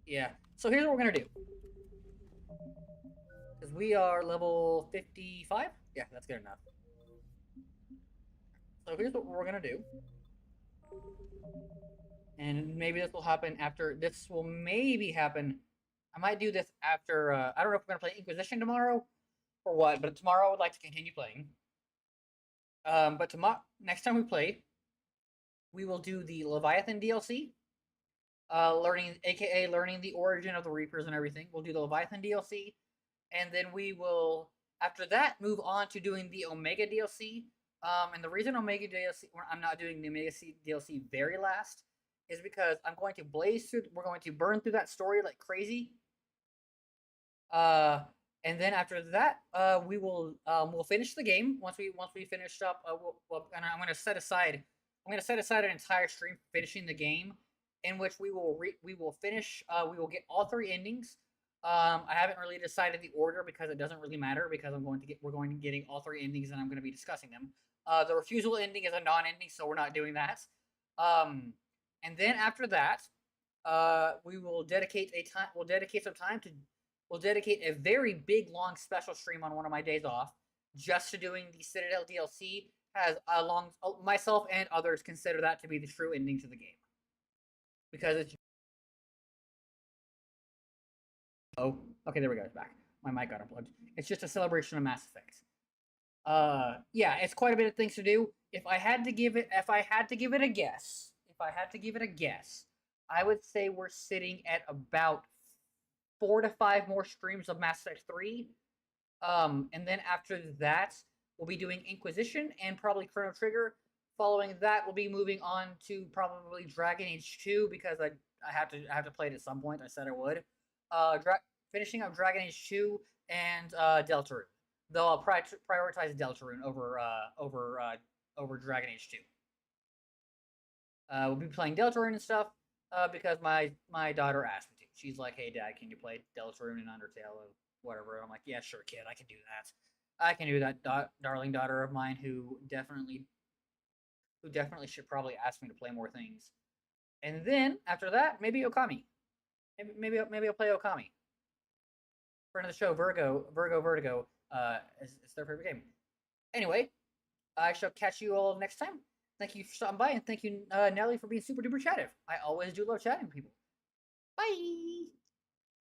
Yeah. So here's what we're gonna do. Because we are level 55. Yeah, that's good enough. So here's what we're gonna do. And maybe this will happen after. This will maybe happen. I might do this after. I don't know if we're gonna play Inquisition tomorrow or what, but tomorrow I would like to continue playing. But tomorrow, next time we play, we will do the Leviathan DLC. AKA learning the origin of the Reapers and everything. We'll do the Leviathan DLC, and then we will, after that, move on to doing the Omega DLC. And the reason Omega DLC, I'm not doing the Omega DLC very last, is because I'm going to blaze through. We're going to burn through that story like crazy. And then after that, we'll finish the game. Once we finish up, and I'm going to set aside an entire stream for finishing the game, in which we will finish. We will get all 3 endings. I haven't really decided the order because it doesn't really matter, because we're going to be getting all 3 endings, and I'm going to be discussing them. The refusal ending is a non-ending, so we're not doing that. And then after that, we will dedicate We'll dedicate a very big, long special stream on one of my days off just to doing the Citadel DLC. Myself and others consider that to be the true ending to the game, because it's. Oh, okay, there we go. It's back. My mic got unplugged. It's just a celebration of Mass Effect. Yeah, it's quite a bit of things to do. If I had to give it a guess, I would say we're sitting at about 4 to 5 more streams of Mass Effect 3. And then after that, we'll be doing Inquisition and probably Chrono Trigger. Following that, we'll be moving on to probably Dragon Age 2, because I have to play it at some point. I said I would. Finishing up Dragon Age 2 and Deltarune. Though I'll prioritize Deltarune over Dragon Age 2. We'll be playing Deltarune and stuff because my daughter asked me to. She's like, "Hey, Dad, can you play Deltarune and Undertale or whatever?" And I'm like, "Yeah, sure, kid, I can do that. I can do that." Darling daughter of mine who definitely should probably ask me to play more things. And then after that, maybe Okami. Maybe I'll play Okami. Friend of the show, Vertigo. It's their favorite game. Anyway, I shall catch you all next time. Thank you for stopping by, and thank you, Nelly, for being super duper chattive. I always do love chatting with people. Bye.